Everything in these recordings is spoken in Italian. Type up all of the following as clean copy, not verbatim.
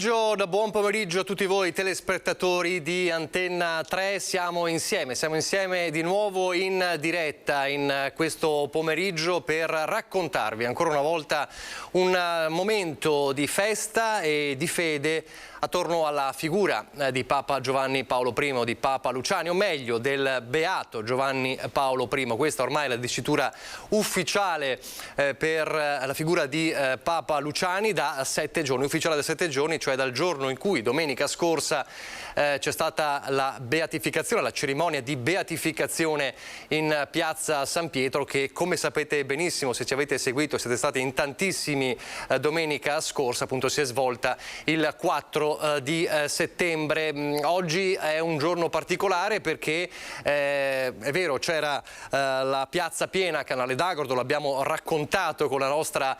buon pomeriggio a tutti voi telespettatori di Antenna 3. Siamo insieme di nuovo in diretta in questo pomeriggio per raccontarvi ancora una volta un momento di festa e di fede attorno alla figura di Papa Giovanni Paolo I, di Papa Luciani, o meglio del Beato Giovanni Paolo I. Questa ormai è la dicitura ufficiale per la figura di Papa Luciani da 7 giorni, ufficiale da 7 giorni, cioè dal giorno in cui domenica scorsa c'è stata la beatificazione, la cerimonia di beatificazione in piazza San Pietro, che come sapete benissimo, se ci avete seguito, siete stati in tantissimi domenica scorsa, appunto si è svolta il 4 di settembre. Oggi è un giorno particolare perché è vero, c'era la piazza piena a Canale d'Agordo, l'abbiamo raccontato con la nostra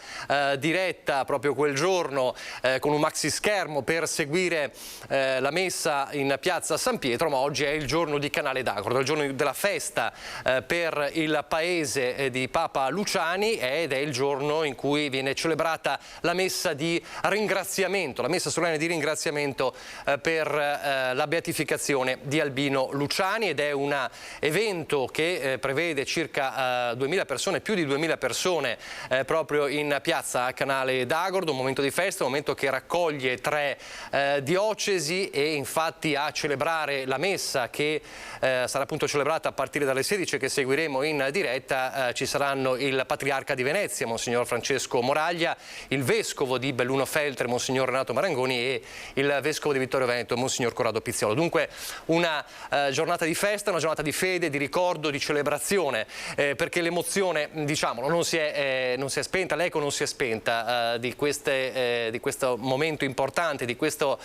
diretta proprio quel giorno con un maxi schermo per seguire la messa in piazza San Pietro, ma oggi è il giorno di Canale d'Agordo, il giorno della festa per il paese di Papa Luciani, ed è il giorno in cui viene celebrata la messa di ringraziamento, la messa solenne di ringraziamento per la beatificazione di Albino Luciani, ed è un evento che prevede circa 2000 persone, più di 2000 persone proprio in piazza a Canale d'Agordo, un momento di festa, un momento che raccoglie 3 diocesi, e infatti a celebrare la messa che sarà appunto celebrata a partire dalle 16, che seguiremo in diretta, ci saranno il Patriarca di Venezia, Monsignor Francesco Moraglia, il Vescovo di Belluno Feltre, Monsignor Renato Marangoni, e il Vescovo di Vittorio Veneto, Monsignor Corrado Pizziolo. Dunque una giornata di festa, una giornata di fede, di ricordo, di celebrazione, perché l'emozione, diciamolo, non si è spenta, l'eco non si è spenta di questo momento importante, di questa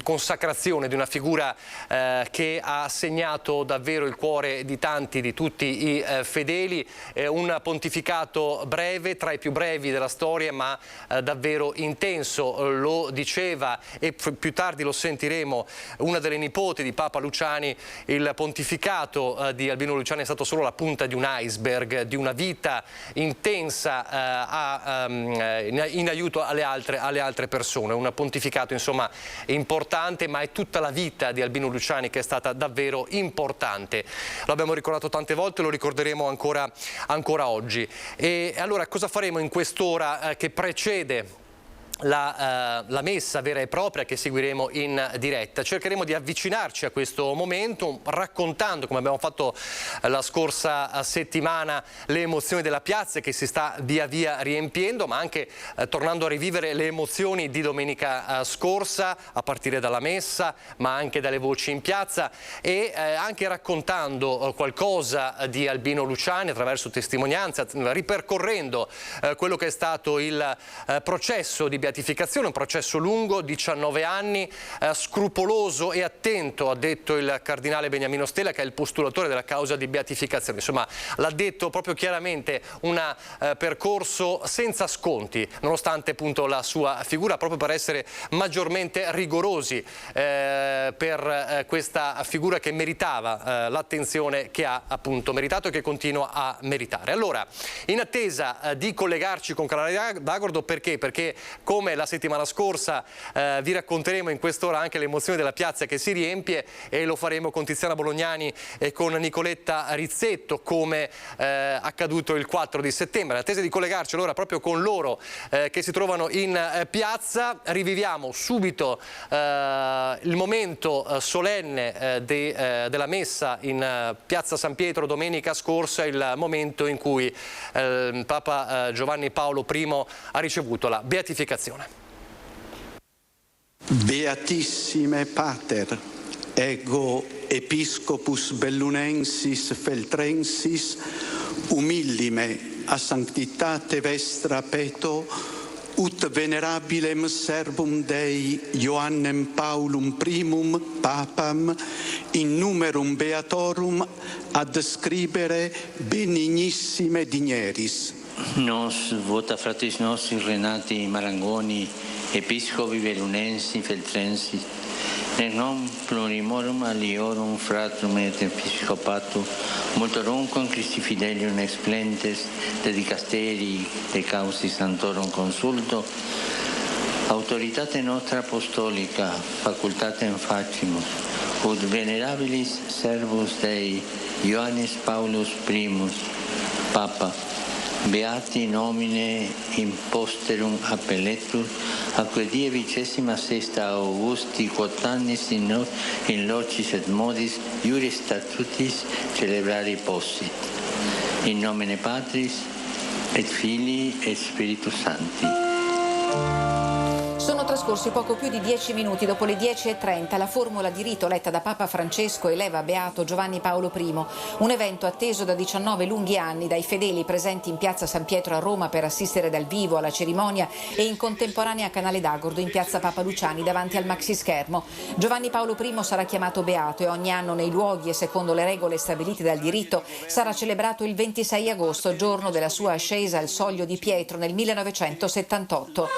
consacrazione di una figura che ha segnato davvero il cuore di tanti, di tutti i fedeli, un pontificato breve, tra i più brevi della storia, ma davvero intenso. Lo diceva, e più tardi lo sentiremo, una delle nipoti di Papa Luciani: il pontificato di Albino Luciani è stato solo la punta di un iceberg, di una vita intensa in aiuto alle altre persone. Un pontificato insomma importante, ma è tutta la vita di Albino Luciani che è stata davvero importante. L'abbiamo ricordato tante volte, lo ricorderemo ancora oggi. E allora cosa faremo in quest'ora che precede la messa vera e propria che seguiremo in diretta? Cercheremo di avvicinarci a questo momento raccontando, come abbiamo fatto la scorsa settimana, le emozioni della piazza che si sta via via riempiendo, ma anche tornando a rivivere le emozioni di domenica scorsa, a partire dalla messa, ma anche dalle voci in piazza, e anche raccontando qualcosa di Albino Luciani attraverso testimonianze, ripercorrendo quello che è stato il processo di beatificazione, un processo lungo, 19 anni, scrupoloso e attento, ha detto il cardinale Beniamino Stella, che è il postulatore della causa di beatificazione. Insomma, l'ha detto proprio chiaramente, un percorso senza sconti, nonostante appunto la sua figura, proprio per essere maggiormente rigorosi per questa figura che meritava l'attenzione che ha appunto meritato e che continua a meritare. Allora, in attesa di collegarci con Canale d'Agordo, perché? Perché come la settimana scorsa vi racconteremo in quest'ora anche le emozioni della piazza che si riempie, e lo faremo con Tiziana Bolognani e con Nicoletta Rizzetto, come accaduto il 4 di settembre. In attesa di collegarci allora proprio con loro che si trovano in piazza, riviviamo subito il momento solenne della messa in piazza San Pietro domenica scorsa, il momento in cui Papa Giovanni Paolo I ha ricevuto la beatificazione. Beatissime Pater, ego Episcopus Bellunensis Feltrensis, humillime a sanctitate vestra peto, ut venerabilem servum Dei Ioannem Paulum primum Papam in numerum beatorum ad scribere benignissime digneris. Nos vota fratis nostri Renati Marangoni, Episcopi Bellunensi Feltrensi, nec non plurimorum aliorum fratrum et episcopatu, multorumquam Christi fidelium explentes de dicasteri de causis santorum consulto, Autoritate nostra apostolica, facultatem facimus, ut venerabilis servus Dei, Ioannis Paulus I, Papa, beati nomine imposterum appelletur, acque die 26 Augusti quotannis in locis et modis iuris statutis celebrari possit. In nomine Patris et Filii et Spiritus Sancti. Sono trascorsi poco più di 10 minuti dopo le 10:30. La formula di rito letta da Papa Francesco eleva beato Giovanni Paolo I, un evento atteso da 19 lunghi anni dai fedeli presenti in piazza San Pietro a Roma per assistere dal vivo alla cerimonia e in contemporanea a Canale d'Agordo in piazza Papa Luciani davanti al maxischermo. Giovanni Paolo I sarà chiamato beato e ogni anno nei luoghi e secondo le regole stabilite dal diritto sarà celebrato il 26 agosto, giorno della sua ascesa al Soglio di Pietro nel 1978.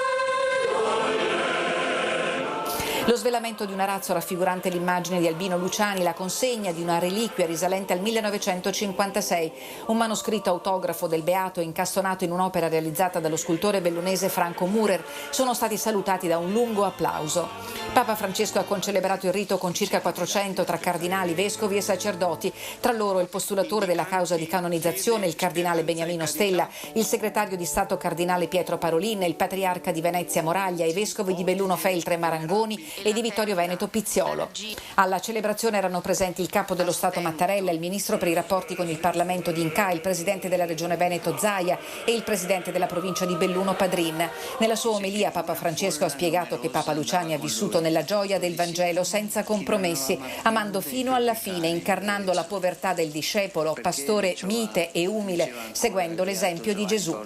Lo svelamento di un arazzo raffigurante l'immagine di Albino Luciani, la consegna di una reliquia risalente al 1956, un manoscritto autografo del beato incastonato in un'opera realizzata dallo scultore bellunese Franco Murer, sono stati salutati da un lungo applauso. Papa Francesco ha concelebrato il rito con circa 400 tra cardinali, vescovi e sacerdoti, tra loro il postulatore della causa di canonizzazione, il cardinale Beniamino Stella, il segretario di Stato cardinale Pietro Parolin, il patriarca di Venezia Moraglia, i vescovi di Belluno Feltre e Marangoni e di Vittorio Veneto Pizziolo. Alla celebrazione erano presenti il capo dello Stato Mattarella, il ministro per i rapporti con il Parlamento D'Incà, il presidente della regione Veneto Zaia e il presidente della provincia di Belluno Padrin. Nella sua omelia Papa Francesco ha spiegato che Papa Luciani ha vissuto nella gioia del Vangelo senza compromessi, amando fino alla fine, incarnando la povertà del discepolo, pastore mite e umile, seguendo l'esempio di Gesù.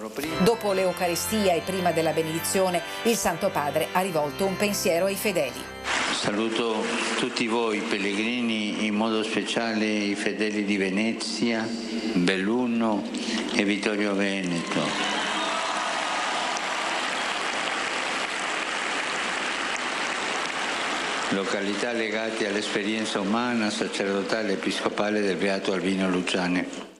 Dopo l'Eucaristia e prima della benedizione, il Santo Padre ha rivolto un pensiero ai fedeli. Saluto tutti voi pellegrini, in modo speciale i fedeli di Venezia, Belluno e Vittorio Veneto. Località legate all'esperienza umana, sacerdotale e episcopale del beato Albino Luciani.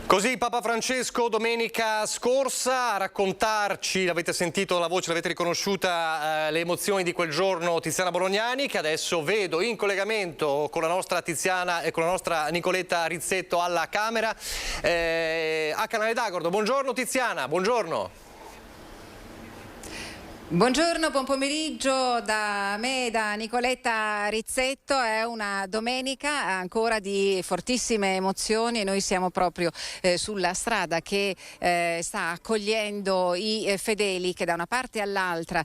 Così Papa Francesco domenica scorsa a raccontarci, l'avete sentito la voce, l'avete riconosciuta, le emozioni di quel giorno, Tiziana Bolognani, che adesso vedo in collegamento con la nostra Tiziana e con la nostra Nicoletta Rizzetto alla Camera, a Canale d'Agordo. Buongiorno Tiziana, buongiorno. Buongiorno, buon pomeriggio da me, da Nicoletta Rizzetto. È una domenica ancora di fortissime emozioni e noi siamo proprio sulla strada che sta accogliendo i fedeli che da una parte all'altra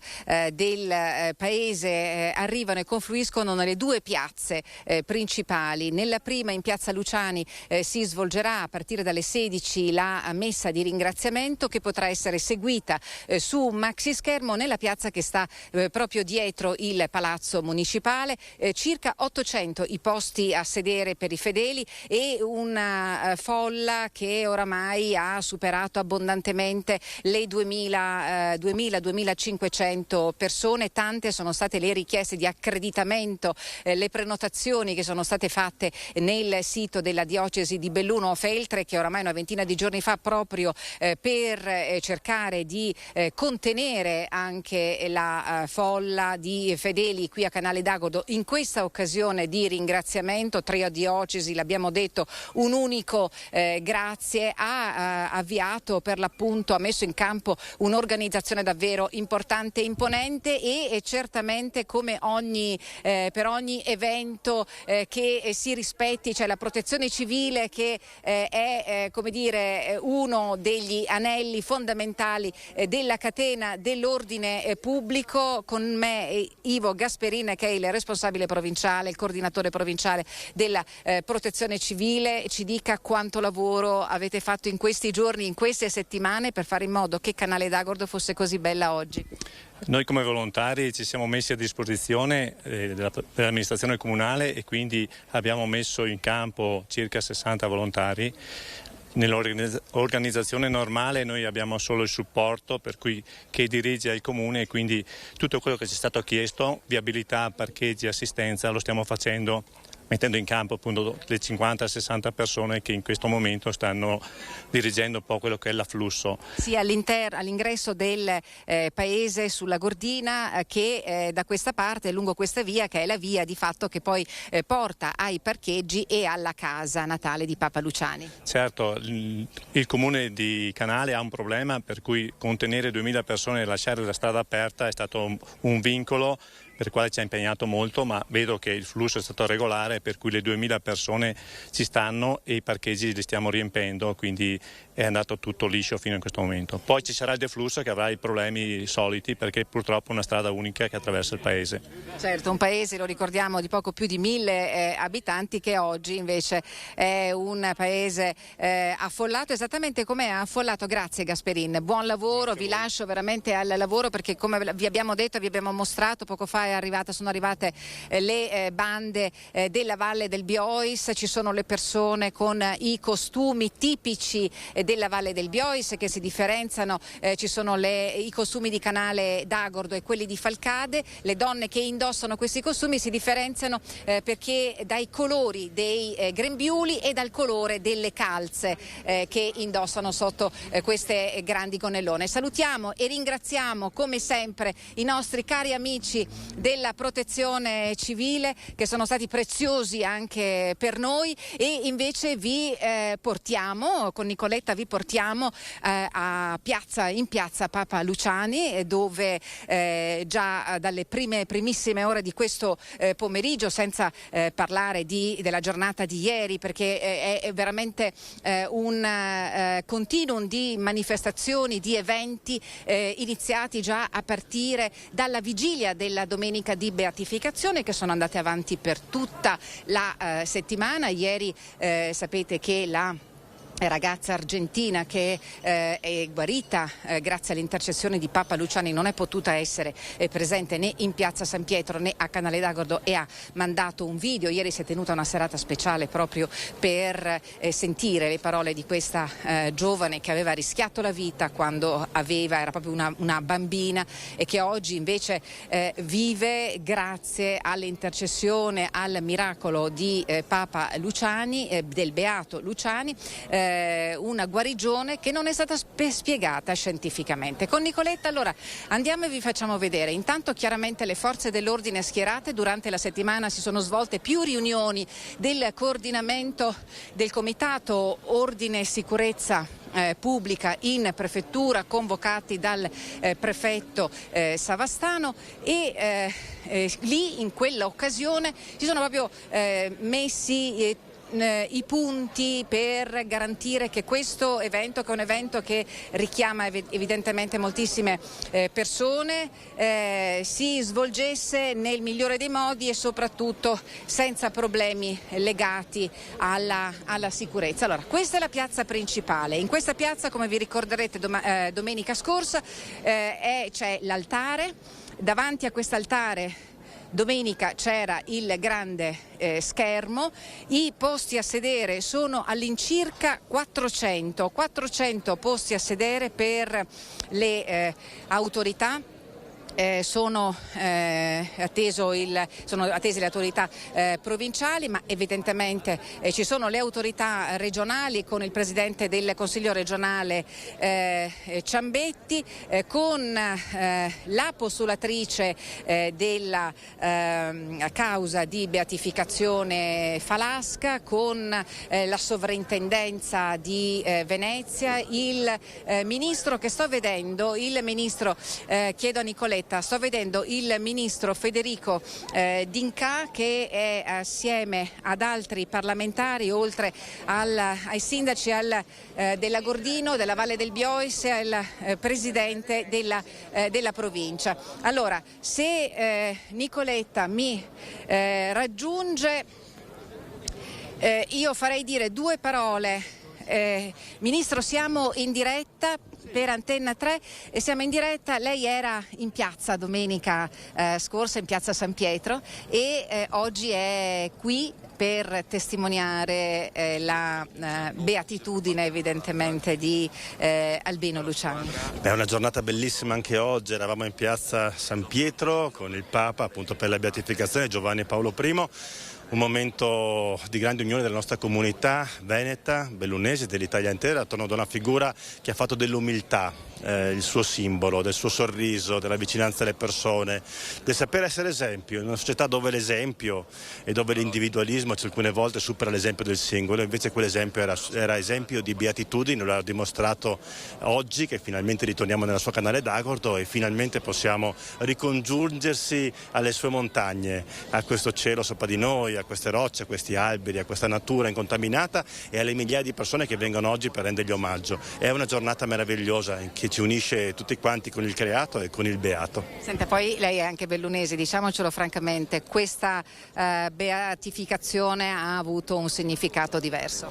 del paese arrivano e confluiscono nelle due piazze principali. Nella prima, in piazza Luciani, si svolgerà a partire dalle 16 la messa di ringraziamento che potrà essere seguita su un maxischermo nella piazza che sta proprio dietro il Palazzo Municipale, circa 800 i posti a sedere per i fedeli e una folla che oramai ha superato abbondantemente le 2.000-2.500 persone. Tante sono state le richieste di accreditamento, le prenotazioni che sono state fatte nel sito della diocesi di Belluno Feltre, che oramai una ventina di giorni fa, proprio per cercare di contenere anche la folla di fedeli qui a Canale d'Agordo. In questa occasione di ringraziamento, tre diocesi, l'abbiamo detto, un unico grazie, ha avviato, per l'appunto ha messo in campo un'organizzazione davvero importante e imponente e certamente come per ogni evento che si rispetti c'è la protezione civile che è come dire uno degli anelli fondamentali della catena dell'ordine pubblico. Con me Ivo Gasperin, che è il responsabile provinciale, il coordinatore provinciale della protezione civile. Ci dica quanto lavoro avete fatto in questi giorni, in queste settimane, per fare in modo che Canale d'Agordo fosse così bella oggi. Noi come volontari ci siamo messi a disposizione dell'amministrazione comunale e quindi abbiamo messo in campo circa 60 volontari. Nell'organizzazione normale noi abbiamo solo il supporto, per cui che dirige il comune, e quindi tutto quello che ci è stato chiesto, viabilità, parcheggi, assistenza, lo stiamo facendo mettendo in campo appunto le 50-60 persone che in questo momento stanno dirigendo un po' quello che è l'afflusso. Sia all'ingresso del paese sulla Gordina che da questa parte, lungo questa via, che è la via di fatto che poi porta ai parcheggi e alla casa natale di Papa Luciani. Certo, il comune di Canale ha un problema per cui contenere 2000 persone e lasciare la strada aperta è stato un vincolo per il quale ci ha impegnato molto, ma vedo che il flusso è stato regolare, per cui le 2000 persone ci stanno e i parcheggi li stiamo riempendo, quindi è andato tutto liscio fino a questo momento. Poi ci sarà il deflusso che avrà i problemi soliti, perché purtroppo è una strada unica che attraversa il paese. Certo, un paese, lo ricordiamo, di poco più di 1000 abitanti, che oggi invece è un paese affollato, esattamente come è affollato. Grazie Gasperin, buon lavoro, vi lascio veramente al lavoro, perché come vi abbiamo detto, vi abbiamo mostrato poco fa, sono arrivate le bande della Valle del Biois, ci sono le persone con i costumi tipici della Valle del Biois che si differenziano, ci sono i costumi di Canale d'Agordo e quelli di Falcade. Le donne che indossano questi costumi si differenziano perché dai colori dei grembiuli e dal colore delle calze che indossano sotto queste grandi gonnellone. Salutiamo e ringraziamo come sempre i nostri cari amici della Protezione Civile, che sono stati preziosi anche per noi, e invece con Nicoletta vi portiamo in piazza Papa Luciani, dove già dalle primissime ore di questo pomeriggio, senza parlare della giornata di ieri, perché è veramente un continuum di manifestazioni, di eventi iniziati già a partire dalla vigilia della domenica di beatificazione, che sono andate avanti per tutta la settimana. Ieri sapete che la ragazza argentina che è guarita grazie all'intercessione di Papa Luciani non è potuta essere presente né in piazza San Pietro né a Canale d'Agordo, e ha mandato un video. Ieri si è tenuta una serata speciale proprio per sentire le parole di questa giovane che aveva rischiato la vita quando era proprio una bambina, e che oggi invece vive, grazie all'intercessione, al miracolo di Papa Luciani, del Beato Luciani, una guarigione che non è stata spiegata scientificamente. Con Nicoletta allora andiamo e vi facciamo vedere. Intanto chiaramente le forze dell'ordine schierate. Durante la settimana si sono svolte più riunioni del coordinamento del Comitato Ordine e Sicurezza Pubblica in prefettura, convocati dal prefetto Savastano, e lì in quella occasione si sono proprio messi i punti per garantire che questo evento, che è un evento che richiama evidentemente moltissime persone, si svolgesse nel migliore dei modi e soprattutto senza problemi legati alla sicurezza. Allora, questa è la piazza principale. In questa piazza, come vi ricorderete, domenica scorsa c'è l'altare. Davanti a quest'altare domenica c'era il grande schermo. I posti a sedere sono all'incirca 400 posti a sedere per le autorità. Sono attese le autorità provinciali, ma evidentemente ci sono le autorità regionali, con il presidente del Consiglio regionale Ciambetti, con la postulatrice della causa di beatificazione Falasca, con la sovrintendenza di Venezia, il ministro che sto vedendo, chiedo a Nicoletta, sto vedendo il ministro Federico D'Inca, che è assieme ad altri parlamentari, oltre ai sindaci dell'Agordino, della Valle del Biois, e al presidente della provincia. Allora, se Nicoletta mi raggiunge, io farei dire due parole. Ministro, siamo in diretta per Antenna 3 e siamo in diretta. Lei era in piazza domenica scorsa, in piazza San Pietro, e oggi è qui per testimoniare la beatitudine evidentemente di Albino Luciani. È una giornata bellissima anche oggi. Eravamo in piazza San Pietro con il Papa appunto per la beatificazione, Giovanni Paolo I. un momento di grande unione della nostra comunità veneta, bellunese, dell'Italia intera, attorno ad una figura che ha fatto dell'umiltà il suo simbolo, del suo sorriso, della vicinanza alle persone, del sapere essere esempio, in una società dove l'esempio e dove l'individualismo alcune volte supera l'esempio del singolo, invece quell'esempio era esempio di beatitudine, lo ha dimostrato oggi che finalmente ritorniamo nella sua canale d'Agordo e finalmente possiamo ricongiungersi alle sue montagne, a questo cielo sopra di noi, a queste rocce, a questi alberi, a questa natura incontaminata e alle migliaia di persone che vengono oggi per rendergli omaggio. È una giornata meravigliosa che ci unisce tutti quanti con il creato e con il beato. Senta, poi lei è anche bellunese, diciamocelo francamente, questa beatificazione ha avuto un significato diverso?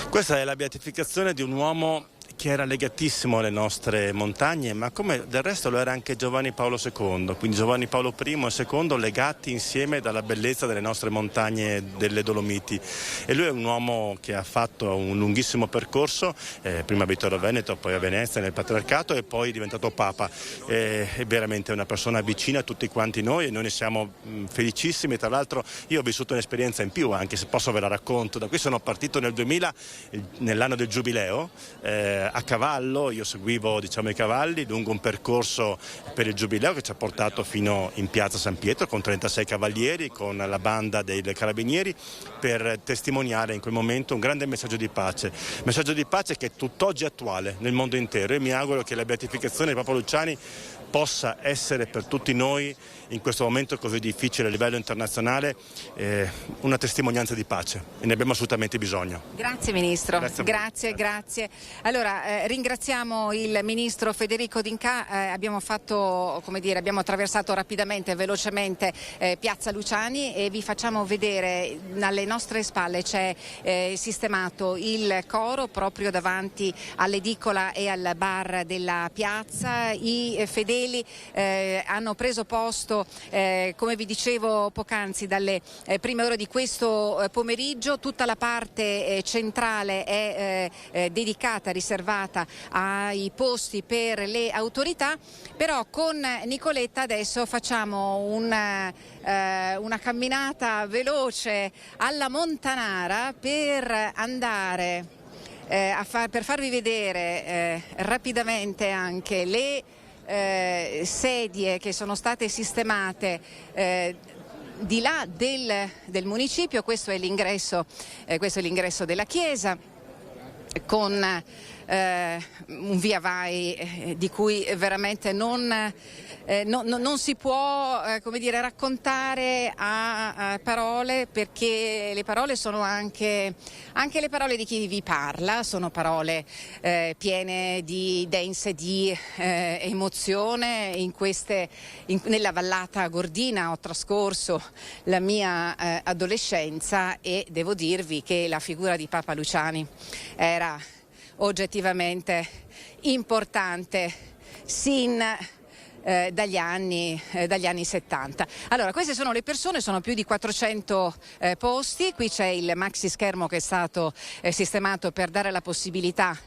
Questa è la beatificazione di un uomo che era legatissimo alle nostre montagne, ma come del resto lo era anche Giovanni Paolo II, quindi Giovanni Paolo I e II legati insieme dalla bellezza delle nostre montagne delle Dolomiti. E lui è un uomo che ha fatto un lunghissimo percorso, prima a Vittorio Veneto, poi a Venezia nel Patriarcato e poi è diventato Papa. È veramente una persona vicina a tutti quanti noi e noi ne siamo felicissimi. Tra l'altro io ho vissuto un'esperienza in più, anche se posso ve la racconto. Da qui sono partito nel 2000, nell'anno del Giubileo, a cavallo, io seguivo i cavalli lungo un percorso per il Giubileo che ci ha portato fino in piazza San Pietro con 36 cavalieri, con la banda dei carabinieri, per testimoniare in quel momento un grande messaggio di pace che è tutt'oggi attuale nel mondo intero e mi auguro che la beatificazione di Papa Luciani possa essere per tutti noi in questo momento così difficile a livello internazionale una testimonianza di pace e ne abbiamo assolutamente bisogno. Grazie Ministro, grazie. Allora ringraziamo il Ministro Federico D'Incà, abbiamo attraversato rapidamente e velocemente Piazza Luciani e vi facciamo vedere alle nostre spalle c'è sistemato il coro proprio davanti all'edicola e al bar della piazza. I fedeli hanno preso posto, come vi dicevo poc'anzi, dalle prime ore di questo pomeriggio. Tutta la parte centrale è dedicata, riservata ai posti per le autorità, però con Nicoletta adesso facciamo una camminata veloce alla Montanara per andare per farvi vedere rapidamente anche le sedie che sono state sistemate di là del municipio. Questo è l'ingresso della chiesa con un via vai di cui veramente non si può raccontare a parole, perché le parole sono anche le parole di chi vi parla, sono parole piene di dense di emozione. Nella vallata gordina ho trascorso la mia adolescenza e devo dirvi che la figura di Papa Luciani era oggettivamente importante sin dagli anni 70. Allora, queste sono le persone, sono più di 400 posti. Qui c'è il maxi schermo che è stato sistemato per dare la possibilità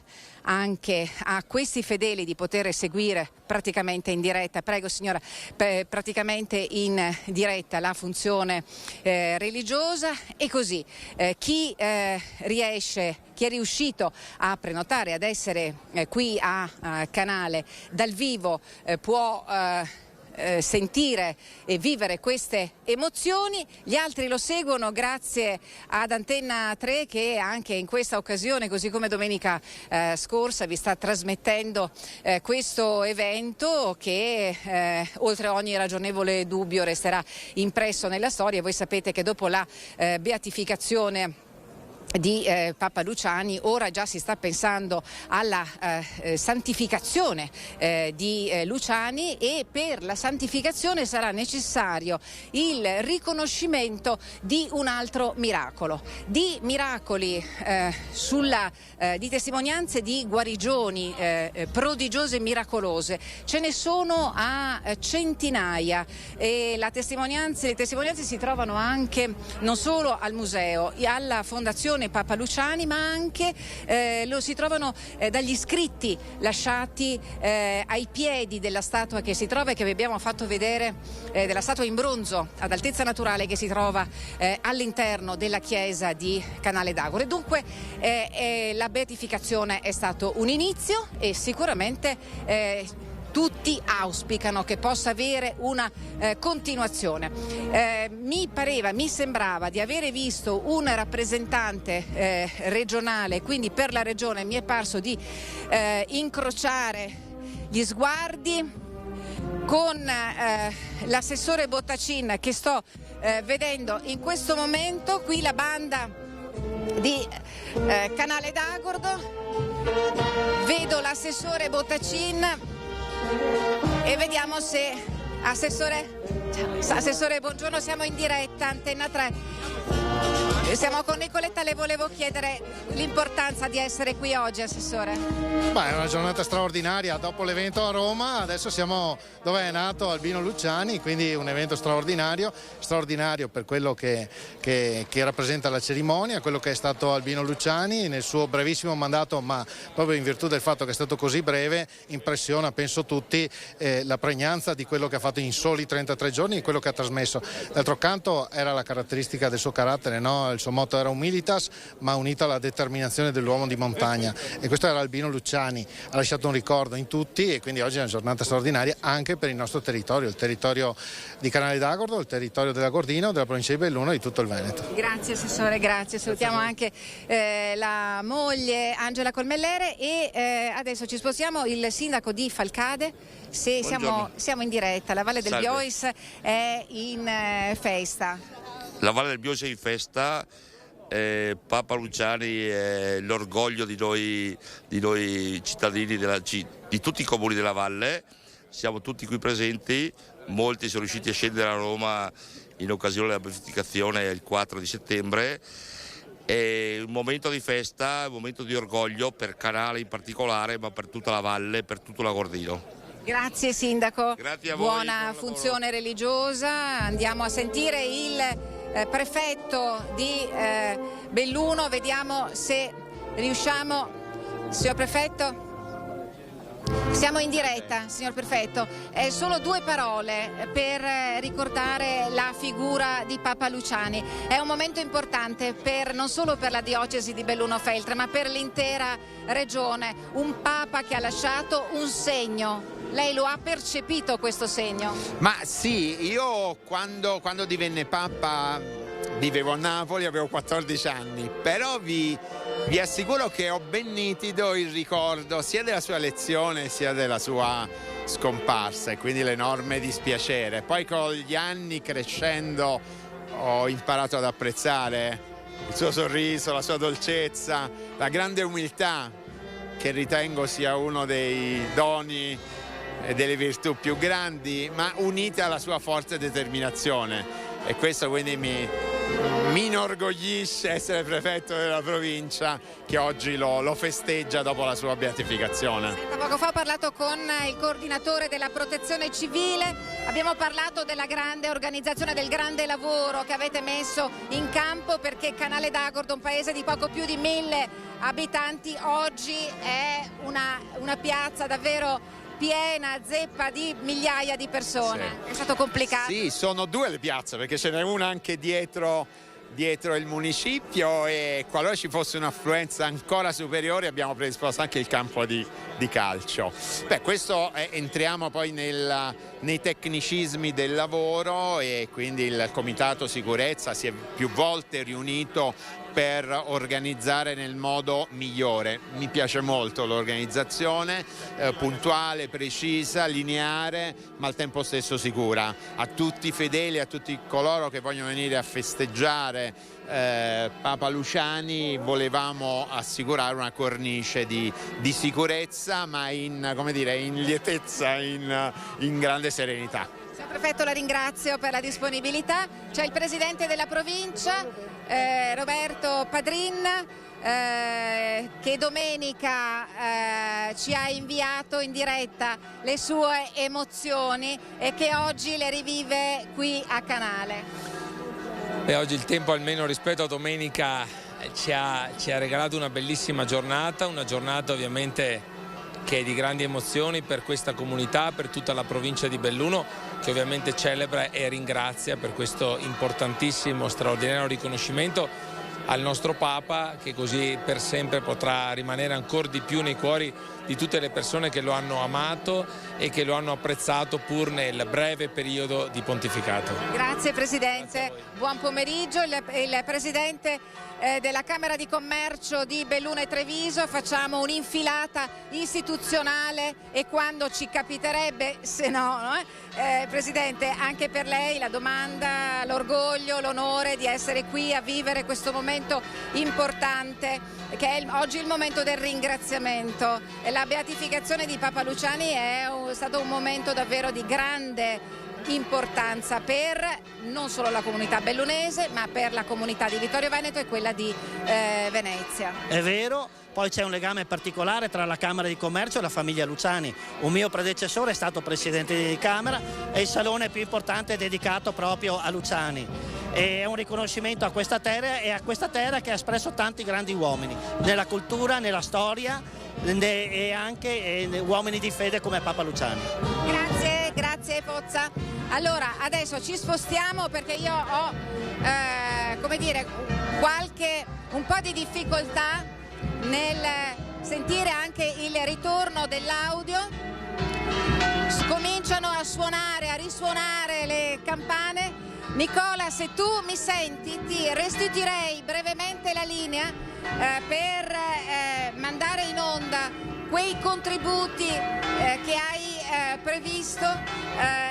anche a questi fedeli di poter seguire praticamente in diretta, prego signora, praticamente in diretta la funzione religiosa. E così chi è riuscito a prenotare, ad essere qui a Canale dal vivo, può sentire e vivere queste emozioni. Gli altri lo seguono grazie ad Antenna 3, che anche in questa occasione, così come domenica scorsa, vi sta trasmettendo questo evento che oltre ogni ragionevole dubbio resterà impresso nella storia. Voi sapete che dopo la beatificazione di Papa Luciani ora già si sta pensando alla santificazione di Luciani, e per la santificazione sarà necessario il riconoscimento di un altro miracolo, di miracoli di testimonianze di guarigioni prodigiose e miracolose. Ce ne sono a centinaia e le testimonianze si trovano anche non solo al museo, alla Fondazione stazione Papa Luciani, ma anche lo si trovano dagli iscritti lasciati ai piedi della statua che si trova e che vi abbiamo fatto vedere, della statua in bronzo ad altezza naturale che si trova all'interno della chiesa di Canale d'Agoro. E dunque la beatificazione è stato un inizio e sicuramente tutti auspicano che possa avere una continuazione. Mi sembrava di avere visto un rappresentante regionale, quindi per la regione mi è parso di incrociare gli sguardi con l'assessore Bottacin, che sto vedendo in questo momento. Qui la banda di Canale d'Agordo, vedo l'assessore Bottacin e vediamo se Assessore, buongiorno, siamo in diretta, Antenna 3. Siamo con Nicoletta, le volevo chiedere l'importanza di essere qui oggi, Assessore. È una giornata straordinaria, dopo l'evento a Roma, adesso siamo dove è nato Albino Luciani, quindi un evento straordinario per quello che rappresenta la cerimonia, quello che è stato Albino Luciani nel suo brevissimo mandato, ma proprio in virtù del fatto che è stato così breve, impressiona, penso tutti, la pregnanza di quello che ha fatto in soli 33 giorni e quello che ha trasmesso. D'altro canto era la caratteristica del suo carattere, no? Il suo motto era humilitas, ma unito alla determinazione dell'uomo di montagna, e questo era Albino Luciani. Ha lasciato un ricordo in tutti e quindi oggi è una giornata straordinaria anche per il nostro territorio, il territorio di Canale d'Agordo, il territorio dell'Agordino, della provincia di Belluno e di tutto il Veneto. Grazie Assessore, grazie. Salutiamo anche la moglie Angela Colmellere e adesso ci spostiamo. Il sindaco di Falcade, se siamo in diretta, la Valle del Biois è in festa. La Valle del Biois è in festa, Papa Luciani è l'orgoglio di noi cittadini di tutti i comuni della Valle, siamo tutti qui presenti, molti sono riusciti a scendere a Roma in occasione della beatificazione il 4 di settembre. È un momento di festa, un momento di orgoglio per Canale in particolare, ma per tutta la Valle, per tutto l'Agordino. Grazie Sindaco, grazie a voi, buona funzione religiosa. Andiamo a sentire il prefetto di Belluno, vediamo se riusciamo. Signor prefetto, siamo in diretta, signor prefetto. Solo due parole per ricordare la figura di Papa Luciani. È un momento importante non solo per la diocesi di Belluno-Feltre, ma per l'intera regione. Un Papa che ha lasciato un segno. Lei lo ha percepito questo segno? Ma sì, io quando divenne Papa vivevo a Napoli, avevo 14 anni, però vi assicuro che ho ben nitido il ricordo sia della sua elezione sia della sua scomparsa, e quindi l'enorme dispiacere. Poi con gli anni, crescendo, ho imparato ad apprezzare il suo sorriso, la sua dolcezza, la grande umiltà, che ritengo sia uno dei doni e delle virtù più grandi, ma unite alla sua forza e determinazione. E questo quindi mi inorgoglisce essere prefetto della provincia che oggi lo festeggia dopo la sua beatificazione. Poco fa ho parlato con il coordinatore della protezione civile, abbiamo parlato della grande organizzazione, del grande lavoro che avete messo in campo, perché Canale d'Agordo, un paese di poco più di 1000 abitanti, oggi è una piazza davvero piena, zeppa di migliaia di persone. Sì. È stato complicato? Sì, sono due le piazze, perché ce n'è una anche dietro il municipio, e qualora ci fosse un'affluenza ancora superiore abbiamo predisposto anche il campo di calcio. Questo entriamo poi nei tecnicismi del lavoro, e quindi il Comitato Sicurezza si è più volte riunito per organizzare nel modo migliore. Mi piace molto l'organizzazione, puntuale, precisa, lineare, ma al tempo stesso sicura. A tutti i fedeli, a tutti coloro che vogliono venire a festeggiare Papa Luciani volevamo assicurare una cornice di sicurezza, ma in lietezza, in grande serenità. Signor Prefetto, la ringrazio per la disponibilità. C'è il Presidente della Provincia, Roberto Padrin, che domenica ci ha inviato in diretta le sue emozioni e che oggi le rivive qui a Canale. Oggi il tempo, almeno rispetto a domenica, ci ha regalato una bellissima giornata, una giornata ovviamente che è di grandi emozioni per questa comunità, per tutta la provincia di Belluno, che ovviamente celebra e ringrazia per questo importantissimo, straordinario riconoscimento al nostro Papa, che così per sempre potrà rimanere ancora di più nei cuori di tutte le persone che lo hanno amato e che lo hanno apprezzato pur nel breve periodo di pontificato. Grazie Presidente, buon pomeriggio. Il Presidente della Camera di Commercio di Belluno e Treviso, facciamo un'infilata istituzionale e quando ci capiterebbe, se no, Presidente, anche per lei la domanda, l'orgoglio, l'onore di essere qui a vivere questo momento importante che è oggi il momento del ringraziamento. La beatificazione di Papa Luciani è stato un momento davvero di grande importanza per non solo la comunità bellunese ma per la comunità di Vittorio Veneto e quella di Venezia. È vero, poi c'è un legame particolare tra la Camera di Commercio e la famiglia Luciani. Un mio predecessore è stato presidente di Camera e il salone più importante è dedicato proprio a Luciani. E è un riconoscimento a questa terra e a questa terra che ha espresso tanti grandi uomini nella cultura, nella storia e anche uomini di fede come Papa Luciani. Grazie Pozza. Allora adesso ci spostiamo perché io ho un po' di difficoltà nel sentire anche il ritorno dell'audio. Cominciano a suonare, a risuonare le campane. Nicola, se tu mi senti, ti restituirei brevemente la linea per mandare in onda quei contributi che hai previsto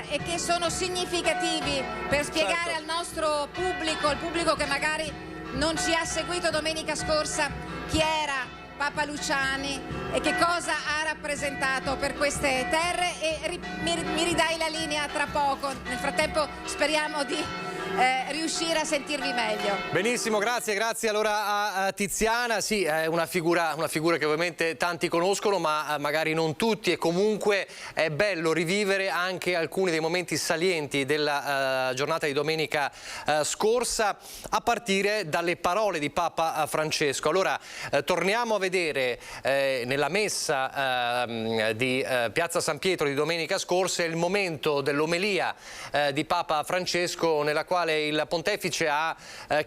e che sono significativi per spiegare al nostro pubblico, al pubblico che magari non ci ha seguito domenica scorsa, chi era Papa Luciani e che cosa ha rappresentato per queste terre e mi ridai la linea tra poco. Nel frattempo speriamo di riuscire a sentirvi meglio. Benissimo, grazie allora a Tiziana. Sì, è una figura che ovviamente tanti conoscono ma magari non tutti, e comunque è bello rivivere anche alcuni dei momenti salienti della giornata di domenica scorsa, a partire dalle parole di Papa Francesco. Allora torniamo a vedere nella messa di Piazza San Pietro di domenica scorsa il momento dell'omelia di Papa Francesco, nella quale il pontefice ha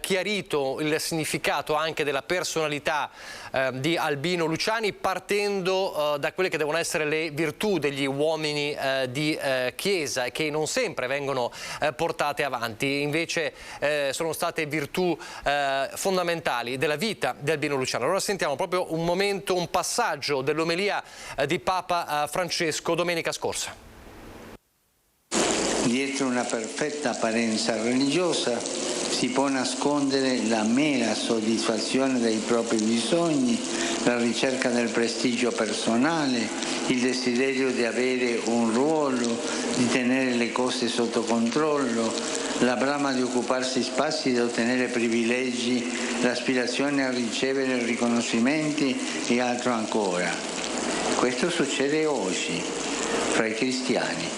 chiarito il significato anche della personalità di Albino Luciani, partendo da quelle che devono essere le virtù degli uomini di Chiesa e che non sempre vengono portate avanti, invece sono state virtù fondamentali della vita di Albino Luciani. Allora sentiamo proprio un momento, un passaggio dell'omelia di Papa Francesco domenica scorsa. Dietro una perfetta apparenza religiosa si può nascondere la mera soddisfazione dei propri bisogni, la ricerca del prestigio personale, il desiderio di avere un ruolo, di tenere le cose sotto controllo, la brama di occuparsi spazi e di ottenere privilegi, l'aspirazione a ricevere riconoscimenti e altro ancora. Questo succede oggi fra i cristiani.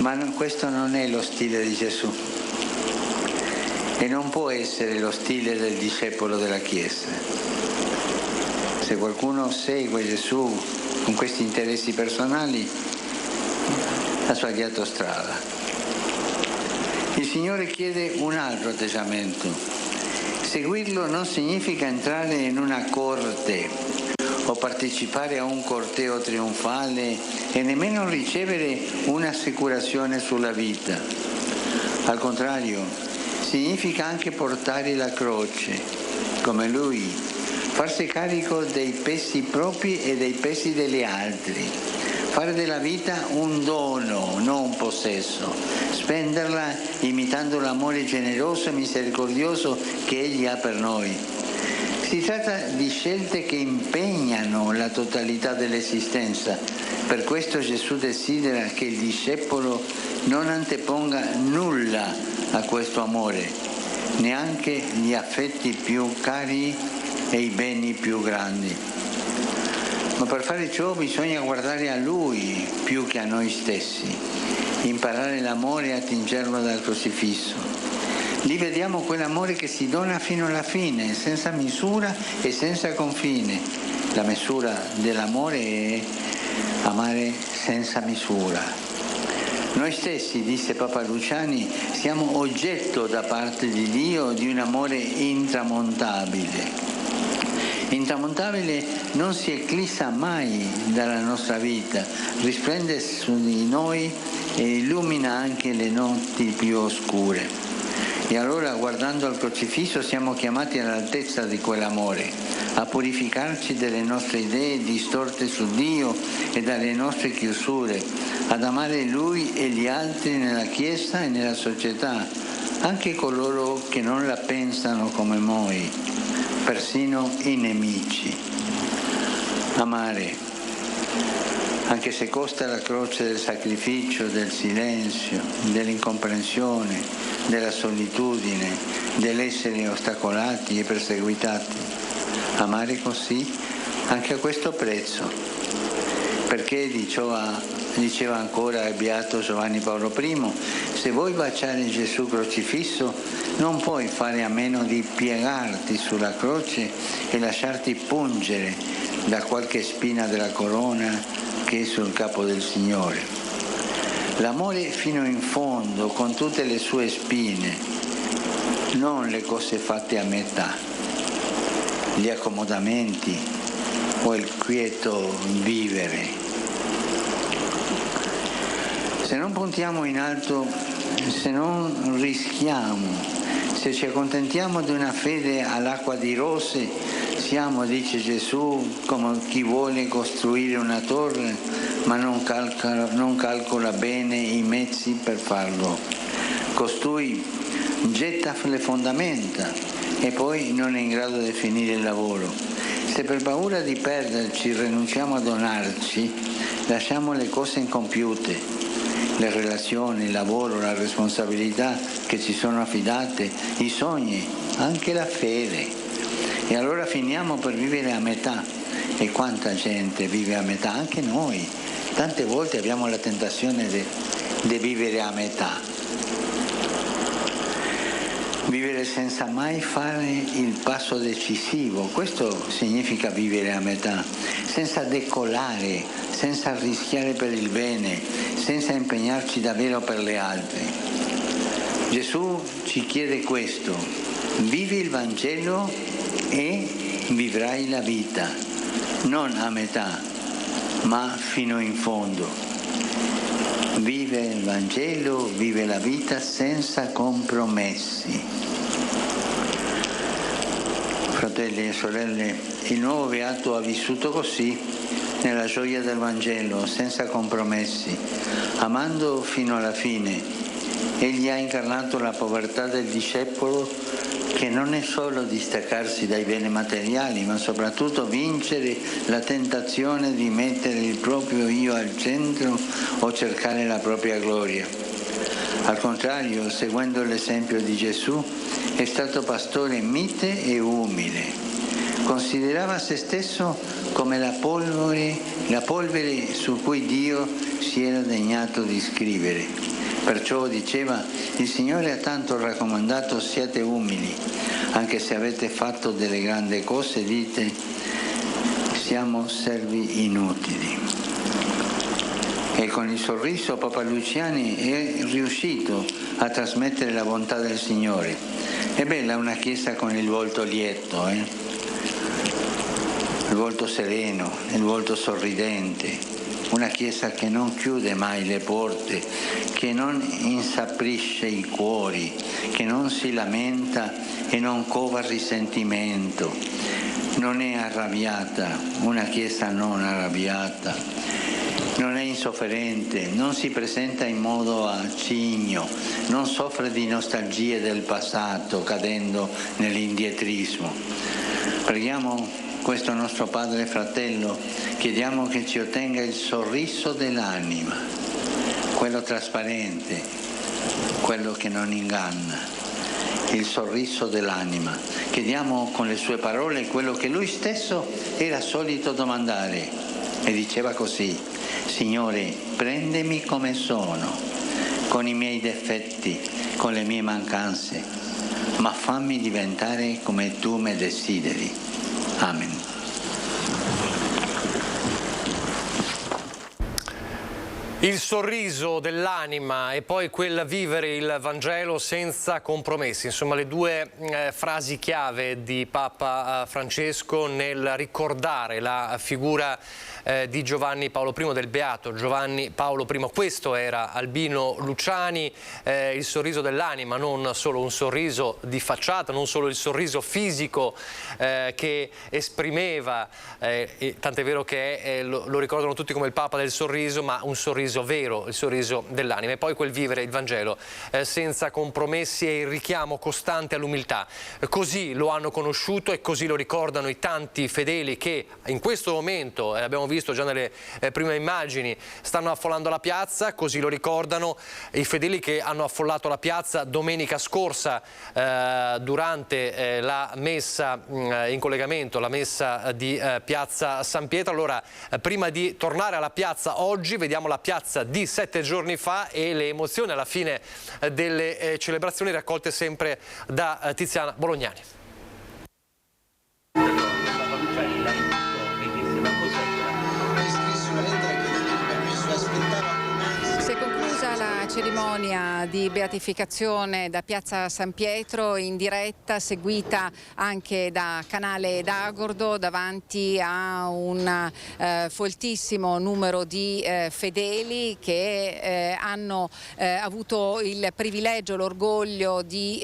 Ma questo non è lo stile di Gesù e non può essere lo stile del discepolo della Chiesa. Se qualcuno segue Gesù con questi interessi personali ha sbagliato strada. Il Signore chiede un altro atteggiamento. Seguirlo non significa entrare in una corte o partecipare a un corteo trionfale e nemmeno ricevere un'assicurazione sulla vita. Al contrario, significa anche portare la croce, come Lui, farsi carico dei pesi propri e dei pesi degli altri, fare della vita un dono, non un possesso, spenderla imitando l'amore generoso e misericordioso che Egli ha per noi. Si tratta di scelte che impegnano la totalità dell'esistenza. Per questo Gesù desidera che il discepolo non anteponga nulla a questo amore, neanche gli affetti più cari e i beni più grandi. Ma per fare ciò bisogna guardare a Lui più che a noi stessi, imparare l'amore e attingerlo dal crocifisso. Lì vediamo quell'amore che si dona fino alla fine, senza misura e senza confine. La misura dell'amore è amare senza misura. Noi stessi, disse Papa Luciani, siamo oggetto da parte di Dio di un amore intramontabile. Intramontabile non si eclissa mai dalla nostra vita, risplende su di noi e illumina anche le notti più oscure. E allora, guardando al crocifisso, siamo chiamati all'altezza di quell'amore, a purificarci delle nostre idee distorte su Dio e dalle nostre chiusure, ad amare Lui e gli altri nella Chiesa e nella società, anche coloro che non la pensano come noi, persino i nemici. Amare, anche se costa la croce del sacrificio, del silenzio, dell'incomprensione, della solitudine, dell'essere ostacolati e perseguitati. Amare così anche a questo prezzo, perché diceva ancora il beato Giovanni Paolo I, se vuoi baciare Gesù crocifisso non puoi fare a meno di piegarti sulla croce e lasciarti pungere da qualche spina della corona che è sul capo del Signore. L'amore fino in fondo, con tutte le sue spine, non le cose fatte a metà, gli accomodamenti o il quieto vivere. Se non puntiamo in alto, se non rischiamo, se ci accontentiamo di una fede all'acqua di rose, siamo, dice Gesù, come chi vuole costruire una torre ma non calcola bene i mezzi per farlo. Costui getta le fondamenta e poi non è in grado di finire il lavoro. Se per paura di perderci rinunciamo a donarci, lasciamo le cose incompiute, le relazioni, il lavoro, la responsabilità che ci sono affidate, i sogni, anche la fede. E allora finiamo per vivere a metà. E quanta gente vive a metà, anche noi. Tante volte abbiamo la tentazione di vivere a metà. Vivere senza mai fare il passo decisivo, questo significa vivere a metà, senza decollare, senza rischiare per il bene, senza impegnarci davvero per le altre. Gesù ci chiede questo: vivi il Vangelo e vivrai la vita, non a metà, ma fino in fondo. Vive il Vangelo, vive la vita senza compromessi. Fratelli e sorelle, il nuovo beato ha vissuto così, nella gioia del Vangelo, senza compromessi, amando fino alla fine. Egli ha incarnato la povertà del discepolo, che non è solo distaccarsi dai beni materiali, ma soprattutto vincere la tentazione di mettere il proprio io al centro o cercare la propria gloria. Al contrario, seguendo l'esempio di Gesù, è stato pastore mite e umile. Considerava se stesso come la polvere su cui Dio si era degnato di scrivere. Perciò diceva: il Signore ha tanto raccomandato, siate umili, anche se avete fatto delle grandi cose, dite siamo servi inutili. E con il sorriso Papa Luciani è riuscito a trasmettere la bontà del Signore. È bella una chiesa con il volto lieto, il volto sereno, il volto sorridente. Una Chiesa che non chiude mai le porte, che non insaprisce i cuori, che non si lamenta e non cova risentimento. Non è arrabbiata, una Chiesa non arrabbiata. Non è insofferente, non si presenta in modo acigno, non soffre di nostalgie del passato, cadendo nell'indietrismo. Preghiamo questo nostro Padre fratello, chiediamo che ci ottenga il sorriso dell'anima, quello trasparente, quello che non inganna, il sorriso dell'anima. Chiediamo con le sue parole quello che lui stesso era solito domandare e diceva così: Signore, prendimi come sono, con i miei difetti, con le mie mancanze, ma fammi diventare come tu me desideri. Amen. Il sorriso dell'anima e poi quel vivere il Vangelo senza compromessi, insomma le due frasi chiave di Papa Francesco nel ricordare la figura di Giovanni Paolo I, del beato Giovanni Paolo I. Questo era Albino Luciani, il sorriso dell'anima, non solo un sorriso di facciata, non solo il sorriso fisico che esprimeva, tant'è vero che lo ricordano tutti come il Papa del sorriso, ma un sorriso vero, il sorriso dell'anima. E poi quel vivere il Vangelo senza compromessi e il richiamo costante all'umiltà. Così lo hanno conosciuto e così lo ricordano i tanti fedeli che in questo momento, abbiamo visto già nelle prime immagini, stanno affollando la piazza. Così lo ricordano i fedeli che hanno affollato la piazza domenica scorsa durante la messa in collegamento, la messa di Piazza San Pietro. Allora, prima di tornare alla piazza oggi, vediamo la piazza di 7 giorni fa e le emozioni alla fine delle celebrazioni raccolte sempre da Tiziana Bolognani. La cerimonia di beatificazione da Piazza San Pietro in diretta, seguita anche da Canale d'Agordo, davanti a un foltissimo numero di fedeli che hanno avuto il privilegio, l'orgoglio di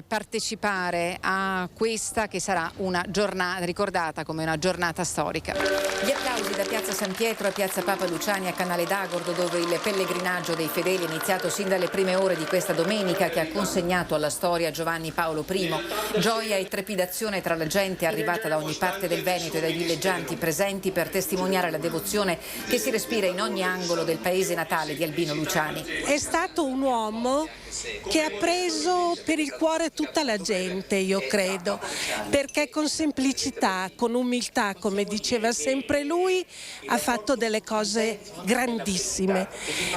partecipare a questa che sarà una giornata ricordata come una giornata storica. Gli applausi da Piazza San Pietro a Piazza Papa Luciani a Canale d'Agordo, dove il pellegrinaggio dei fedeli è iniziato sin dalle prime ore di questa domenica, che ha consegnato alla storia Giovanni Paolo I. Gioia e trepidazione tra la gente arrivata da ogni parte del Veneto e dai villeggianti presenti per testimoniare la devozione che si respira in ogni angolo del paese natale di Albino Luciani. È stato un uomo che ha preso per il cuore tutta la gente, io credo, perché con semplicità, con umiltà, come diceva sempre lui, ha fatto delle cose grandissime.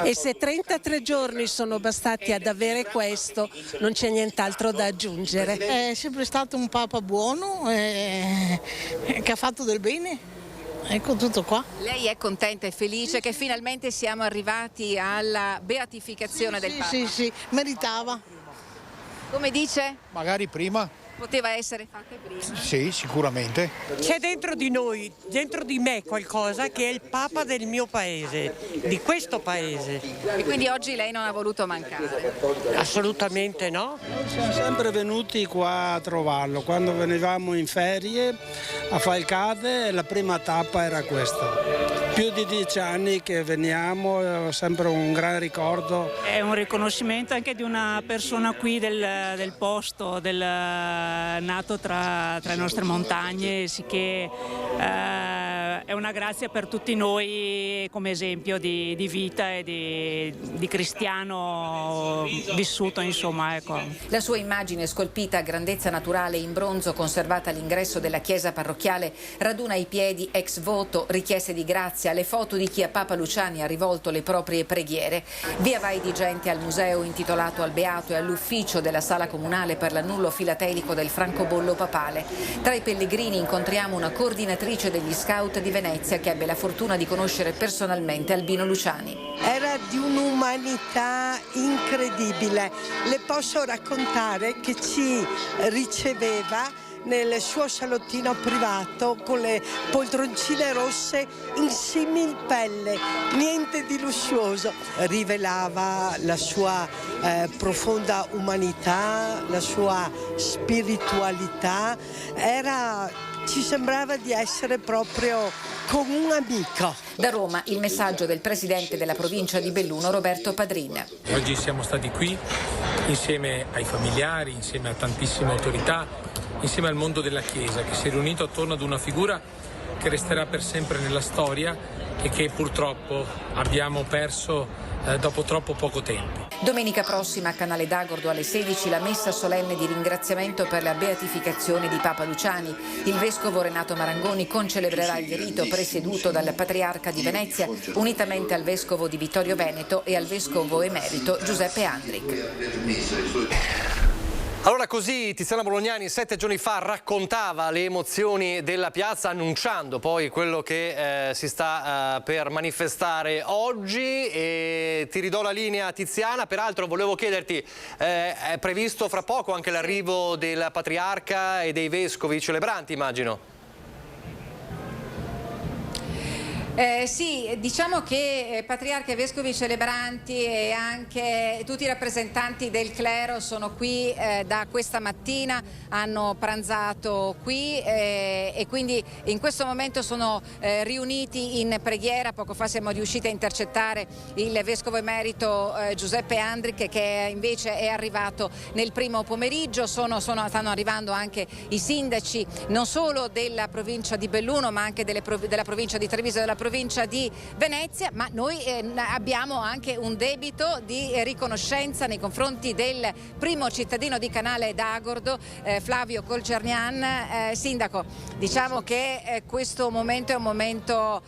E se 33 giorni sono bastati ad avere questo, non c'è nient'altro da aggiungere. È sempre stato un Papa buono, che ha fatto del bene. Ecco, tutto qua. Lei è contenta e felice che finalmente siamo arrivati alla beatificazione del Papa? Sì, meritava. Come dice? Magari prima. Poteva essere fatte prima? Sì, sicuramente. C'è dentro di noi, dentro di me qualcosa che è il Papa del mio paese, di questo paese. E quindi oggi lei non ha voluto mancare? Assolutamente no. Siamo sempre venuti qua a trovarlo, quando venivamo in ferie a Falcade la prima tappa era questa. Più di 10 anni che veniamo, è sempre un gran ricordo. È un riconoscimento anche di una persona qui del posto, nato tra le nostre montagne, sicché è una grazia per tutti noi come esempio di vita e di cristiano vissuto, insomma, ecco. La sua immagine scolpita a grandezza naturale in bronzo, conservata all'ingresso della chiesa parrocchiale, raduna ai piedi ex voto richieste di grazia, le foto di chi a Papa Luciani ha rivolto le proprie preghiere. Via vai di gente al museo intitolato al Beato e all'ufficio della Sala Comunale per l'annullo filatelico del francobollo papale. Tra i pellegrini incontriamo una coordinatrice degli scout di Venezia che ebbe la fortuna di conoscere personalmente Albino Luciani. Era di un'umanità incredibile. Le posso raccontare che ci riceveva nel suo salottino privato con le poltroncine rosse in similpelle, niente di lussuoso. Rivelava la sua profonda umanità, la sua spiritualità. Ci sembrava di essere proprio con un amico. Da Roma il messaggio del presidente della provincia di Belluno, Roberto Padrin. Oggi siamo stati qui insieme ai familiari, insieme a tantissime autorità, insieme al mondo della Chiesa, che si è riunito attorno ad una figura che resterà per sempre nella storia e che purtroppo abbiamo perso dopo troppo poco tempo. Domenica prossima a Canale d'Agordo alle 16 la messa solenne di ringraziamento per la beatificazione di Papa Luciani. Il vescovo Renato Marangoni concelebrerà il rito presieduto dal patriarca di Venezia, unitamente al vescovo di Vittorio Veneto e al vescovo emerito Giuseppe Andric. Allora così Tiziana Bolognani 7 giorni fa raccontava le emozioni della piazza, annunciando poi quello che si sta per manifestare oggi, e ti ridò la linea, Tiziana. Peraltro volevo chiederti, è previsto fra poco anche l'arrivo del patriarca e dei vescovi celebranti, immagino? Sì, diciamo che patriarca e vescovi celebranti e anche tutti i rappresentanti del clero sono qui da questa mattina, hanno pranzato qui e quindi in questo momento sono riuniti in preghiera. Poco fa siamo riusciti a intercettare il vescovo emerito Giuseppe Andric, che invece è arrivato nel primo pomeriggio. Stanno arrivando anche i sindaci non solo della provincia di Belluno ma anche della provincia di Treviso e della provincia di Venezia, ma noi abbiamo anche un debito di riconoscenza nei confronti del primo cittadino di Canale d'Agordo, Flavio Colcernian. Sindaco, diciamo che questo momento è un momento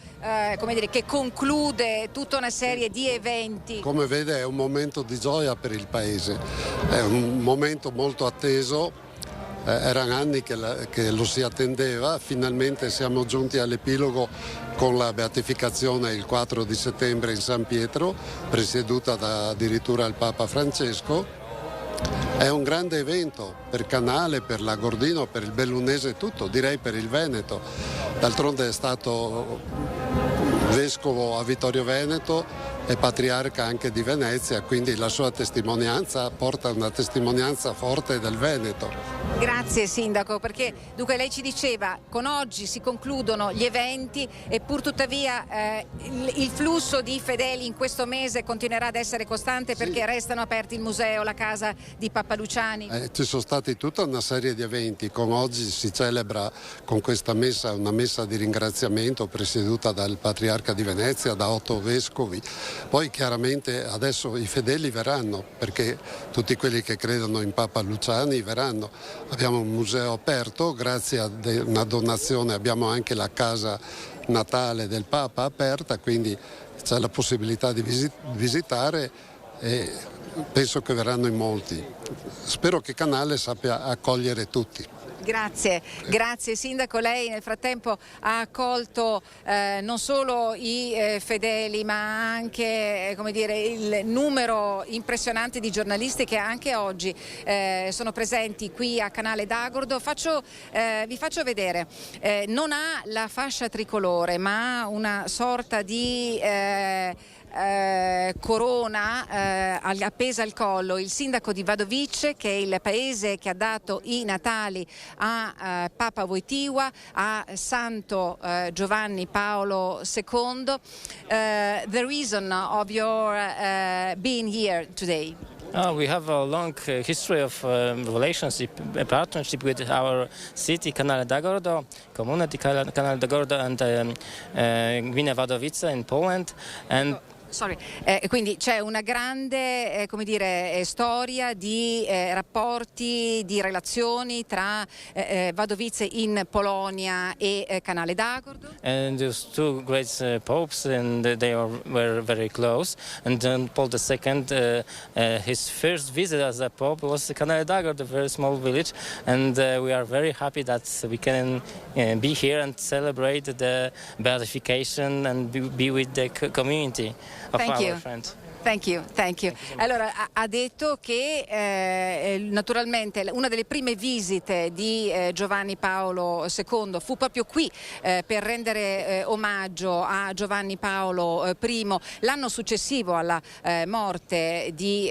come dire, che conclude tutta una serie di eventi. Come vede, è un momento di gioia per il Paese, è un momento molto atteso. Erano anni che lo si attendeva, finalmente siamo giunti all'epilogo con la beatificazione il 4 di settembre in San Pietro, presieduta addirittura il Papa Francesco. È un grande evento per Canale, per l'Agordino, per il bellunese tutto, direi per il Veneto. D'altronde è stato vescovo a Vittorio Veneto e patriarca anche di Venezia, quindi la sua testimonianza porta una testimonianza forte del Veneto. Grazie Sindaco, perché dunque lei ci diceva con oggi si concludono gli eventi e pur tuttavia il flusso di fedeli in questo mese continuerà ad essere costante, perché restano aperti il museo, la casa di Papa Luciani. Ci sono stati tutta una serie di eventi, con oggi si celebra con questa messa una messa di ringraziamento presieduta dal patriarca di Venezia, da 8 vescovi. Poi chiaramente adesso i fedeli verranno, perché tutti quelli che credono in Papa Luciani verranno. Abbiamo un museo aperto, grazie a una donazione abbiamo anche la casa natale del Papa aperta, quindi c'è la possibilità di visitare e penso che verranno in molti. Spero che Canale sappia accogliere tutti. Grazie Sindaco. Lei nel frattempo ha accolto non solo i fedeli ma anche come dire, il numero impressionante di giornalisti che anche oggi sono presenti qui a Canale d'Agordo. Vi faccio vedere, non ha la fascia tricolore ma ha una sorta di corona appesa al collo. Il sindaco di Wadowice, che è il paese che ha dato i natali a Papa Wojtyła, a Santo Giovanni Paolo II. The reason of your being here today? We have a long history of relationship, partnership with our city, Canale d'Agordo, community Canale d'Agordo and Gmina Wadowice in Poland. And quindi c'è una grande come dire, storia di rapporti, di relazioni tra Wadowice in Polonia e Canale d'Agordo. And those two great popes, and they were very close. And then Paul II, his first visit as a pope was Canale d'Agordo, a very small village. And we are very happy that we can be here and celebrate the beatification and be with the community. Thank you. Thank you. Allora, ha detto che naturalmente una delle prime visite di Giovanni Paolo II fu proprio qui per rendere omaggio a Giovanni Paolo I l'anno successivo alla morte di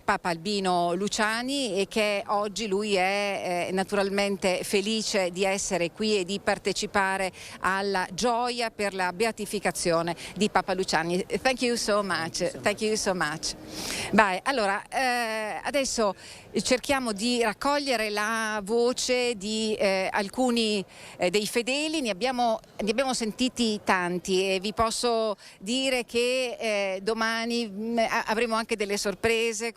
Papa Albino Luciani, e che oggi lui è naturalmente felice di essere qui e di partecipare alla gioia per la beatificazione di Papa Luciani. Thank you so much. Beh, allora, adesso cerchiamo di raccogliere la voce di alcuni dei fedeli. Ne abbiamo sentiti tanti e vi posso dire che domani avremo anche delle sorprese.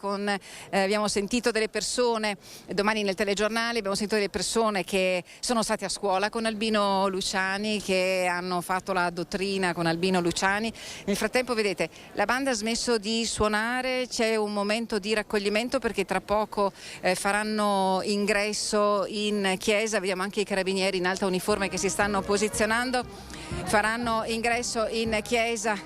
Abbiamo sentito delle persone, domani nel telegiornale abbiamo sentito delle persone che sono state a scuola con Albino Luciani, che hanno fatto la dottrina con Albino Luciani. Nel frattempo, vedete, la banda ha smesso smesso di suonare, c'è un momento di raccoglimento perché tra poco faranno ingresso in chiesa, vediamo anche i carabinieri in alta uniforme che si stanno posizionando, faranno ingresso in chiesa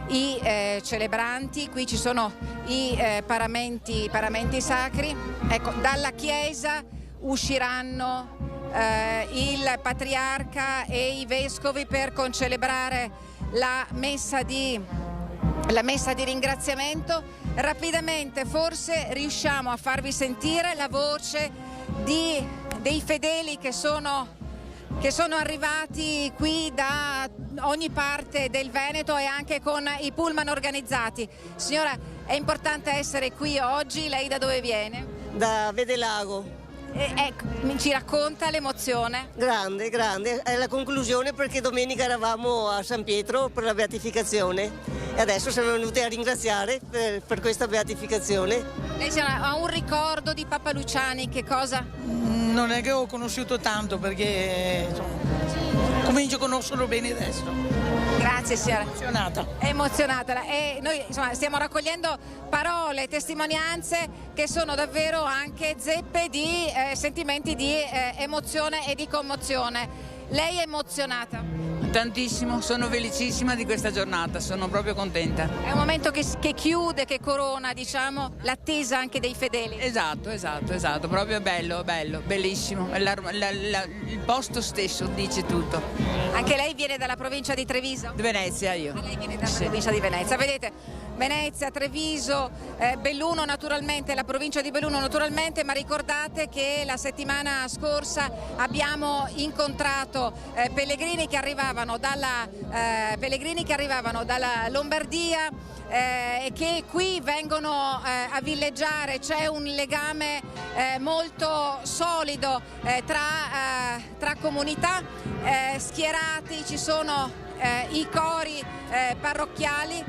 i celebranti. Qui ci sono i paramenti sacri, ecco, dalla chiesa usciranno il patriarca e i vescovi per concelebrare la messa di ringraziamento. Rapidamente forse riusciamo a farvi sentire la voce dei fedeli che sono arrivati qui da ogni parte del Veneto e anche con i pullman organizzati. Signora, è importante essere qui oggi, lei da dove viene? Da Vedelago. Ecco, ci racconta l'emozione? Grande, è la conclusione perché domenica eravamo a San Pietro per la beatificazione e adesso siamo venuti a ringraziare per questa beatificazione. Lei ha un ricordo di Papa Luciani, che cosa? Non è che ho conosciuto tanto perché comincio a conoscerlo bene adesso. Grazie signora. È emozionata. E noi stiamo raccogliendo parole, testimonianze che sono davvero anche zeppe di sentimenti di emozione e di commozione. Lei è emozionata? Tantissimo, sono felicissima di questa giornata, sono proprio contenta. È un momento che chiude, che corona, diciamo, l'attesa anche dei fedeli. Esatto, proprio bello, bellissimo. Il posto stesso dice tutto. Anche lei viene dalla provincia di Treviso? Di Venezia io. Lei viene dalla provincia di Venezia. Vedete, Venezia, Treviso, Belluno naturalmente, la provincia di Belluno naturalmente, ma ricordate che la settimana scorsa abbiamo incontrato pellegrini che arrivavano dalla Lombardia e che qui vengono a villeggiare. C'è un legame molto solido tra comunità schierati, ci sono i cori parrocchiali,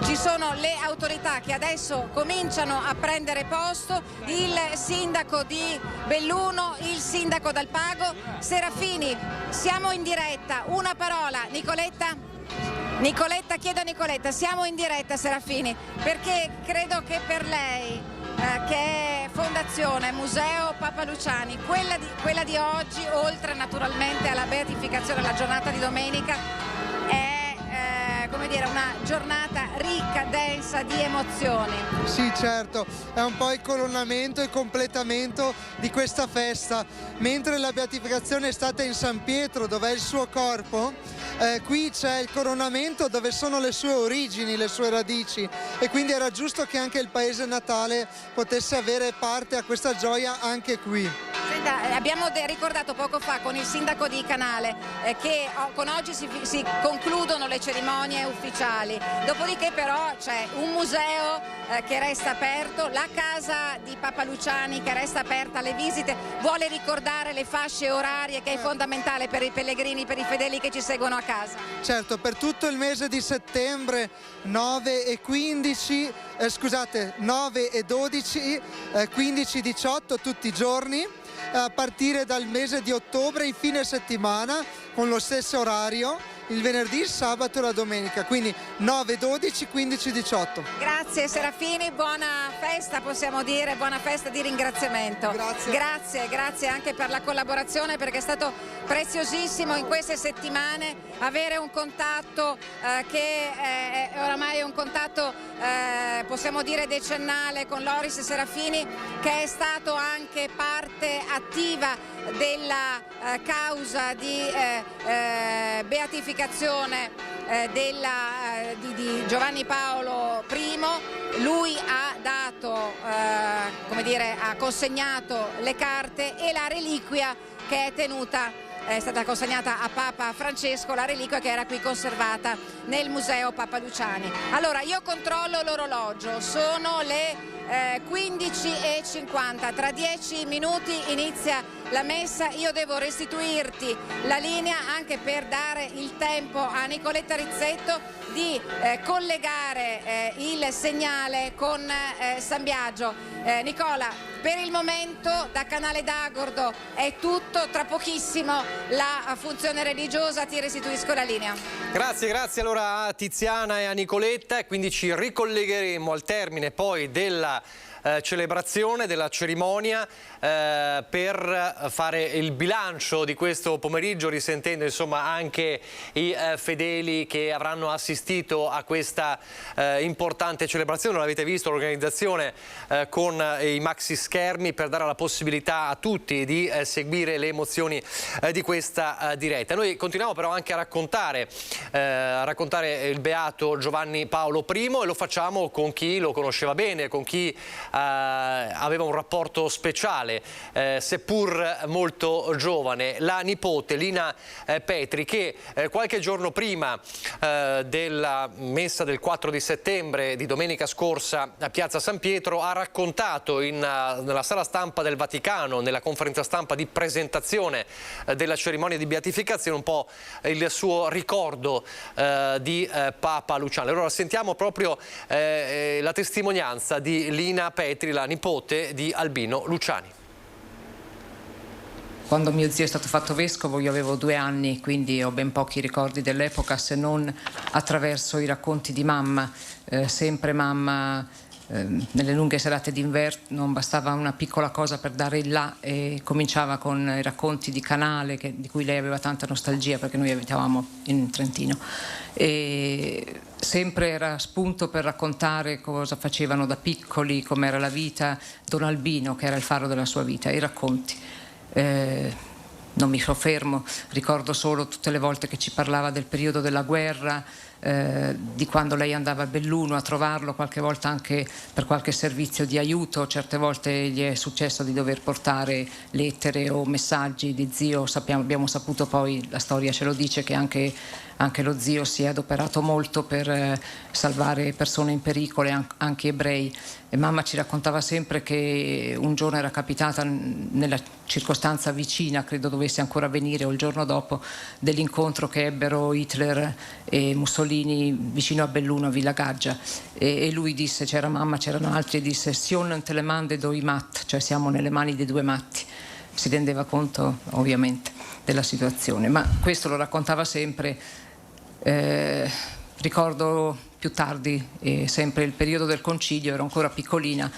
ci sono le autorità che adesso cominciano a prendere posto, il sindaco di Belluno, il sindaco d'Alpago. Serafini, siamo in diretta, una parola. Nicoletta, chiedo a Nicoletta, siamo in diretta Serafini, perché credo che per lei che è Fondazione Museo Papa Luciani, quella di oggi, oltre naturalmente alla beatificazione, alla giornata di domenica, è una giornata ricca, densa di emozioni. Sì, certo, è un po' il coronamento e il completamento di questa festa. Mentre la beatificazione è stata in San Pietro, dove è il suo corpo, qui c'è il coronamento dove sono le sue origini, le sue radici, e quindi era giusto che anche il paese natale potesse avere parte a questa gioia anche qui. Senta, abbiamo ricordato poco fa con il sindaco di Canale che con oggi si concludono le cerimonie ufficiali, dopodiché però c'è un museo che resta aperto, la casa di Papa Luciani che resta aperta alle visite. Vuole ricordare le fasce orarie, che è fondamentale per i pellegrini, per i fedeli che ci seguono a casa? Certo, per tutto il mese di settembre 9 e 12, 15 e 18 tutti i giorni, a partire dal mese di ottobre in fine settimana con lo stesso orario, il venerdì, il sabato e la domenica, quindi 9, 12, 15, 18. Grazie Serafini, buona festa, possiamo dire, buona festa di ringraziamento. Grazie anche per la collaborazione, perché è stato preziosissimo in queste settimane avere un contatto che oramai è un contatto possiamo dire decennale con Loris Serafini, che è stato anche parte attiva della causa di beatificazione di Giovanni Paolo I. Lui ha dato, ha consegnato le carte e la reliquia che è tenuta, è stata consegnata a Papa Francesco, la reliquia che era qui conservata nel Museo Papa Luciani. Allora, io controllo l'orologio, sono le 15:50, tra 10 minuti inizia la messa. Io devo restituirti la linea anche per dare il tempo a Nicoletta Rizzetto di collegare il segnale con San Biagio. Nicola, per il momento da Canale d'Agordo è tutto, tra pochissimo la funzione religiosa, ti restituisco la linea. Grazie allora a Tiziana e a Nicoletta, e quindi ci ricollegheremo al termine poi della celebrazione, della cerimonia, per fare il bilancio di questo pomeriggio, risentendo insomma anche i fedeli che avranno assistito a questa importante celebrazione. L'avete visto, l'organizzazione con i maxi schermi per dare la possibilità a tutti di seguire le emozioni di questa diretta. Noi continuiamo però anche a raccontare il beato Giovanni Paolo I, e lo facciamo con chi lo conosceva bene, con chi aveva un rapporto speciale, seppur molto giovane, la nipote Lina Petri, che qualche giorno prima della messa del 4 di settembre di domenica scorsa a Piazza San Pietro ha raccontato nella sala stampa del Vaticano, nella conferenza stampa di presentazione della cerimonia di beatificazione, un po' il suo ricordo di Papa Luciano. Allora sentiamo proprio la testimonianza di Lina Petri, la nipote di Albino Luciani. Quando mio zio è stato fatto vescovo io avevo 2 anni, quindi ho ben pochi ricordi dell'epoca, se non attraverso i racconti di mamma. Sempre mamma, nelle lunghe serate d'inverno non bastava una piccola cosa per dare il là, e cominciava con i racconti di Canale, di cui lei aveva tanta nostalgia perché noi abitavamo in Trentino, e sempre era spunto per raccontare cosa facevano da piccoli, com'era la vita. Don Albino, che era il faro della sua vita, i racconti. Non mi soffermo, ricordo solo tutte le volte che ci parlava del periodo della guerra, di quando lei andava a Belluno a trovarlo, qualche volta anche per qualche servizio di aiuto. Certe volte gli è successo di dover portare lettere o messaggi di zio. Abbiamo saputo poi, la storia ce lo dice, che anche lo zio si è adoperato molto per salvare persone in pericolo, anche ebrei. E mamma ci raccontava sempre che un giorno era capitata nella circostanza vicina, credo dovesse ancora avvenire, o il giorno dopo, dell'incontro che ebbero Hitler e Mussolini vicino a Belluno, a Villa Gaggia, e lui disse, c'era mamma, c'erano altri, e disse "Sion te le mande do i mat", cioè siamo nelle mani dei 2 matti. Si rendeva conto ovviamente della situazione, ma questo lo raccontava sempre. Ricordo più tardi, sempre il periodo del concilio, ero ancora piccolina.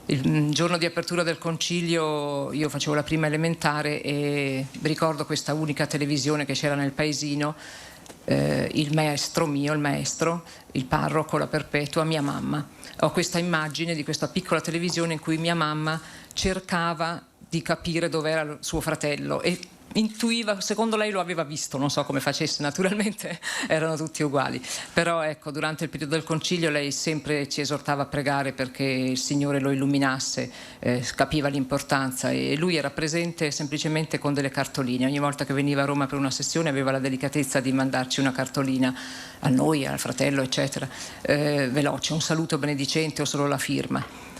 Il giorno di apertura del concilio io facevo la prima elementare e ricordo questa unica televisione che c'era nel paesino, il maestro, il parroco, la perpetua, mia mamma. Ho questa immagine di questa piccola televisione in cui mia mamma cercava di capire dove era suo fratello e intuiva, secondo lei lo aveva visto, non so come facesse, naturalmente erano tutti uguali, però ecco, durante il periodo del concilio lei sempre ci esortava a pregare perché il Signore lo illuminasse, capiva l'importanza, e lui era presente semplicemente con delle cartoline. Ogni volta che veniva a Roma per una sessione aveva la delicatezza di mandarci una cartolina a noi, al fratello, eccetera, veloce, un saluto benedicente o solo la firma.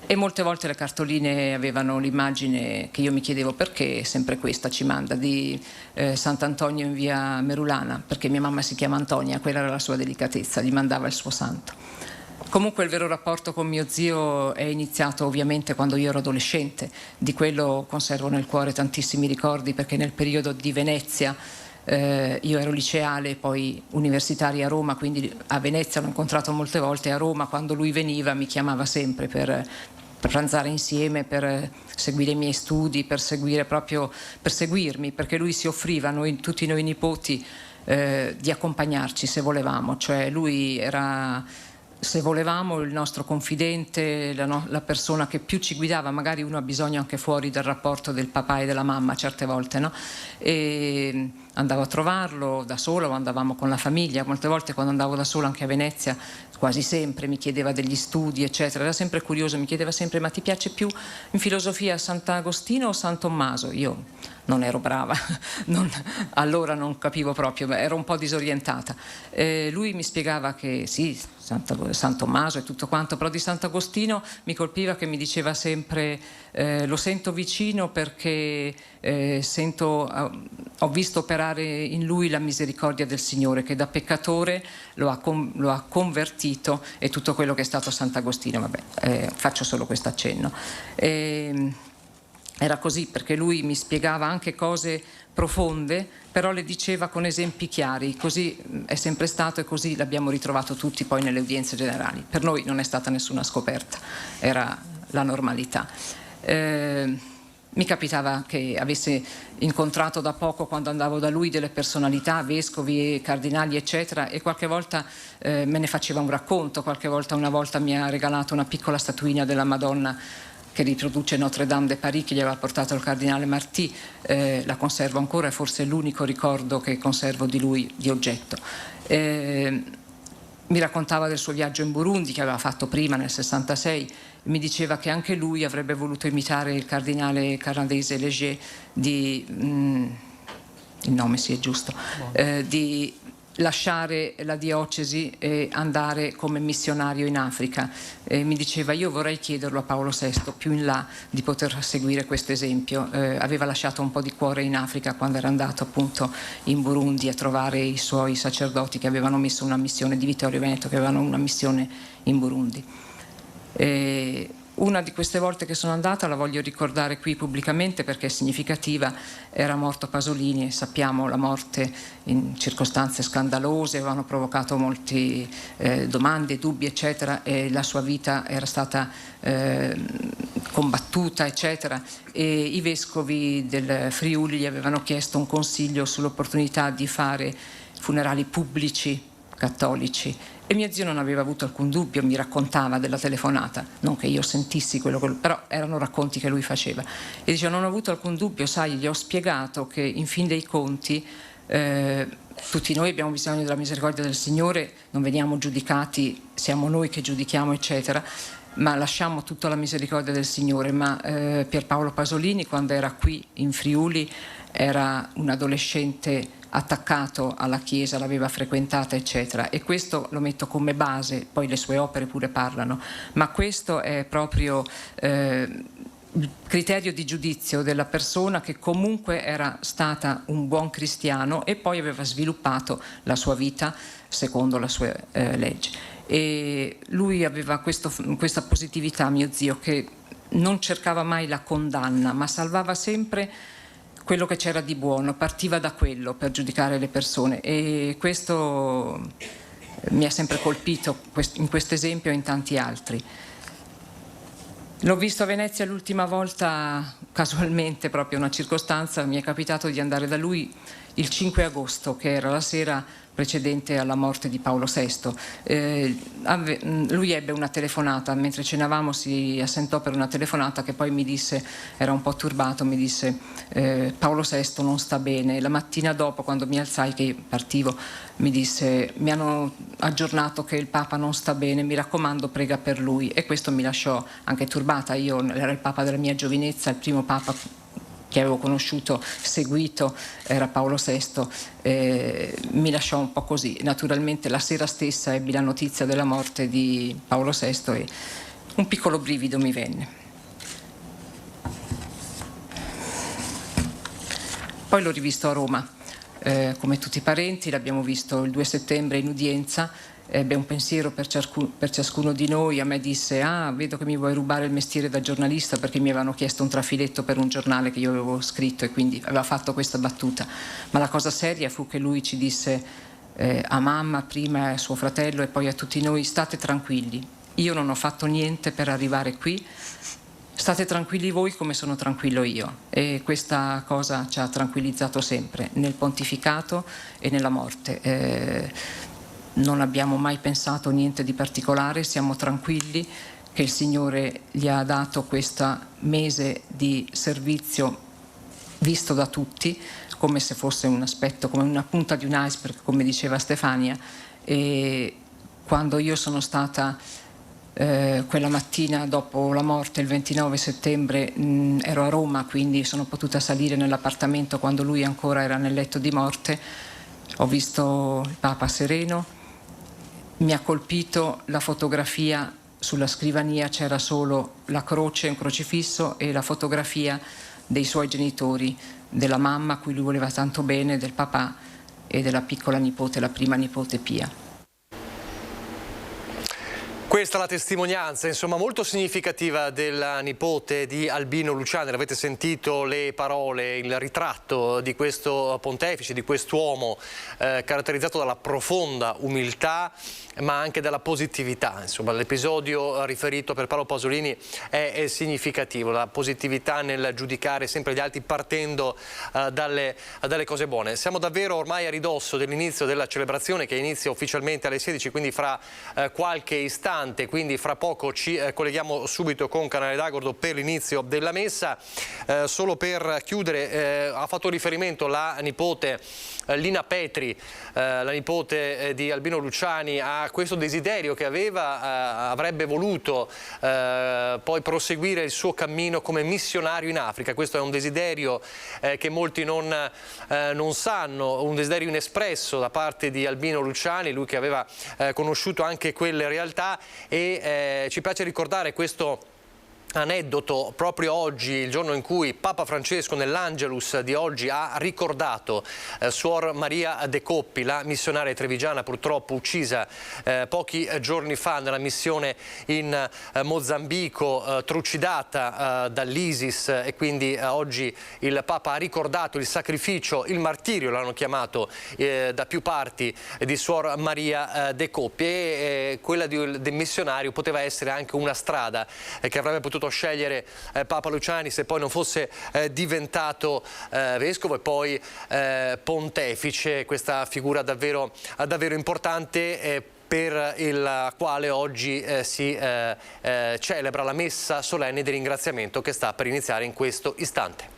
E molte volte le cartoline avevano l'immagine che io mi chiedevo perché sempre questa ci manda, di Sant'Antonio in via Merulana, perché mia mamma si chiama Antonia, quella era la sua delicatezza, gli mandava il suo santo. Comunque il vero rapporto con mio zio è iniziato ovviamente quando io ero adolescente, di quello conservo nel cuore tantissimi ricordi, perché nel periodo di Venezia io ero liceale, poi universitaria a Roma, quindi a Venezia l'ho incontrato molte volte, a Roma quando lui veniva mi chiamava sempre per pranzare insieme, per seguire i miei studi, per seguirmi, perché lui si offriva a tutti noi nipoti di accompagnarci se volevamo, cioè lui era, se volevamo, il nostro confidente, la persona che più ci guidava. Magari uno ha bisogno anche fuori del rapporto del papà e della mamma certe volte, no? E andavo a trovarlo da sola o andavamo con la famiglia. Molte volte quando andavo da sola anche a Venezia, quasi sempre mi chiedeva degli studi eccetera, era sempre curioso, mi chiedeva sempre: ma ti piace più in filosofia Sant'Agostino o San Tommaso? Io non ero brava, allora non capivo proprio, ero un po' disorientata. Lui mi spiegava che sì, San Tommaso e tutto quanto, però di Sant'Agostino mi colpiva che mi diceva sempre lo sento vicino perché ho visto operare in lui la misericordia del Signore, che da peccatore lo ha convertito, e tutto quello che è stato Sant'Agostino. Vabbè, faccio solo questo accenno. Era così perché lui mi spiegava anche cose profonde, però le diceva con esempi chiari. Così è sempre stato e così l'abbiamo ritrovato tutti poi nelle udienze generali. Per noi non è stata nessuna scoperta, era la normalità. Mi capitava che avesse incontrato da poco, quando andavo da lui, delle personalità, vescovi, cardinali eccetera, e qualche volta me ne faceva un racconto, una volta mi ha regalato una piccola statuina della Madonna che riproduce Notre Dame de Paris, che gli aveva portato il cardinale Martí. La conservo ancora, è forse l'unico ricordo che conservo di lui di oggetto. Mi raccontava del suo viaggio in Burundi che aveva fatto prima nel 66, mi diceva che anche lui avrebbe voluto imitare il cardinale canadese Léger il nome sì è giusto, di lasciare la diocesi e andare come missionario in Africa. Mi diceva: io vorrei chiederlo a Paolo VI più in là di poter seguire questo esempio. Aveva lasciato un po' di cuore in Africa quando era andato appunto in Burundi a trovare i suoi sacerdoti che avevano messo una missione, di Vittorio Veneto, che avevano una missione in Burundi. Una di queste volte che sono andata la voglio ricordare qui pubblicamente perché è significativa. Era morto Pasolini e sappiamo la morte in circostanze scandalose, avevano provocato molte domande, dubbi eccetera, e la sua vita era stata combattuta eccetera, e i vescovi del Friuli gli avevano chiesto un consiglio sull'opportunità di fare funerali pubblici cattolici, e mio zio non aveva avuto alcun dubbio, mi raccontava della telefonata, non che io sentissi quello però erano racconti che lui faceva, e diceva: non ho avuto alcun dubbio, sai, gli ho spiegato che in fin dei conti tutti noi abbiamo bisogno della misericordia del Signore, non veniamo giudicati, siamo noi che giudichiamo eccetera, ma lasciamo tutta la misericordia del Signore. Ma Pierpaolo Pasolini, quando era qui in Friuli, era un adolescente attaccato alla Chiesa, l'aveva frequentata eccetera, e questo lo metto come base, poi le sue opere pure parlano, ma questo è proprio il criterio di giudizio della persona che comunque era stata un buon cristiano e poi aveva sviluppato la sua vita secondo la sua legge. E lui aveva questa positività, mio zio, che non cercava mai la condanna, ma salvava sempre quello che c'era di buono, partiva da quello per giudicare le persone, e questo mi ha sempre colpito in questo esempio e in tanti altri. L'ho visto a Venezia l'ultima volta casualmente, proprio una circostanza, mi è capitato di andare da lui il 5 agosto, che era la sera precedente alla morte di Paolo VI. Lui ebbe una telefonata, mentre cenavamo si assentò per una telefonata che poi mi disse, era un po' turbato, mi disse Paolo VI non sta bene. La mattina dopo, quando mi alzai che partivo, mi disse: mi hanno aggiornato che il Papa non sta bene, mi raccomando prega per lui. E questo mi lasciò anche turbata. Io era il Papa della mia giovinezza, il primo Papa che avevo conosciuto, seguito, era Paolo VI, mi lasciò un po' così. Naturalmente la sera stessa ebbi la notizia della morte di Paolo VI e un piccolo brivido mi venne. Poi l'ho rivisto a Roma, come tutti i parenti, l'abbiamo visto il 2 settembre in udienza. Ebbe un pensiero per ciascuno di noi. A me disse: ah, vedo che mi vuoi rubare il mestiere da giornalista, perché mi avevano chiesto un trafiletto per un giornale che io avevo scritto, e quindi aveva fatto questa battuta. Ma la cosa seria fu che lui ci disse a mamma prima, a suo fratello e poi a tutti noi: state tranquilli, io non ho fatto niente per arrivare qui, state tranquilli voi come sono tranquillo io. E questa cosa ci ha tranquillizzato sempre, nel pontificato e nella morte. Non abbiamo mai pensato niente di particolare, siamo tranquilli che il Signore gli ha dato questo mese di servizio visto da tutti, come se fosse un aspetto, come una punta di un iceberg, come diceva Stefania. E quando io sono stata quella mattina dopo la morte, il 29 settembre, ero a Roma, quindi sono potuta salire nell'appartamento quando lui ancora era nel letto di morte. Ho visto il Papa sereno, mi ha colpito la fotografia. Sulla scrivania c'era solo la croce, un crocifisso, e la fotografia dei suoi genitori, della mamma a cui lui voleva tanto bene, del papà e della piccola nipote, la prima nipote Pia. Questa è la testimonianza, insomma, molto significativa della nipote di Albino Luciani. Avete sentito le parole, il ritratto di questo pontefice, di quest'uomo caratterizzato dalla profonda umiltà ma anche dalla positività. Insomma, l'episodio riferito per Paolo Pasolini è significativo, la positività nel giudicare sempre gli altri partendo dalle cose buone. Siamo davvero ormai a ridosso dell'inizio della celebrazione, che inizia ufficialmente alle 16, quindi fra qualche istante, quindi fra poco ci colleghiamo subito con Canale d'Agordo per l'inizio della messa. Solo per chiudere, ha fatto riferimento la nipote Lina Petri, la nipote di Albino Luciani, a questo desiderio che avrebbe voluto poi proseguire il suo cammino come missionario in Africa. Questo è un desiderio che molti non sanno, un desiderio inespresso da parte di Albino Luciani, lui che aveva conosciuto anche quelle realtà, e ci piace ricordare questo aneddoto proprio oggi, il giorno in cui Papa Francesco nell'Angelus di oggi ha ricordato Suor Maria De Coppi, la missionaria trevigiana purtroppo uccisa pochi giorni fa nella missione in Mozambico, trucidata dall'ISIS, e quindi oggi il Papa ha ricordato il sacrificio, il martirio l'hanno chiamato da più parti, di Suor Maria De Coppi, e quella del missionario poteva essere anche una strada che avrebbe potuto scegliere Papa Luciani se poi non fosse diventato vescovo e poi pontefice. Questa figura davvero importante per il quale oggi si celebra la messa solenne di ringraziamento che sta per iniziare in questo istante.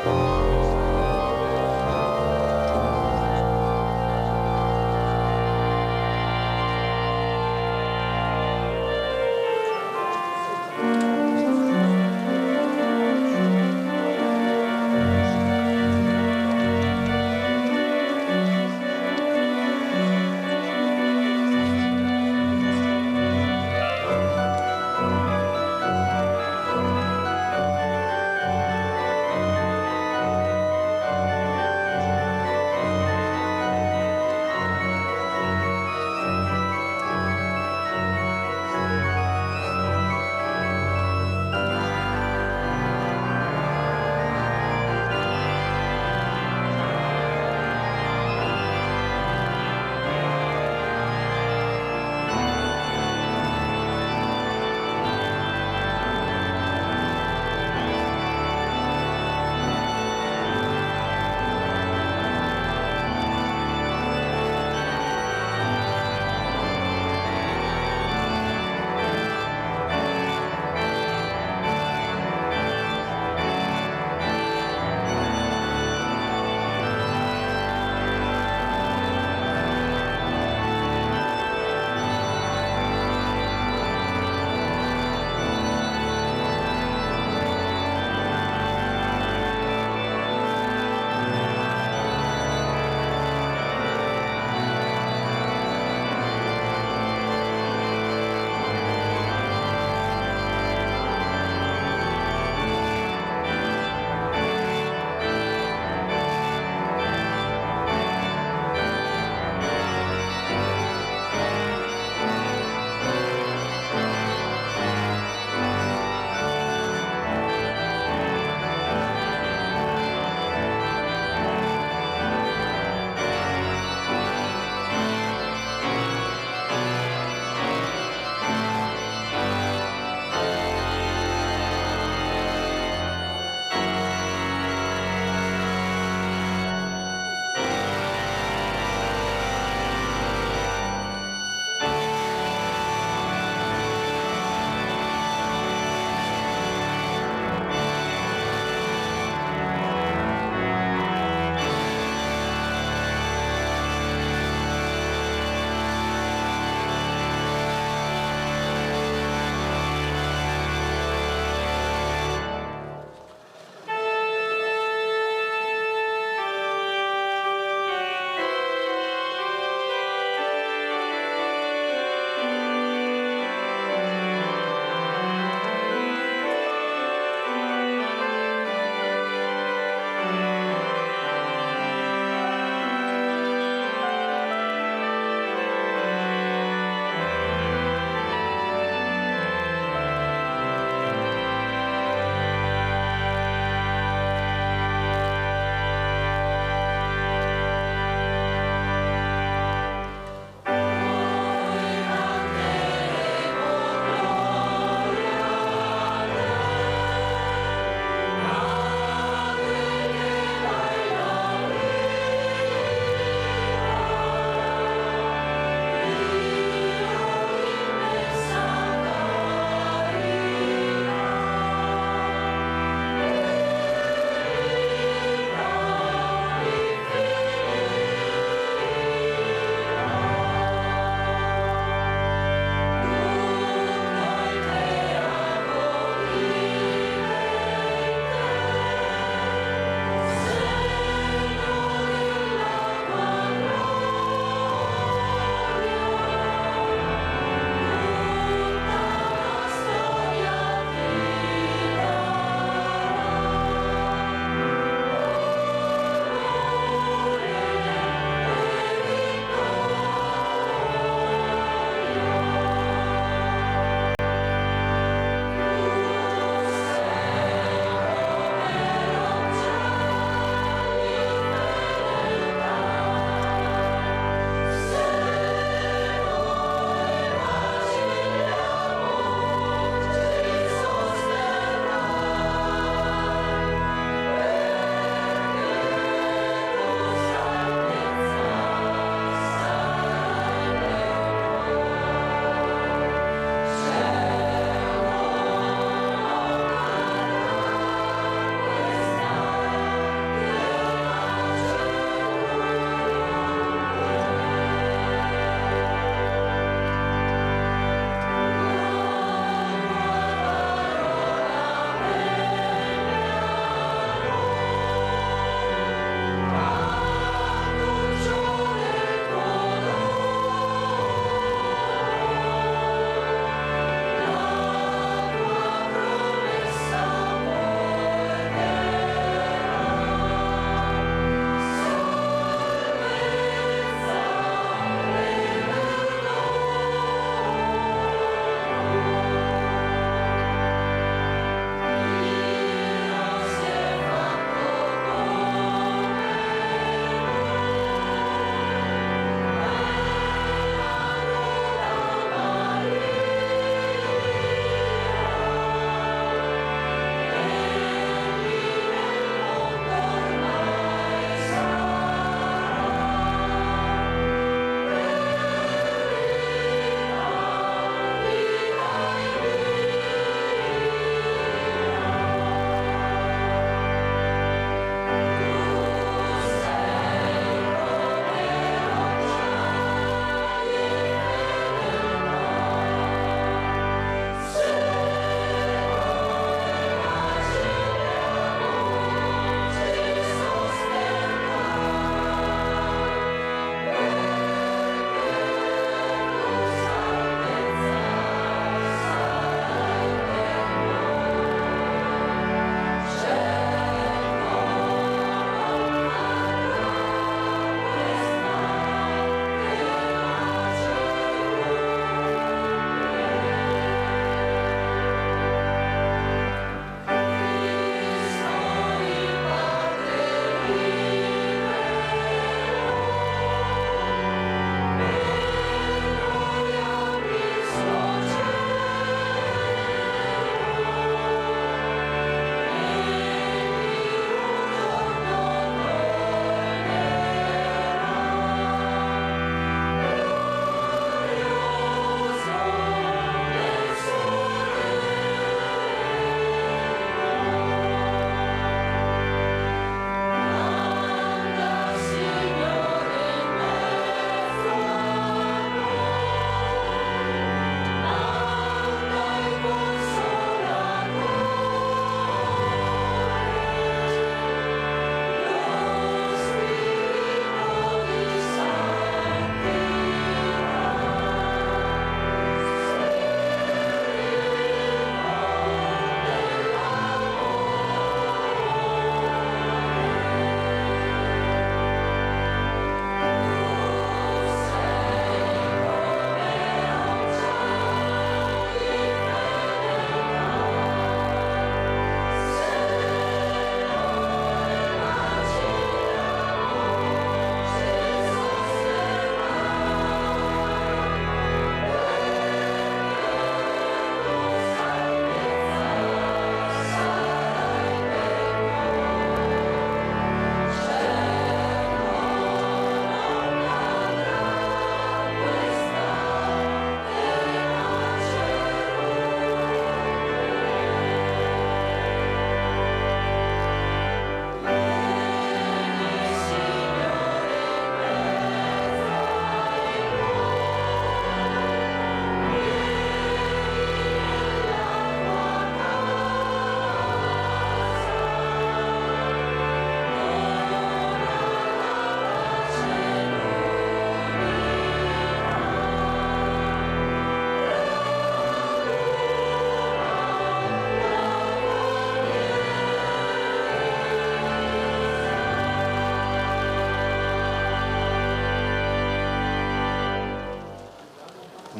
Bye.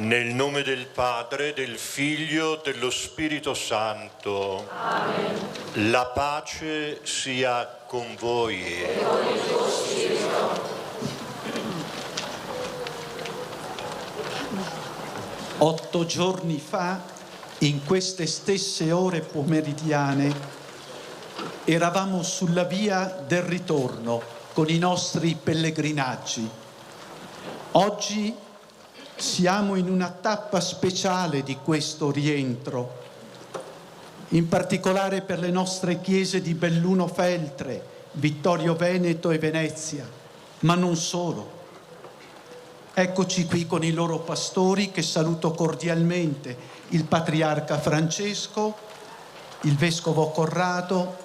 Nel nome del Padre, del Figlio, dello Spirito Santo. Amen. La pace sia con voi. E con il tuo spirito. 8 giorni fa, in queste stesse ore pomeridiane, eravamo sulla via del ritorno con i nostri pellegrinaggi. Oggi siamo in una tappa speciale di questo rientro, in particolare per le nostre chiese di Belluno Feltre, Vittorio Veneto e Venezia, ma non solo. Eccoci qui con i loro pastori, che saluto cordialmente: il Patriarca Francesco, il Vescovo Corrado,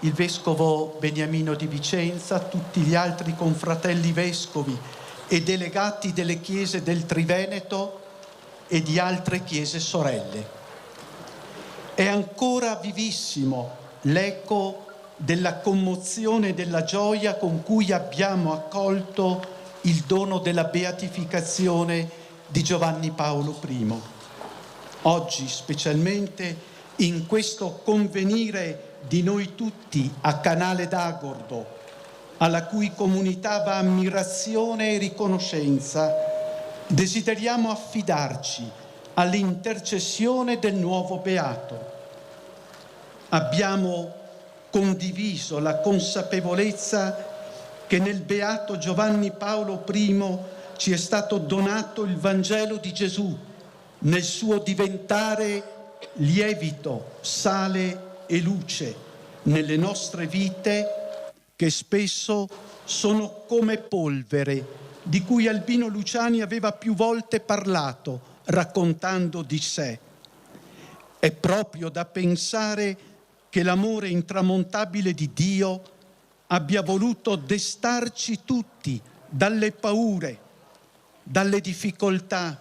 il Vescovo Beniamino di Vicenza, tutti gli altri confratelli vescovi e delegati delle chiese del Triveneto e di altre chiese sorelle. È ancora vivissimo l'eco della commozione e della gioia con cui abbiamo accolto il dono della beatificazione di Giovanni Paolo I. Oggi, specialmente in questo convenire di noi tutti a Canale d'Agordo, alla cui comunità va ammirazione e riconoscenza, desideriamo affidarci all'intercessione del nuovo Beato. Abbiamo condiviso la consapevolezza che nel Beato Giovanni Paolo I ci è stato donato il Vangelo di Gesù, nel suo diventare lievito, sale e luce nelle nostre vite, che spesso sono come polvere, di cui Albino Luciani aveva più volte parlato, raccontando di sé. È proprio da pensare che l'amore intramontabile di Dio abbia voluto destarci tutti dalle paure, dalle difficoltà,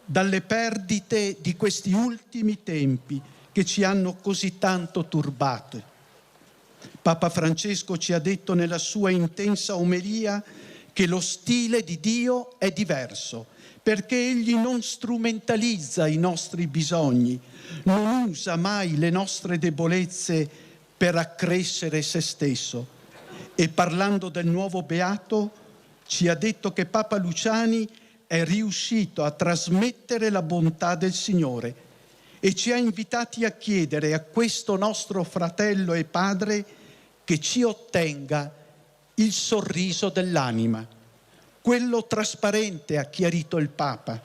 dalle perdite di questi ultimi tempi che ci hanno così tanto turbato. Papa Francesco ci ha detto nella sua intensa omelia che lo stile di Dio è diverso, perché Egli non strumentalizza i nostri bisogni, non usa mai le nostre debolezze per accrescere se stesso. E parlando del nuovo Beato, ci ha detto che Papa Luciani è riuscito a trasmettere la bontà del Signore e ci ha invitati a chiedere a questo nostro fratello e padre che ci ottenga il sorriso dell'anima, quello trasparente, ha chiarito il Papa,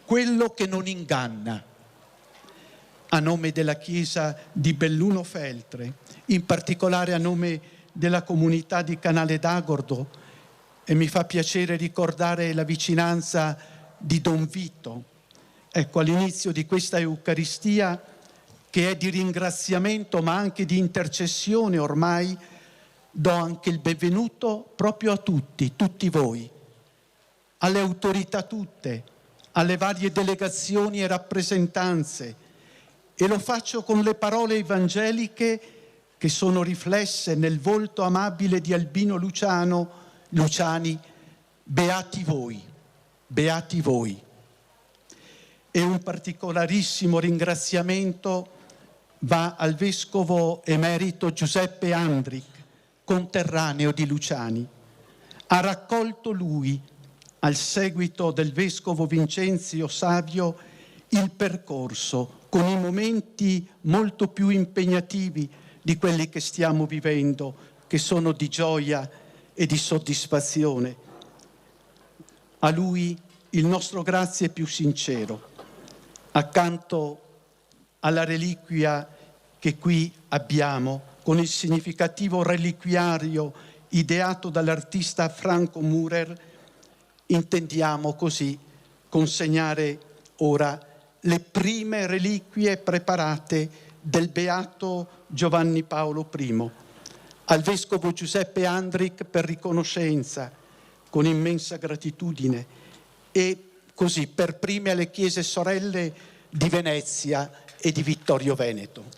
quello che non inganna. A nome della Chiesa di Belluno Feltre, in particolare a nome della comunità di Canale d'Agordo, e mi fa piacere ricordare la vicinanza di Don Vito. Ecco, all'inizio di questa Eucaristia, che è di ringraziamento ma anche di intercessione ormai, do anche il benvenuto proprio a tutti voi, alle autorità tutte, alle varie delegazioni e rappresentanze, e lo faccio con le parole evangeliche che sono riflesse nel volto amabile di Albino Luciani, beati voi, beati voi. E un particolarissimo ringraziamento va al Vescovo Emerito Giuseppe Andric, conterraneo di Luciani. Ha raccolto lui, al seguito del Vescovo Vincenzio Savio, il percorso con i momenti molto più impegnativi di quelli che stiamo vivendo, che sono di gioia e di soddisfazione. A lui il nostro grazie più sincero. Accanto alla reliquia che qui abbiamo, con il significativo reliquiario ideato dall'artista Franco Murer, intendiamo così consegnare ora le prime reliquie preparate del Beato Giovanni Paolo I, al Vescovo Giuseppe Andric per riconoscenza, con immensa gratitudine, e così per prime alle chiese sorelle di Venezia e di Vittorio Veneto.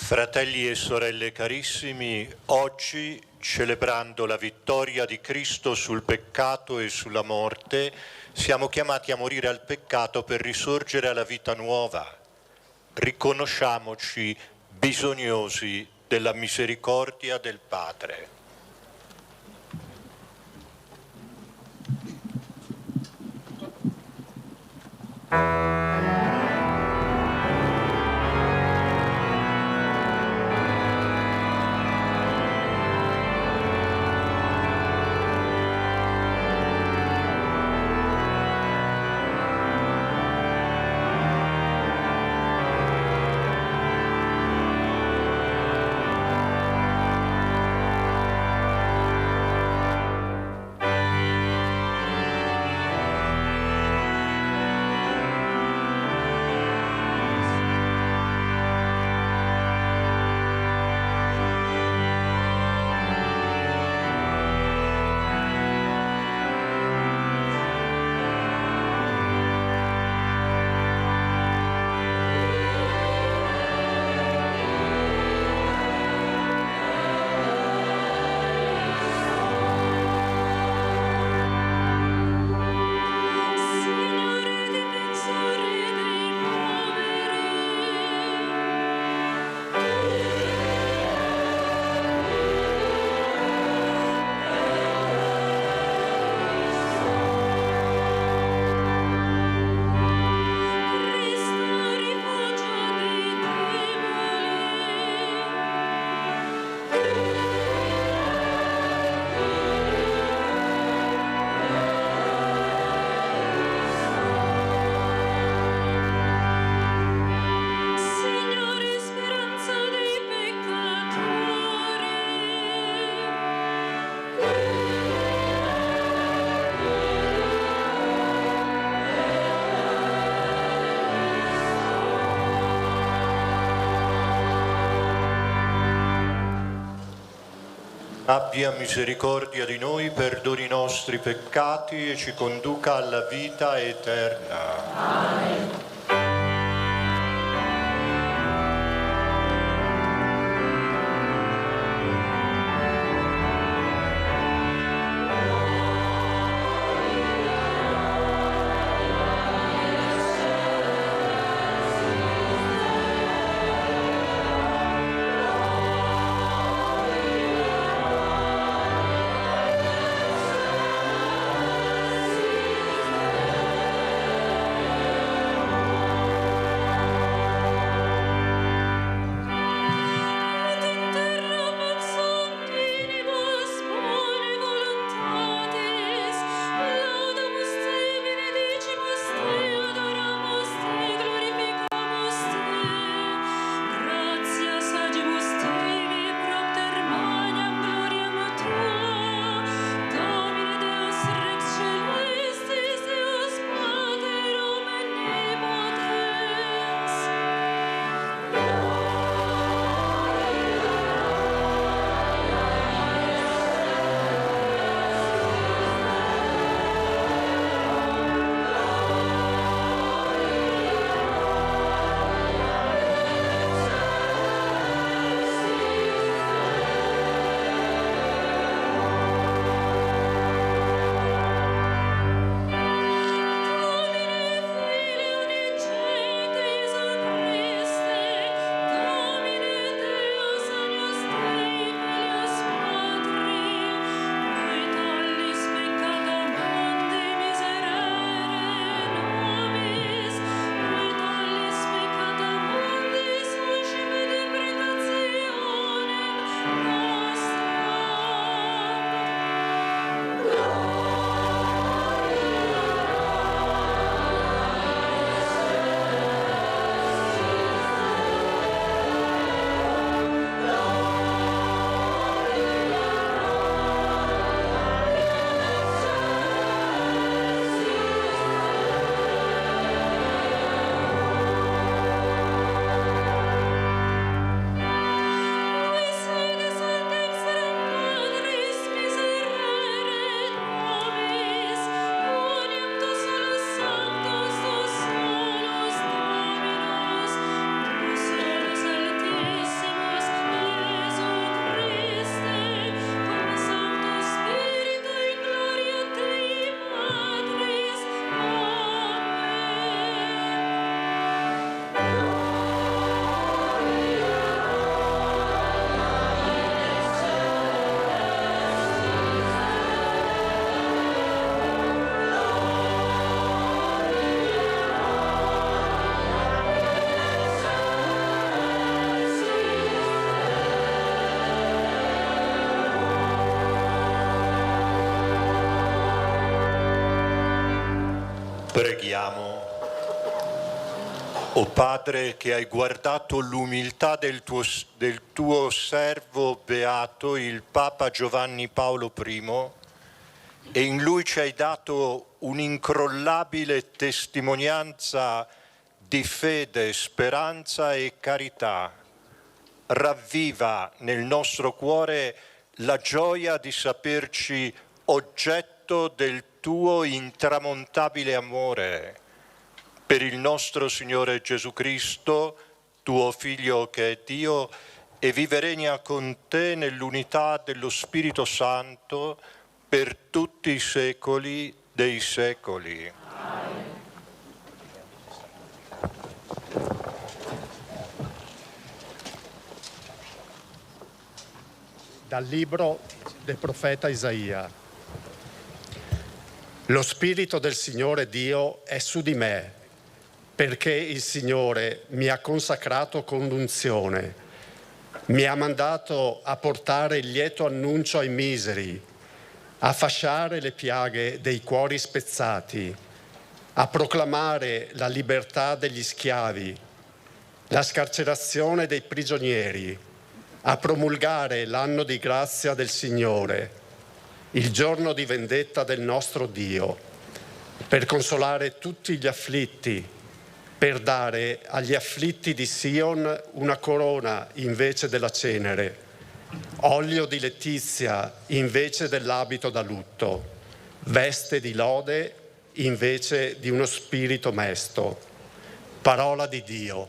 Fratelli e sorelle carissimi, oggi, celebrando la vittoria di Cristo sul peccato e sulla morte, siamo chiamati a morire al peccato per risorgere alla vita nuova. Riconosciamoci bisognosi della misericordia del Padre. Abbia misericordia di noi, perdoni i nostri peccati e ci conduca alla vita eterna. Amen. Preghiamo. O Padre, che hai guardato l'umiltà del tuo servo beato, il Papa Giovanni Paolo I, e in lui ci hai dato un'incrollabile testimonianza di fede, speranza e carità, ravviva nel nostro cuore la gioia di saperci oggetto del tuo intramontabile amore per il nostro Signore Gesù Cristo, tuo Figlio che è Dio, e vive e regna con te nell'unità dello Spirito Santo per tutti i secoli dei secoli. Dal libro del profeta Isaia. Lo Spirito del Signore Dio è su di me, perché il Signore mi ha consacrato con l'unzione, mi ha mandato a portare il lieto annuncio ai miseri, a fasciare le piaghe dei cuori spezzati, a proclamare la libertà degli schiavi, la scarcerazione dei prigionieri, a promulgare l'anno di grazia del Signore, il giorno di vendetta del nostro Dio, per consolare tutti gli afflitti, per dare agli afflitti di Sion una corona invece della cenere, olio di letizia invece dell'abito da lutto, veste di lode invece di uno spirito mesto. Parola di Dio.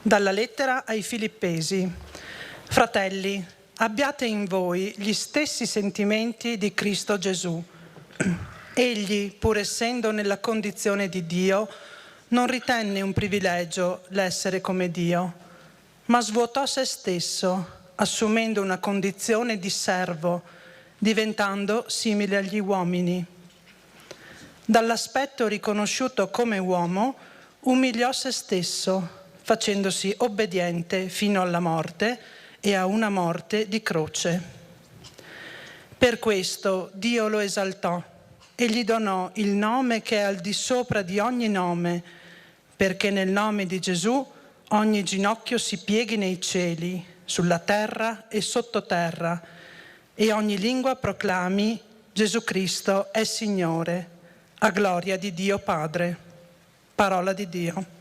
Dalla lettera ai Filippesi. Fratelli, abbiate in voi gli stessi sentimenti di Cristo Gesù. Egli, pur essendo nella condizione di Dio, non ritenne un privilegio l'essere come Dio, ma svuotò se stesso, assumendo una condizione di servo, diventando simile agli uomini. Dall'aspetto riconosciuto come uomo, umiliò se stesso, facendosi obbediente fino alla morte e a una morte di croce. Per questo Dio lo esaltò e gli donò il nome che è al di sopra di ogni nome, perché nel nome di Gesù ogni ginocchio si pieghi nei cieli, sulla terra e sottoterra, e ogni lingua proclami: Gesù Cristo è Signore, a gloria di Dio Padre. Parola di Dio.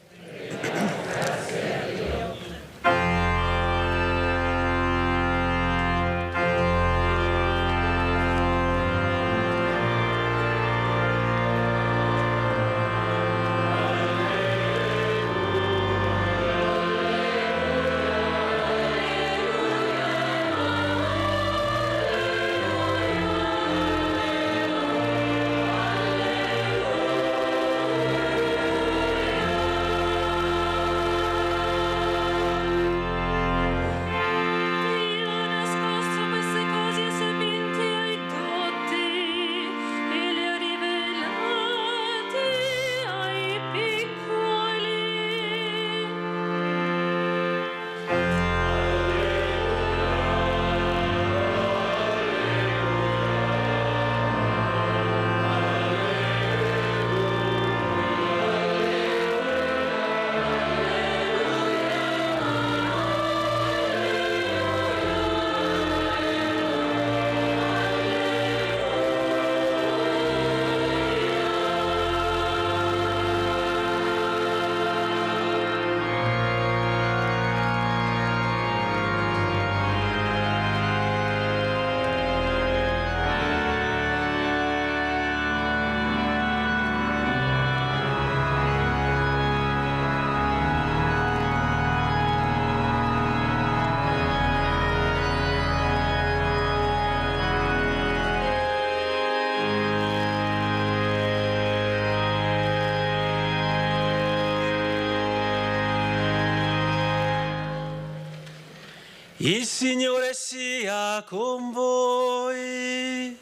Il Signore sia con voi.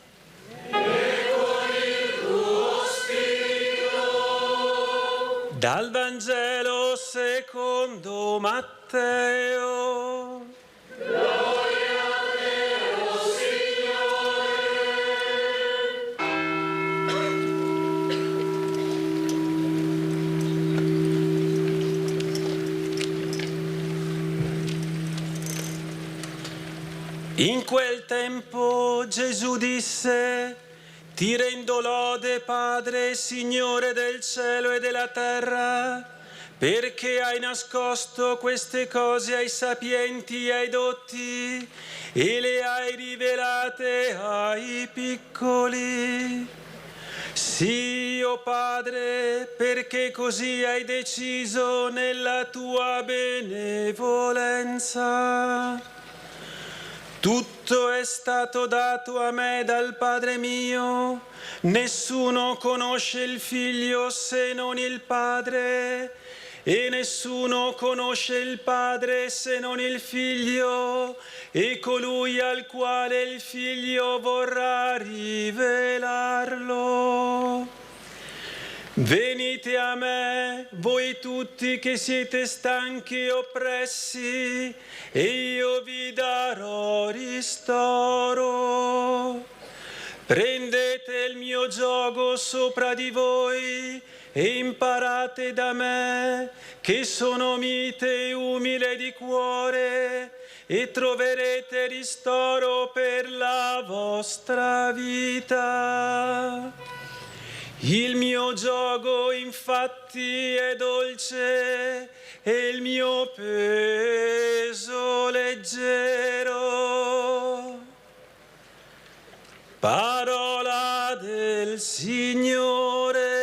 E con il tuo spirito. Dal Vangelo secondo Matteo. Gloria a te, o In quel tempo Gesù disse: Ti rendo lode, Padre, Signore del cielo e della terra, perché hai nascosto queste cose ai sapienti e ai dotti e le hai rivelate ai piccoli. Sì, o Padre, perché così hai deciso nella tua benevolenza. Tutto è stato dato a me dal Padre mio, nessuno conosce il Figlio se non il Padre, e nessuno conosce il Padre se non il Figlio, e colui al quale il Figlio vorrà rivelarlo. Venite a me, voi tutti che siete stanchi e oppressi, e io vi darò ristoro. Prendete il mio giogo sopra di voi e imparate da me, che sono mite e umile di cuore, e troverete ristoro per la vostra vita. Il mio giogo infatti è dolce e il mio peso leggero. Parola del Signore.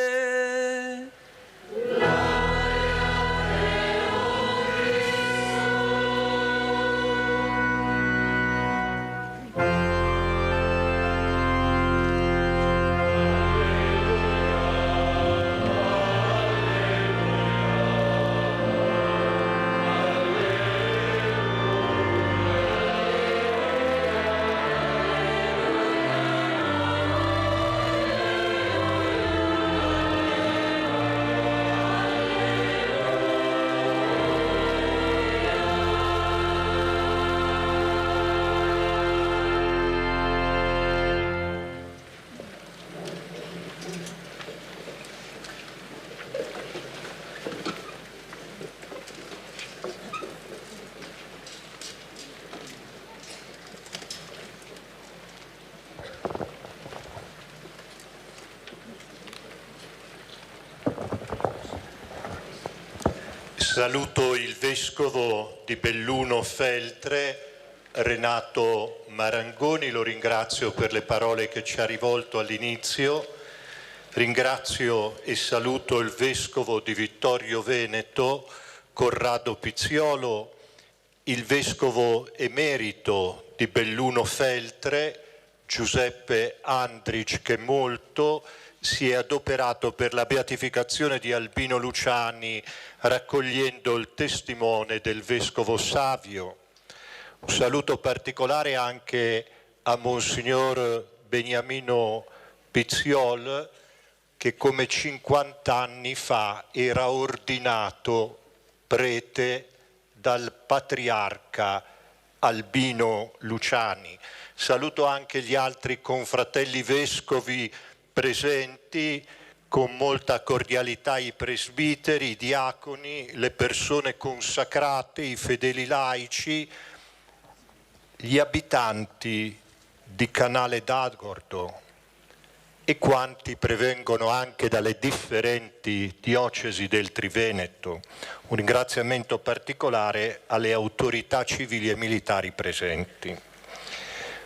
Saluto il Vescovo di Belluno Feltre, Renato Marangoni, lo ringrazio per le parole che ci ha rivolto all'inizio. Ringrazio e saluto il Vescovo di Vittorio Veneto, Corrado Pizziolo, il Vescovo emerito di Belluno Feltre, Giuseppe Andric, che molto si è adoperato per la beatificazione di Albino Luciani, raccogliendo il testimone del Vescovo Savio. Un saluto particolare anche a Monsignor Beniamino Pizziol, che come 50 anni fa era ordinato prete dal patriarca Albino Luciani. Saluto anche gli altri confratelli vescovi presenti, con molta cordialità i presbiteri, i diaconi, le persone consacrate, i fedeli laici, gli abitanti di Canale d'Agordo e quanti prevengono anche dalle differenti diocesi del Triveneto. Un ringraziamento particolare alle autorità civili e militari presenti.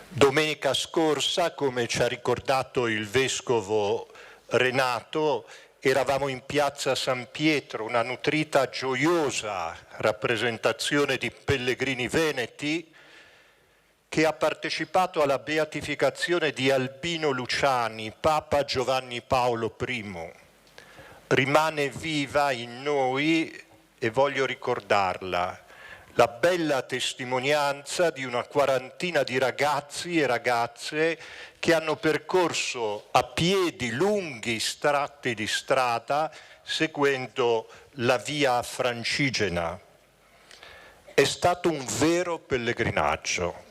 Domenica scorsa, come ci ha ricordato il Vescovo Renato, eravamo in piazza San Pietro, una nutrita, gioiosa rappresentazione di pellegrini veneti che ha partecipato alla beatificazione di Albino Luciani, Papa Giovanni Paolo I. Rimane viva in noi, e voglio ricordarla, la bella testimonianza di una quarantina di ragazzi e ragazze che hanno percorso a piedi lunghi tratti di strada seguendo la via Francigena. È stato un vero pellegrinaggio.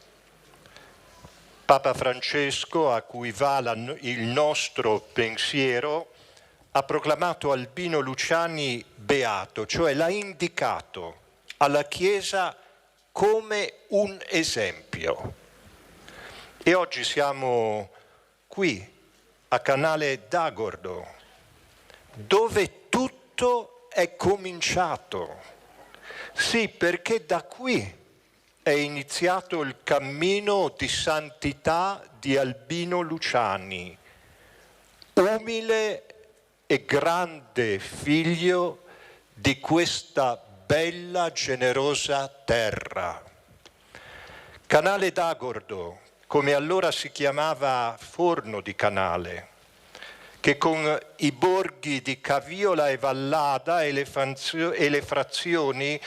Papa Francesco, a cui va il nostro pensiero, ha proclamato Albino Luciani beato, cioè l'ha indicato alla Chiesa come un esempio. E oggi siamo qui, a Canale d'Agordo, dove tutto è cominciato. Sì, perché da qui è iniziato il cammino di santità di Albino Luciani, umile e grande figlio di questa bella, generosa terra. Canale d'Agordo, come allora si chiamava Forno di Canale, che con i borghi di Caviola e Vallada e le frazioni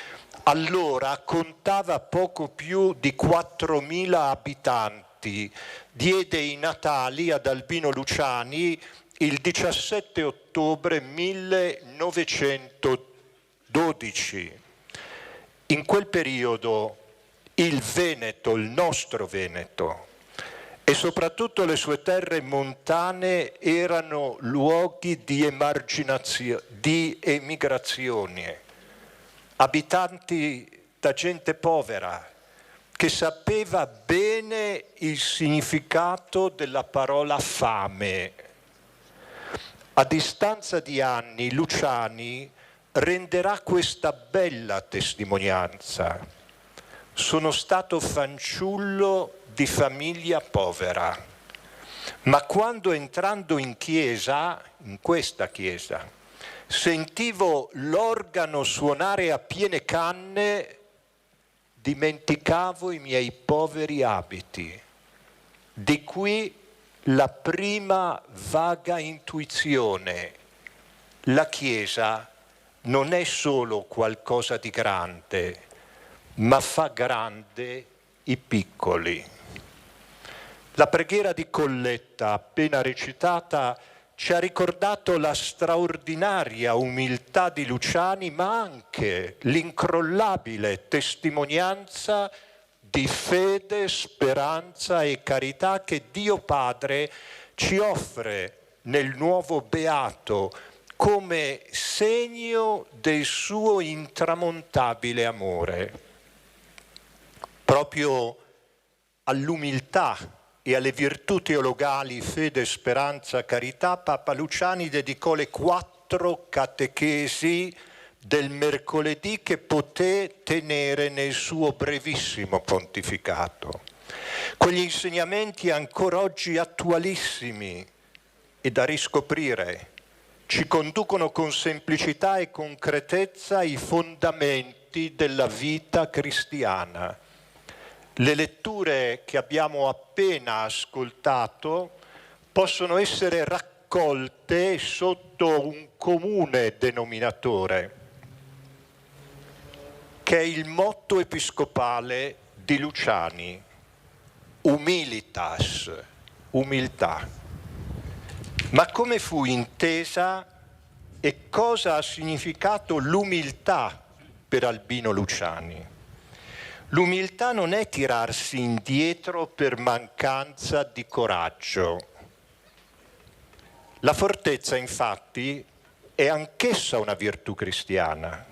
allora contava poco più di 4.000 abitanti, diede i natali ad Albino Luciani il 17 ottobre 1912. In quel periodo il Veneto, il nostro Veneto, e soprattutto le sue terre montane erano luoghi di emigrazione, abitanti da gente povera, che sapeva bene il significato della parola fame. A distanza di anni, Luciani renderà questa bella testimonianza. Sono stato fanciullo di famiglia povera, ma quando entrando in chiesa, in questa chiesa, sentivo l'organo suonare a piene canne, dimenticavo i miei poveri abiti. Di qui la prima vaga intuizione. La Chiesa non è solo qualcosa di grande, ma fa grande i piccoli. La preghiera di Colletta appena recitata ci ha ricordato la straordinaria umiltà di Luciani, ma anche l'incrollabile testimonianza di fede, speranza e carità che Dio Padre ci offre nel nuovo beato come segno del suo intramontabile amore. Proprio all'umiltà e alle virtù teologali fede, speranza, carità, Papa Luciani dedicò le 4 catechesi del mercoledì che poté tenere nel suo brevissimo pontificato. Quegli insegnamenti ancora oggi attualissimi e da riscoprire ci conducono con semplicità e concretezza ai fondamenti della vita cristiana. Le letture che abbiamo appena ascoltato possono essere raccolte sotto un comune denominatore, che è il motto episcopale di Luciani: humilitas, umiltà. Ma come fu intesa e cosa ha significato l'umiltà per Albino Luciani? L'umiltà non è tirarsi indietro per mancanza di coraggio. La fortezza, infatti, è anch'essa una virtù cristiana.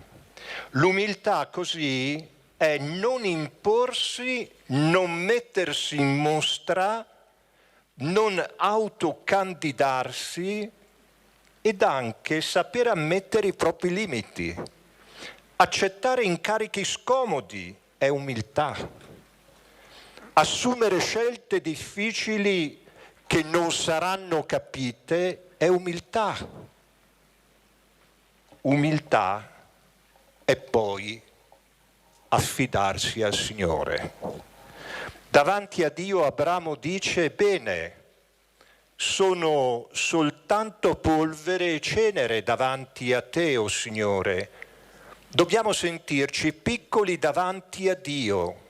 L'umiltà, così, è non imporsi, non mettersi in mostra, non autocandidarsi ed anche sapere ammettere i propri limiti. Accettare incarichi scomodi è umiltà. Assumere scelte difficili che non saranno capite è umiltà. Umiltà è poi affidarsi al Signore. Davanti a Dio Abramo dice: bene, sono soltanto polvere e cenere davanti a te, o Signore. Dobbiamo sentirci piccoli davanti a Dio.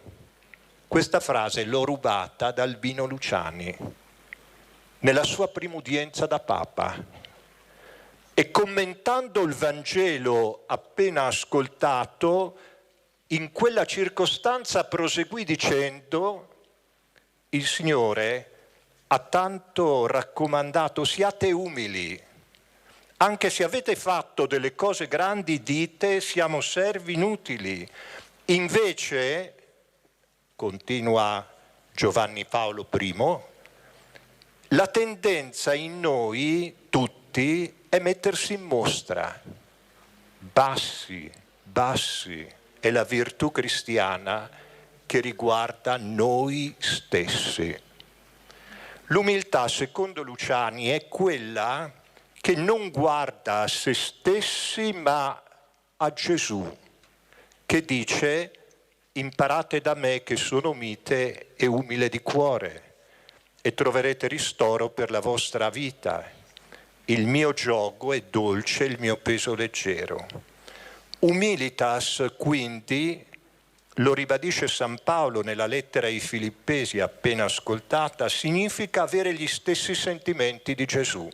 Questa frase l'ho rubata da Albino Luciani nella sua prima udienza da Papa. E commentando il Vangelo appena ascoltato, in quella circostanza proseguì dicendo: il Signore ha tanto raccomandato, siate umili, anche se avete fatto delle cose grandi dite siamo servi inutili. Invece, continua Giovanni Paolo I, la tendenza in noi tutti è mettersi in mostra, bassi, è la virtù cristiana che riguarda noi stessi. L'umiltà, secondo Luciani, è quella che non guarda a se stessi ma a Gesù, che dice: imparate da me che sono mite e umile di cuore e troverete ristoro per la vostra vita. Il mio giogo è dolce, il mio peso leggero. Humilitas, quindi, lo ribadisce San Paolo nella lettera ai Filippesi appena ascoltata, significa avere gli stessi sentimenti di Gesù.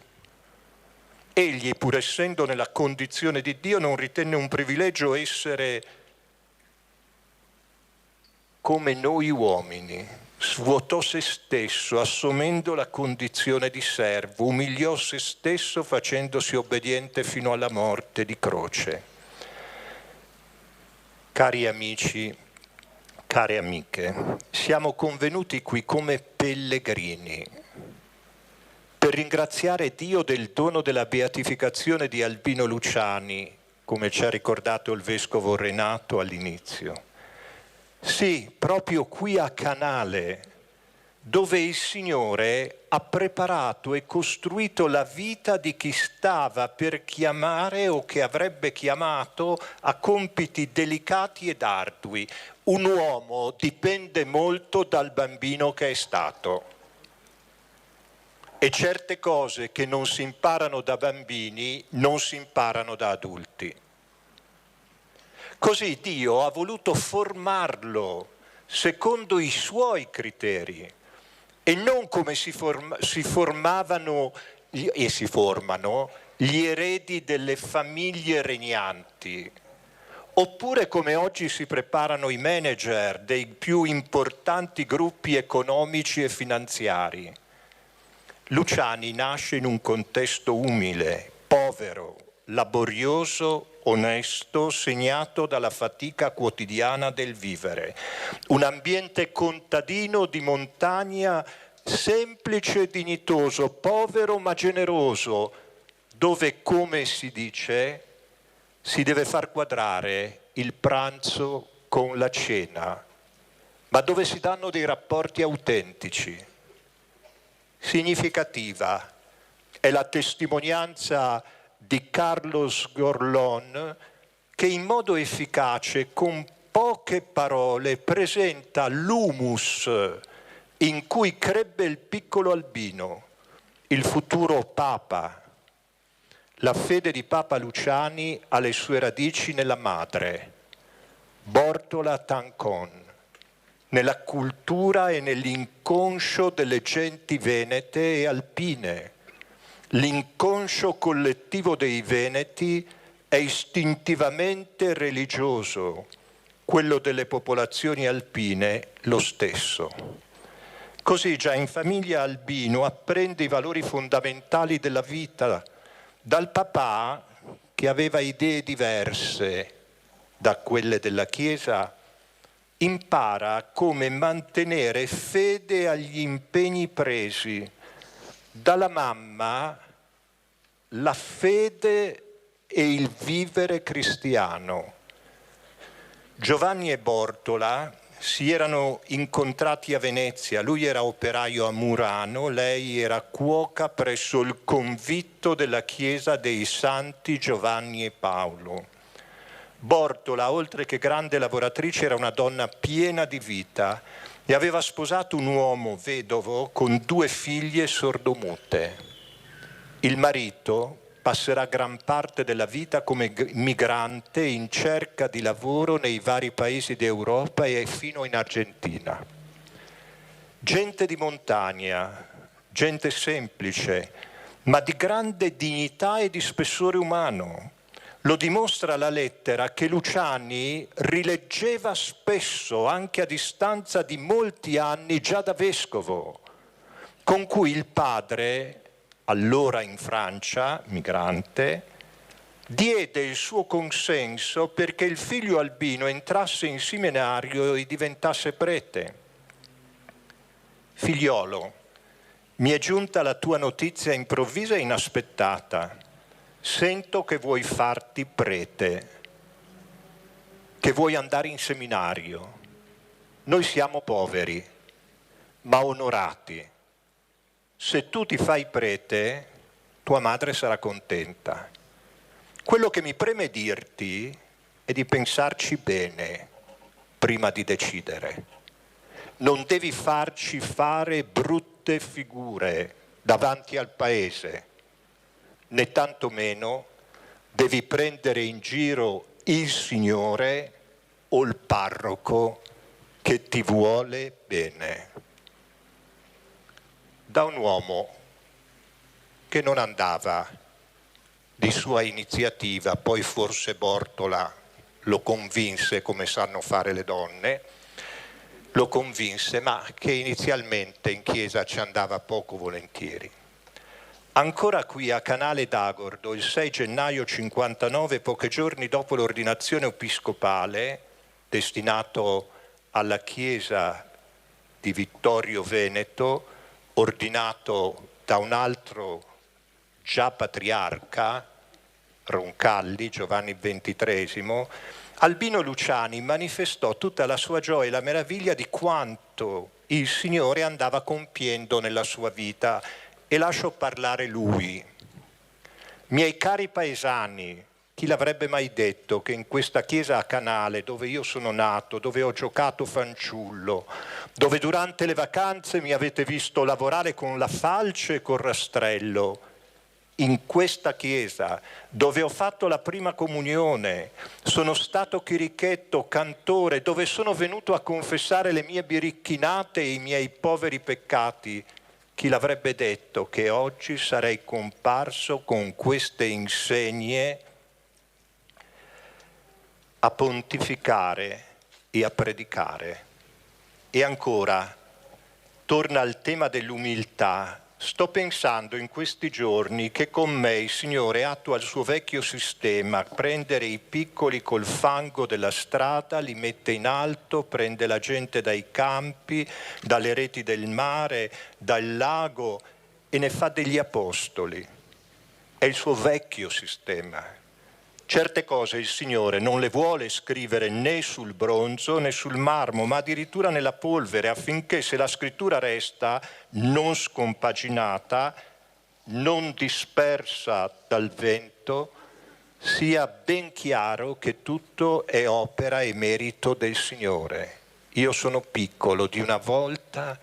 Egli, pur essendo nella condizione di Dio, non ritenne un privilegio essere come noi uomini. Svuotò se stesso, assumendo la condizione di servo, umiliò se stesso facendosi obbediente fino alla morte di croce. Cari amici, care amiche, siamo convenuti qui come pellegrini per ringraziare Dio del dono della beatificazione di Albino Luciani, come ci ha ricordato il Vescovo Renato all'inizio. Sì, proprio qui a Canale, dove il Signore ha preparato e costruito la vita di chi stava per chiamare o che avrebbe chiamato a compiti delicati ed ardui. Un uomo dipende molto dal bambino che è stato. E certe cose che non si imparano da bambini non si imparano da adulti. Così Dio ha voluto formarlo secondo i suoi criteri e non come si formavano e si formano gli eredi delle famiglie regnanti, oppure come oggi si preparano i manager dei più importanti gruppi economici e finanziari. Luciani nasce in un contesto umile, povero, laborioso, onesto, segnato dalla fatica quotidiana del vivere. Un ambiente contadino di montagna, semplice e dignitoso, povero ma generoso, dove, come si dice, Si deve far quadrare il pranzo con la cena, ma dove si danno dei rapporti autentici. Significativa è la testimonianza di Carlos Gorlón, che in modo efficace, con poche parole, presenta l'humus in cui crebbe il piccolo Albino, il futuro Papa. La fede di Papa Luciani ha le sue radici nella madre, Bortola Tancon, nella cultura e nell'inconscio delle genti venete e alpine. L'inconscio collettivo dei veneti è istintivamente religioso, quello delle popolazioni alpine lo stesso. Così già in famiglia Albino apprende i valori fondamentali della vita dal papà, che aveva idee diverse da quelle della Chiesa. Impara come mantenere fede agli impegni presi. Dalla mamma la fede e il vivere cristiano. Giovanni e Bortola si erano incontrati a Venezia, lui era operaio a Murano, lei era cuoca presso il convitto della chiesa dei Santi Giovanni e Paolo. Bortola, oltre che grande lavoratrice, era una donna piena di vita e aveva sposato un uomo vedovo con 2 figlie sordomute. Il marito passerà gran parte della vita come migrante in cerca di lavoro nei vari paesi d'Europa e fino in Argentina. Gente di montagna, gente semplice, ma di grande dignità e di spessore umano. Lo dimostra la lettera che Luciani rileggeva spesso, anche a distanza di molti anni, già da vescovo, con cui il padre, allora in Francia, migrante, diede il suo consenso perché il figlio Albino entrasse in seminario e diventasse prete. Figliolo, mi è giunta la tua notizia improvvisa e inaspettata. Sento che vuoi farti prete, che vuoi andare in seminario. Noi siamo poveri, ma onorati. Se tu ti fai prete, tua madre sarà contenta. Quello che mi preme dirti è di pensarci bene prima di decidere. Non devi farci fare brutte figure davanti al paese, né tantomeno devi prendere in giro il Signore o il parroco che ti vuole bene. Da un uomo che non andava di sua iniziativa, poi forse Bortola lo convinse, come sanno fare le donne, lo convinse, ma che inizialmente in chiesa ci andava poco volentieri. Ancora qui a Canale d'Agordo, il 6 gennaio 59, pochi giorni dopo l'ordinazione episcopale, destinato alla chiesa di Vittorio Veneto, ordinato da un altro già patriarca, Roncalli, Giovanni XXIII, Albino Luciani manifestò tutta la sua gioia e la meraviglia di quanto il Signore andava compiendo nella sua vita, e lascio parlare lui. Miei cari paesani, chi l'avrebbe mai detto che in questa chiesa a Canale, dove io sono nato, dove ho giocato fanciullo, dove durante le vacanze mi avete visto lavorare con la falce e col rastrello, in questa chiesa, dove ho fatto la prima comunione, sono stato chirichetto, cantore, dove sono venuto a confessare le mie biricchinate e i miei poveri peccati, chi l'avrebbe detto che oggi sarei comparso con queste insegne a pontificare e a predicare? E ancora, torna al tema dell'umiltà. Sto pensando in questi giorni che con me il Signore attua il suo vecchio sistema, prendere i piccoli col fango della strada, li mette in alto, prende la gente dai campi, dalle reti del mare, dal lago e ne fa degli apostoli. È il suo vecchio sistema. Certe cose il Signore non le vuole scrivere né sul bronzo né sul marmo, ma addirittura nella polvere, affinché se la scrittura resta non scompaginata, non dispersa dal vento, sia ben chiaro che tutto è opera e merito del Signore. Io sono piccolo di una volta,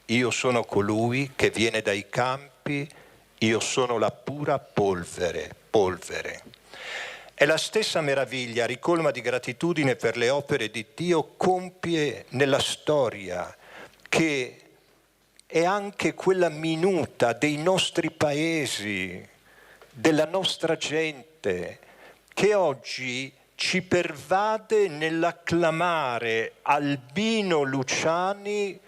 io sono colui che viene dai campi, io sono la pura polvere. È la stessa meraviglia, ricolma di gratitudine per le opere di Dio, compie nella storia, che è anche quella minuta dei nostri paesi, della nostra gente, che oggi ci pervade nell'acclamare Albino Luciani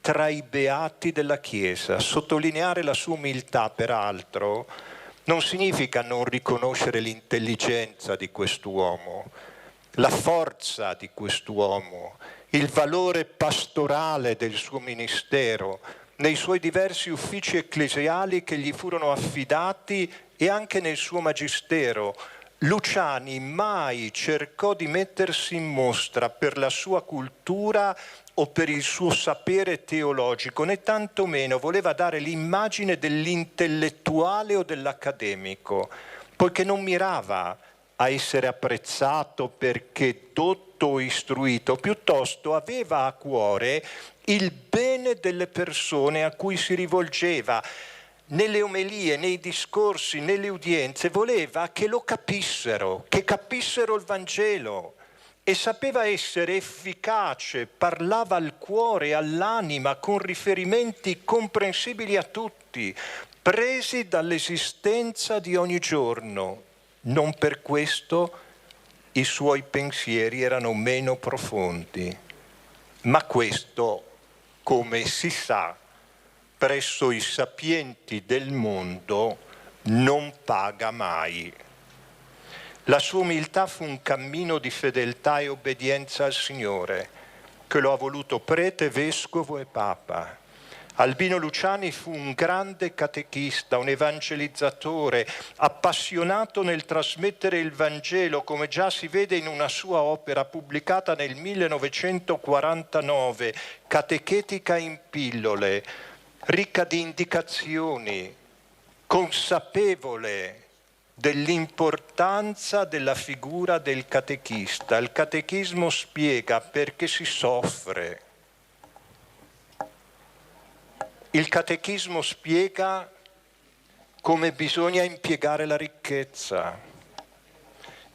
tra i beati della Chiesa. Sottolineare la sua umiltà, peraltro, non significa non riconoscere l'intelligenza di quest'uomo, la forza di quest'uomo, il valore pastorale del suo ministero, nei suoi diversi uffici ecclesiali che gli furono affidati e anche nel suo magistero. Luciani mai cercò di mettersi in mostra per la sua cultura o per il suo sapere teologico, né tantomeno voleva dare l'immagine dell'intellettuale o dell'accademico, poiché non mirava a essere apprezzato perché dotto o istruito, piuttosto aveva a cuore il bene delle persone a cui si rivolgeva. Nelle omelie, nei discorsi, nelle udienze, voleva che lo capissero, che capissero il Vangelo, e sapeva essere efficace, parlava al cuore e all'anima con riferimenti comprensibili a tutti, presi dall'esistenza di ogni giorno. Non per questo i suoi pensieri erano meno profondi, ma questo, come si sa, presso i sapienti del mondo non paga mai. La sua umiltà fu un cammino di fedeltà e obbedienza al Signore, che lo ha voluto prete, vescovo e papa. Albino Luciani fu un grande catechista, un evangelizzatore, appassionato nel trasmettere il Vangelo, come già si vede in una sua opera pubblicata nel 1949, Catechetica in pillole, ricca di indicazioni, consapevole dell'importanza della figura del catechista. Il catechismo spiega perché si soffre. Il catechismo spiega come bisogna impiegare la ricchezza.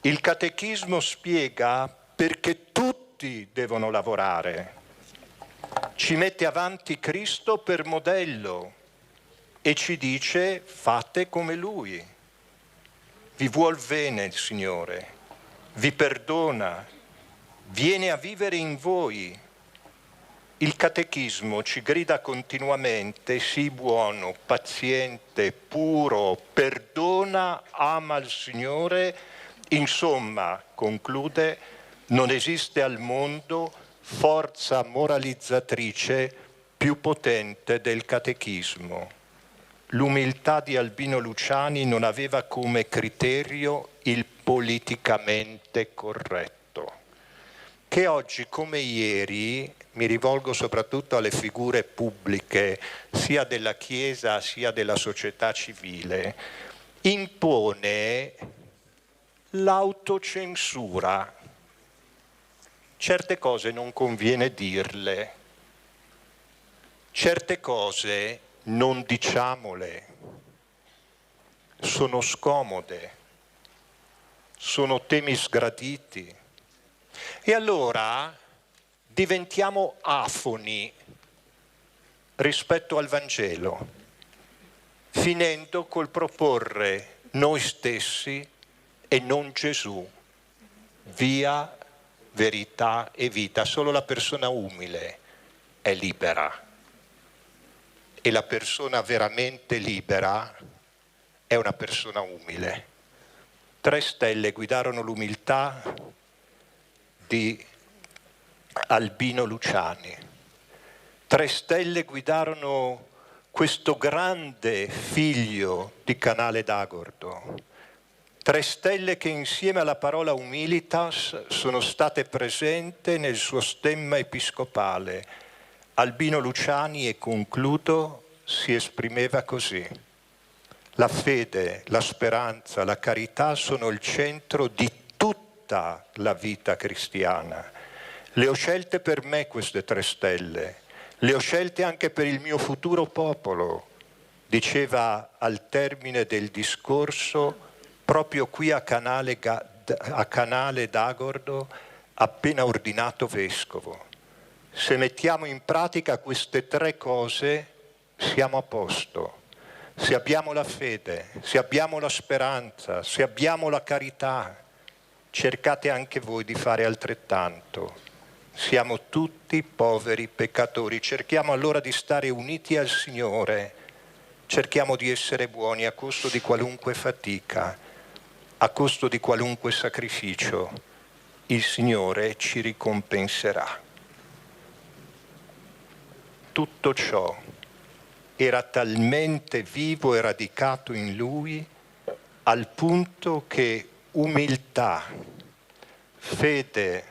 Il catechismo spiega perché tutti devono lavorare. Ci mette avanti Cristo per modello e ci dice: fate come Lui. Vi vuol bene il Signore, vi perdona, viene a vivere in voi. Il catechismo ci grida continuamente: sii buono, paziente, puro, perdona, ama il Signore. Insomma, conclude, non esiste al mondo forza moralizzatrice più potente del catechismo. L'umiltà di Albino Luciani non aveva come criterio il politicamente corretto, che oggi come ieri, mi rivolgo soprattutto alle figure pubbliche, sia della Chiesa sia della società civile, impone l'autocensura. Certe cose non conviene dirle, certe cose non diciamole, sono scomode, sono temi sgraditi. E allora diventiamo afoni rispetto al Vangelo, finendo col proporre noi stessi e non Gesù, via, verità e vita. Solo la persona umile è libera. E la persona veramente libera è una persona umile. 3 stelle guidarono l'umiltà di Albino Luciani. 3 stelle guidarono questo grande figlio di Canale d'Agordo. 3 stelle che insieme alla parola humilitas sono state presenti nel suo stemma episcopale. Albino Luciani, e concludo, si esprimeva così: la fede, la speranza, la carità sono il centro di tutta la vita cristiana. Le ho scelte per me queste 3 stelle, le ho scelte anche per il mio futuro popolo, diceva al termine del discorso proprio qui a Canale d'Agordo, appena ordinato vescovo. Se mettiamo in pratica queste 3 cose siamo a posto. Se abbiamo la fede, se abbiamo la speranza, se abbiamo la carità, cercate anche voi di fare altrettanto. Siamo tutti poveri peccatori, cerchiamo allora di stare uniti al Signore, cerchiamo di essere buoni a costo di qualunque fatica, a costo di qualunque sacrificio. Il Signore ci ricompenserà. Tutto ciò era talmente vivo e radicato in Lui al punto che umiltà, fede,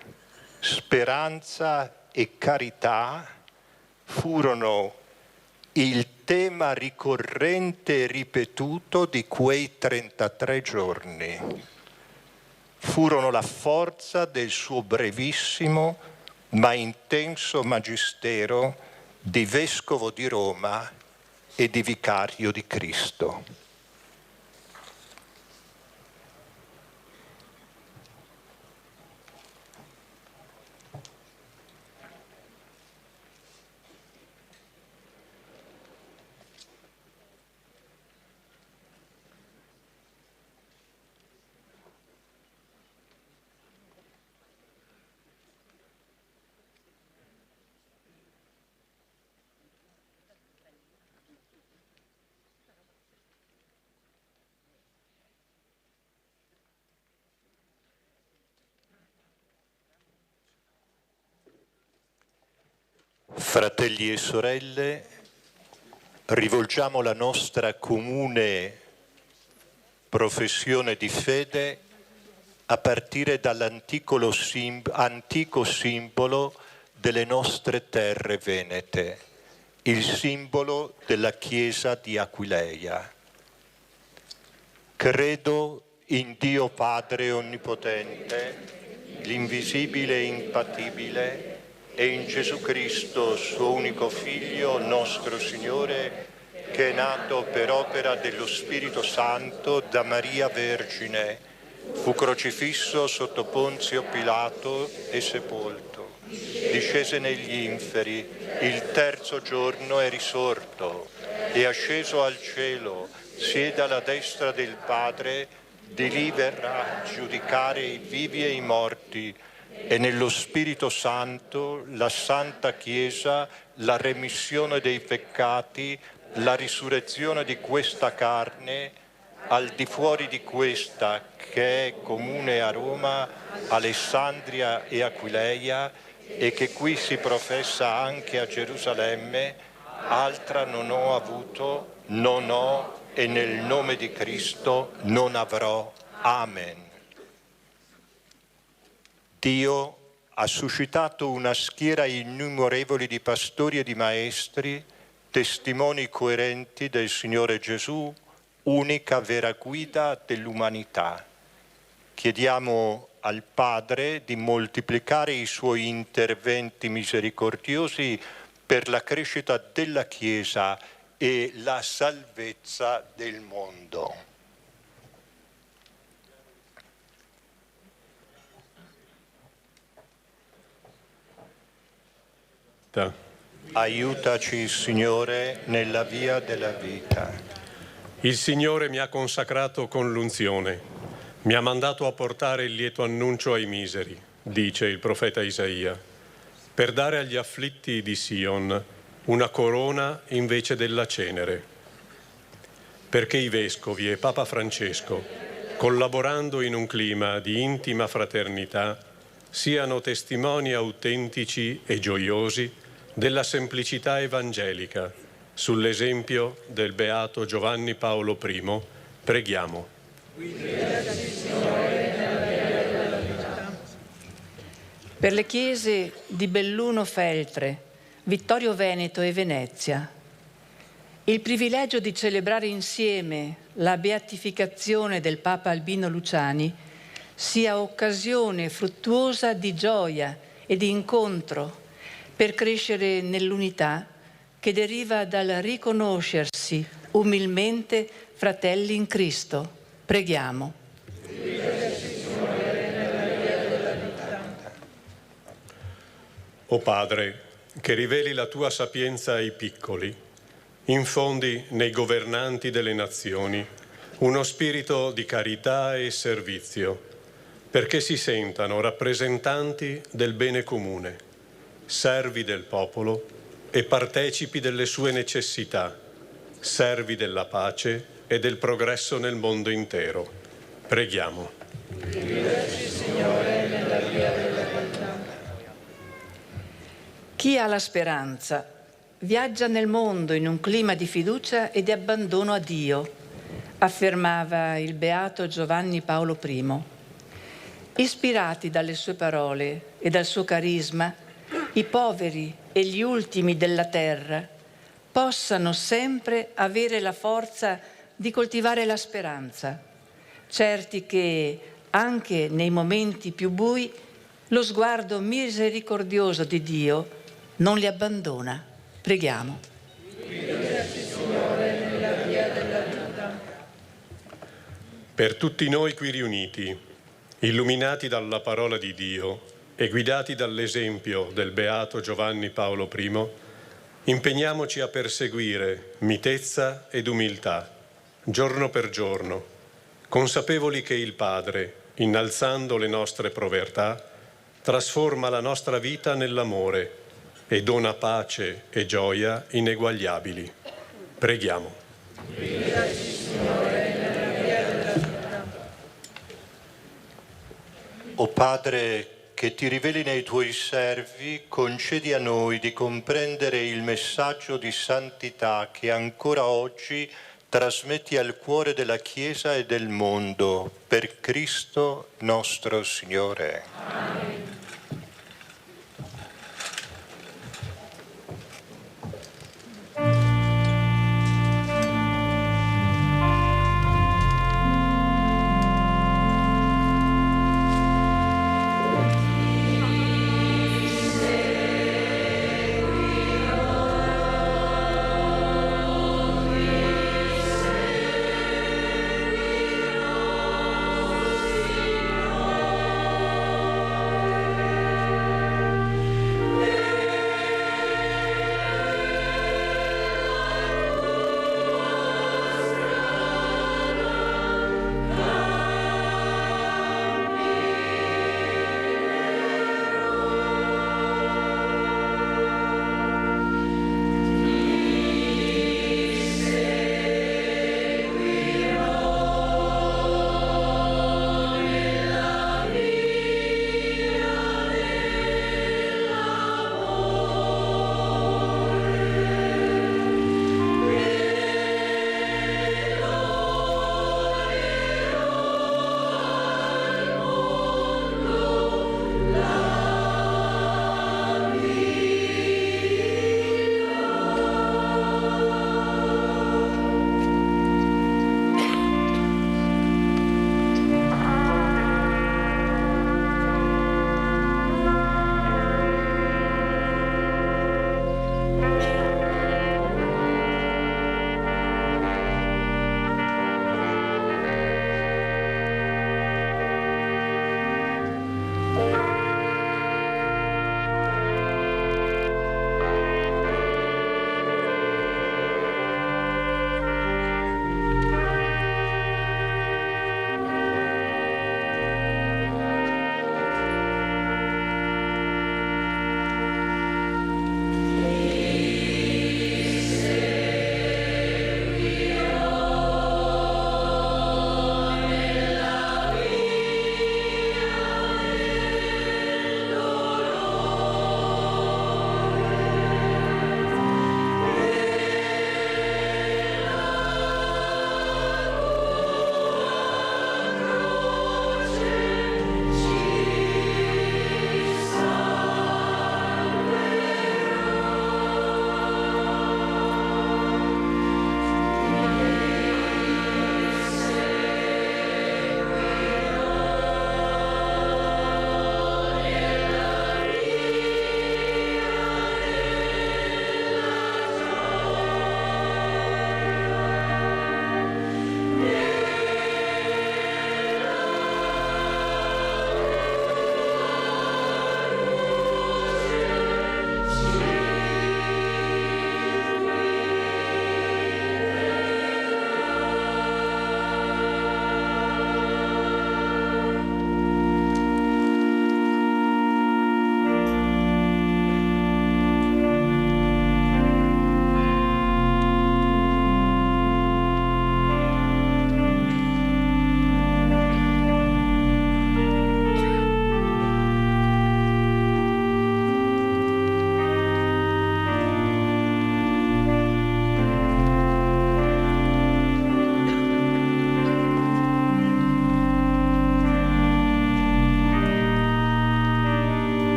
speranza e carità furono il tema ricorrente e ripetuto di quei 33 giorni. Furono la forza del suo brevissimo ma intenso magistero di vescovo di Roma e di vicario di Cristo. Fratelli e sorelle, rivolgiamo la nostra comune professione di fede a partire dall'antico simbolo delle nostre terre venete, il simbolo della Chiesa di Aquileia. Credo in Dio Padre Onnipotente, l'invisibile e impattibile, e in Gesù Cristo, suo unico Figlio, nostro Signore, che è nato per opera dello Spirito Santo da Maria Vergine, fu crocifisso sotto Ponzio Pilato e sepolto. Discese negli inferi, il 3° giorno è risorto, è asceso al cielo, siede alla destra del Padre, di lì verrà a giudicare i vivi e i morti, e nello Spirito Santo, la Santa Chiesa, la remissione dei peccati, la risurrezione di questa carne, al di fuori di questa, che è comune a Roma, Alessandria e Aquileia, e che qui si professa anche a Gerusalemme, altra non ho avuto, non ho, e nel nome di Cristo non avrò. Amen. Dio ha suscitato una schiera innumerevole di pastori e di maestri, testimoni coerenti del Signore Gesù, unica vera guida dell'umanità. Chiediamo al Padre di moltiplicare i Suoi interventi misericordiosi per la crescita della Chiesa e la salvezza del mondo. Aiutaci, Signore, nella via della vita. Il Signore mi ha consacrato con l'unzione, mi ha mandato a portare il lieto annuncio ai miseri, dice il profeta Isaia, per dare agli afflitti di Sion una corona invece della cenere. Perché i vescovi e Papa Francesco, collaborando in un clima di intima fraternità, siano testimoni autentici e gioiosi della semplicità evangelica, sull'esempio del beato Giovanni Paolo I, preghiamo. Per le chiese di Belluno Feltre, Vittorio Veneto e Venezia, il privilegio di celebrare insieme la beatificazione del Papa Albino Luciani sia occasione fruttuosa di gioia e di incontro per crescere nell'unità che deriva dal riconoscersi umilmente fratelli in Cristo. Preghiamo. O Padre, che riveli la tua sapienza ai piccoli, infondi nei governanti delle nazioni uno spirito di carità e servizio, perché si sentano rappresentanti del bene comune, servi del popolo e partecipi delle sue necessità, servi della pace e del progresso nel mondo intero. Preghiamo. Guidaci, Signore, nella via della verità. Chi ha la speranza viaggia nel mondo in un clima di fiducia e di abbandono a Dio, affermava il beato Giovanni Paolo I. Ispirati dalle sue parole e dal suo carisma, i poveri e gli ultimi della terra possano sempre avere la forza di coltivare la speranza, certi che anche nei momenti più bui lo sguardo misericordioso di Dio non li abbandona. Preghiamo. Guidaci, Signore, nella via della vita. Per tutti noi qui riuniti, illuminati dalla parola di Dio e guidati dall'esempio del beato Giovanni Paolo I, impegniamoci a perseguire mitezza ed umiltà, giorno per giorno, consapevoli che il Padre, innalzando le nostre povertà, trasforma la nostra vita nell'amore e dona pace e gioia ineguagliabili. Preghiamo. Guidaci, Signore, nella via della vita. O Padre, che ti riveli nei tuoi servi, concedi a noi di comprendere il messaggio di santità che ancora oggi trasmetti al cuore della Chiesa e del mondo, per Cristo nostro Signore. Amen.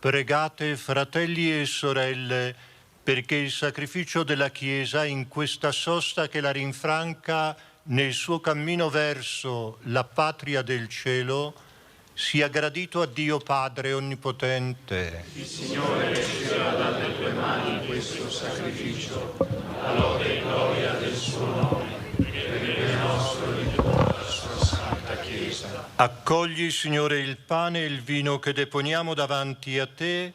pregate, fratelli e sorelle, perché il sacrificio della Chiesa in questa sosta che la rinfranca nel suo cammino verso la patria del cielo sia gradito a Dio Padre Onnipotente. Il Signore riuscirà dalle tue mani questo sacrificio, la lode e gloria del suo nome, per il nostro e di tutta la sua santa Chiesa. Accogli, Signore, il pane e il vino che deponiamo davanti a te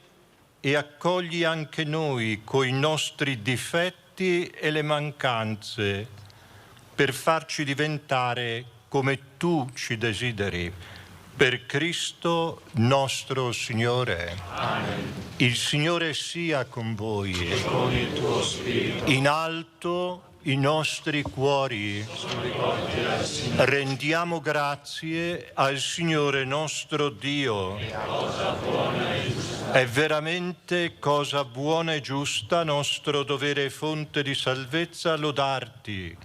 e accogli anche noi coi nostri difetti e le mancanze per farci diventare come tu ci desideri. Per Cristo nostro Signore. Amen. Il Signore sia con voi. E con il tuo spirito. In alto i nostri cuori. Sono rivolti al Signore. Rendiamo grazie al Signore nostro Dio. Cosa buona e giusta. È veramente cosa buona e giusta, nostro dovere e fonte di salvezza, lodarti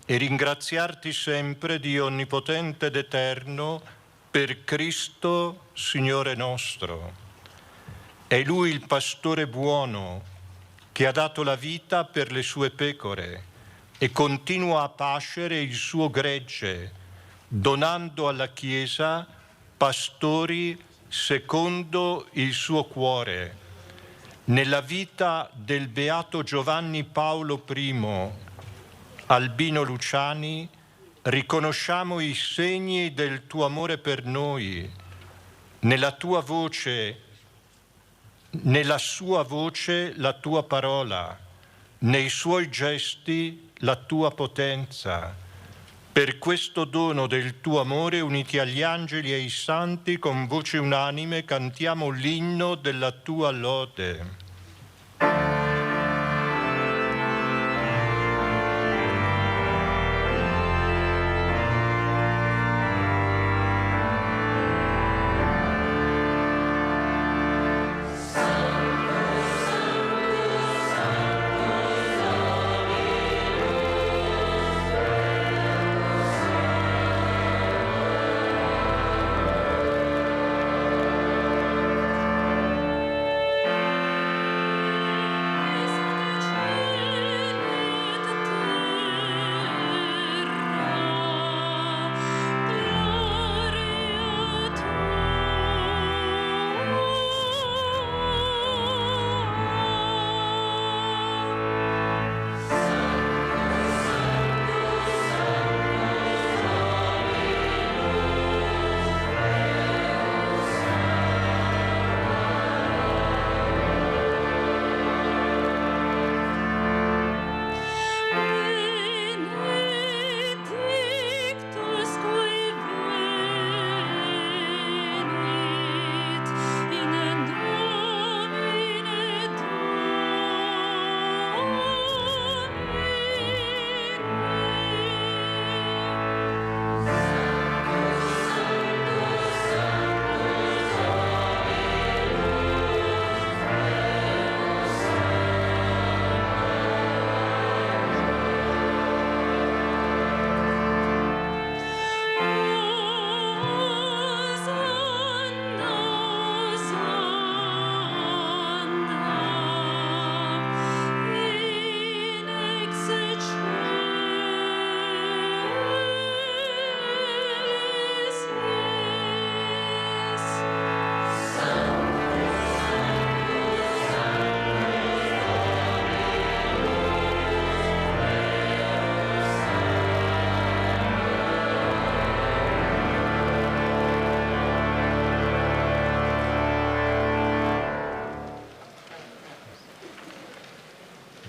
e ringraziarti sempre, Dio onnipotente ed eterno, per Cristo, Signore nostro. È Lui il pastore buono che ha dato la vita per le sue pecore e continua a pascere il suo gregge, donando alla Chiesa pastori secondo il suo cuore. Nella vita del beato Giovanni Paolo I, Albino Luciani, riconosciamo i segni del tuo amore per noi, nella tua voce, nella sua voce la tua parola, nei suoi gesti la tua potenza. Per questo dono del tuo amore, uniti agli angeli e ai santi, con voce unanime cantiamo l'inno della tua lode.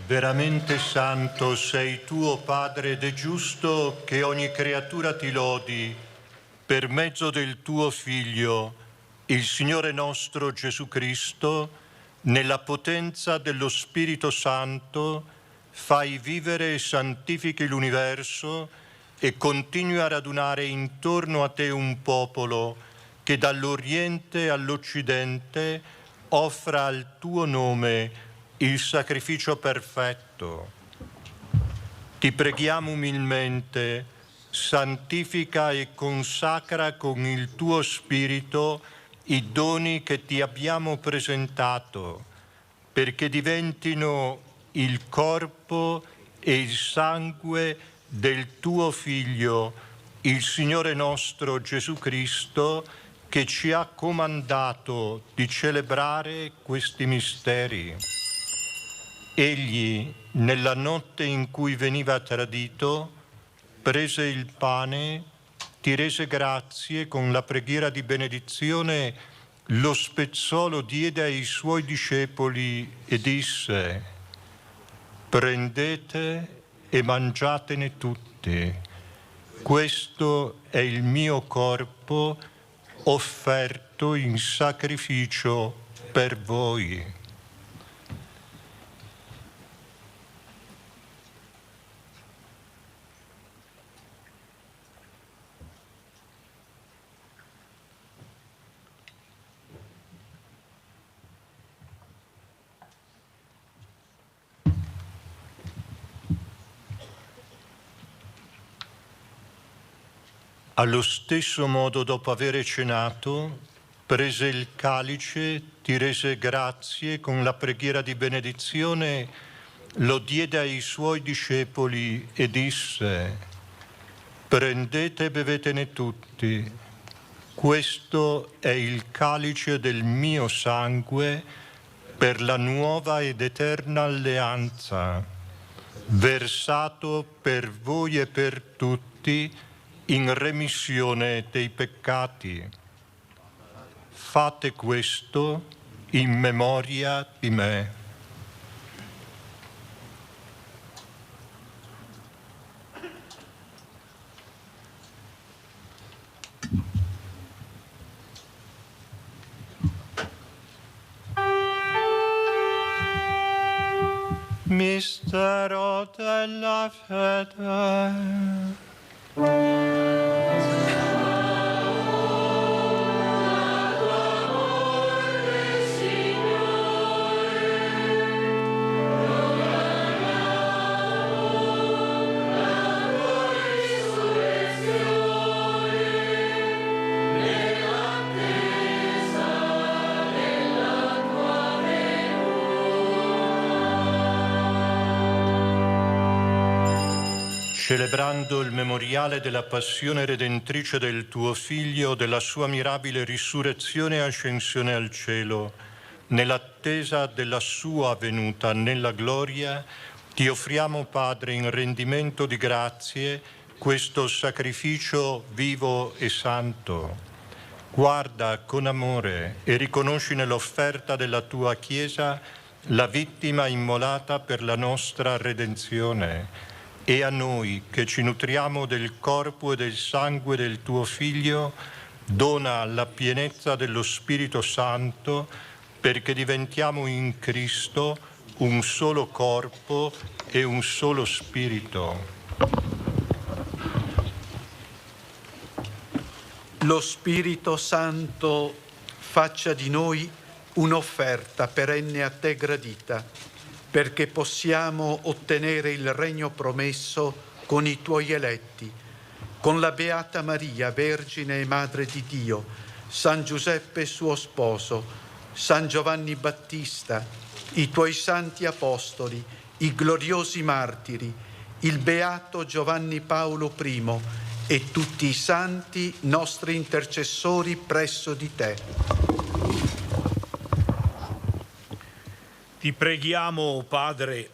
Veramente santo sei tu, o Padre, ed è giusto che ogni creatura ti lodi per mezzo del tuo Figlio, il Signore nostro Gesù Cristo, nella potenza dello Spirito Santo, fai vivere e santifichi l'universo e continui a radunare intorno a te un popolo che dall'Oriente all'Occidente offra al tuo nome il sacrificio perfetto. Ti preghiamo umilmente, santifica e consacra con il tuo Spirito i doni che ti abbiamo presentato, perché diventino il corpo e il sangue del tuo Figlio, il Signore nostro Gesù Cristo, che ci ha comandato di celebrare questi misteri. Egli, nella notte in cui veniva tradito, prese il pane, ti rese grazie, con la preghiera di benedizione lo spezzò, lo diede ai suoi discepoli e disse: prendete e mangiatene tutti, questo è il mio corpo offerto in sacrificio per voi. Allo stesso modo, dopo aver cenato, prese il calice, ti rese grazie, con la preghiera di benedizione lo diede ai suoi discepoli e disse: prendete e bevetene tutti, questo è il calice del mio sangue per la nuova ed eterna alleanza, versato per voi e per tutti in remissione dei peccati. Fate questo in memoria di me. Mistero della fede. Celebrando il memoriale della passione redentrice del tuo Figlio, della sua mirabile risurrezione e ascensione al cielo, nell'attesa della sua venuta nella gloria, ti offriamo, Padre, in rendimento di grazie, questo sacrificio vivo e santo. Guarda con amore e riconosci nell'offerta della tua Chiesa la vittima immolata per la nostra redenzione. E a noi, che ci nutriamo del corpo e del sangue del tuo Figlio, dona la pienezza dello Spirito Santo, perché diventiamo in Cristo un solo corpo e un solo Spirito. Lo Spirito Santo faccia di noi un'offerta perenne a te gradita, perché possiamo ottenere il regno promesso con i tuoi eletti, con la Beata Maria, Vergine e Madre di Dio, San Giuseppe suo sposo, San Giovanni Battista, i tuoi santi apostoli, i gloriosi martiri, il Beato Giovanni Paolo I e tutti i santi nostri intercessori presso di te. Ti preghiamo, Padre,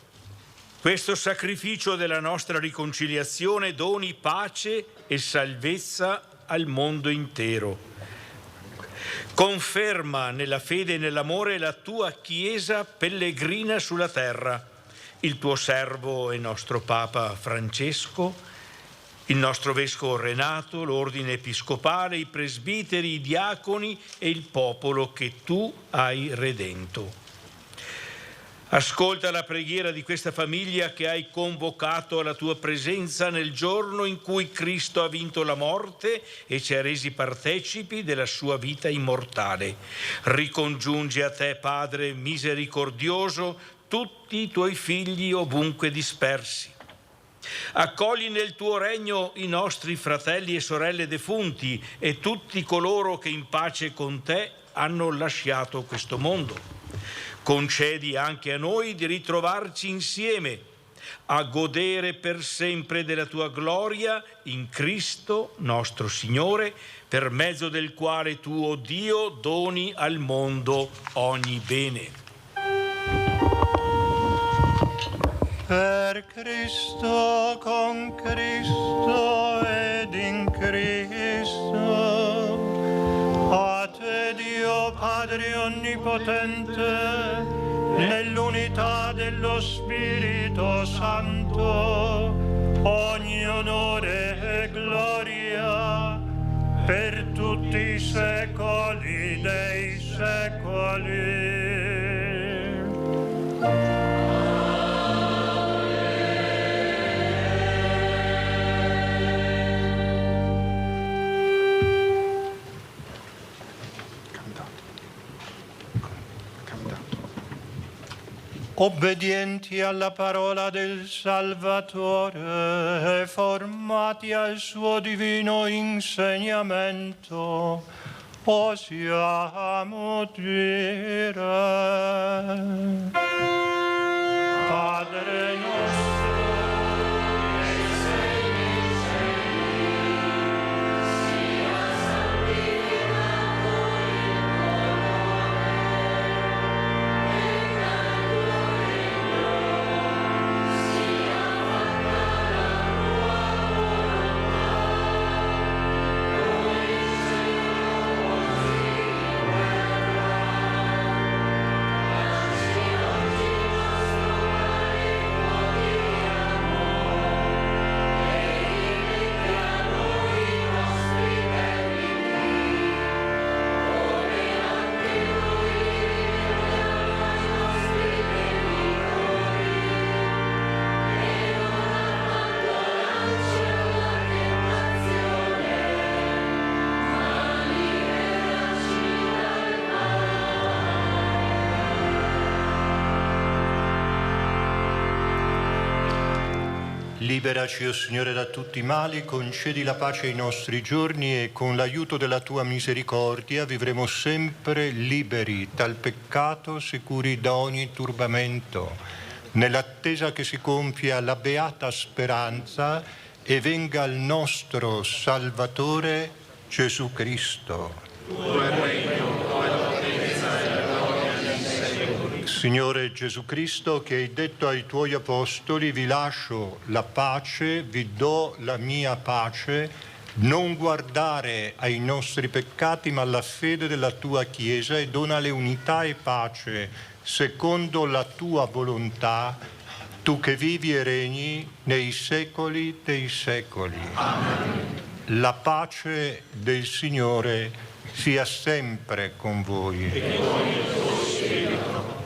questo sacrificio della nostra riconciliazione doni pace e salvezza al mondo intero. Conferma nella fede e nell'amore la tua Chiesa pellegrina sulla terra, il tuo servo e nostro Papa Francesco, il nostro Vescovo Renato, l'Ordine Episcopale, i presbiteri, i diaconi e il popolo che tu hai redento. Ascolta la preghiera di questa famiglia che hai convocato alla tua presenza nel giorno in cui Cristo ha vinto la morte e ci ha resi partecipi della sua vita immortale. Ricongiungi a te, Padre misericordioso, tutti i tuoi figli ovunque dispersi. Accogli nel tuo regno i nostri fratelli e sorelle defunti e tutti coloro che in pace con te hanno lasciato questo mondo. Concedi anche a noi di ritrovarci insieme, a godere per sempre della tua gloria in Cristo nostro Signore, per mezzo del quale tu, o Dio, doni al mondo ogni bene. Per Cristo, con Cristo ed in Cristo, a te Dio Padre Onnipotente, nell'unità dello Spirito Santo, ogni onore e gloria per tutti i secoli dei secoli. Obbedienti alla parola del Salvatore e formati al suo divino insegnamento, osiamo dire: Padre nostro, che sei nei cieli, sia santificato il Liberaci, o Signore, da tutti i mali, concedi la pace ai nostri giorni e con l'aiuto della tua misericordia vivremo sempre liberi dal peccato, sicuri da ogni turbamento, nell'attesa che si compia la beata speranza e venga il nostro Salvatore Gesù Cristo. Signore Gesù Cristo, che hai detto ai tuoi apostoli: vi lascio la pace, vi do la mia pace, non guardare ai nostri peccati ma alla fede della tua Chiesa, e donale unità e pace secondo la tua volontà, tu che vivi e regni nei secoli dei secoli. Amen. La pace del Signore sia sempre con voi. E con il tuo spirito.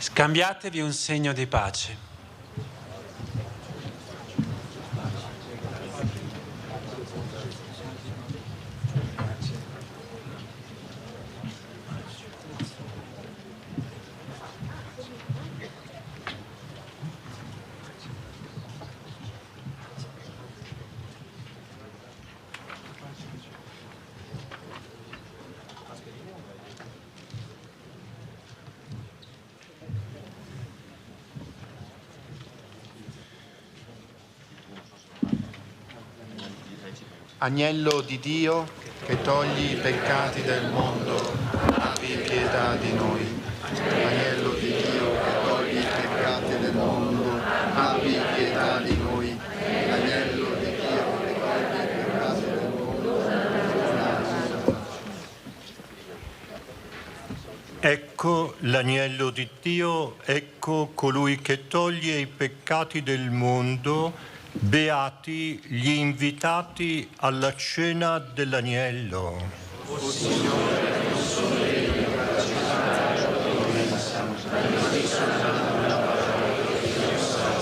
Scambiatevi un segno di pace. Agnello di Dio, che togli i peccati del mondo, abbi pietà di noi. Agnello di Dio, che togli i peccati del mondo, abbi pietà di noi. Agnello di Dio, che togli i peccati del mondo. Ecco l'agnello di Dio, ecco colui che toglie i peccati del mondo. Beati gli invitati alla cena dell'agnello. O Signore, non sono degno di partecipare alla tua mensa, ma di soltanto una parola che io sarà.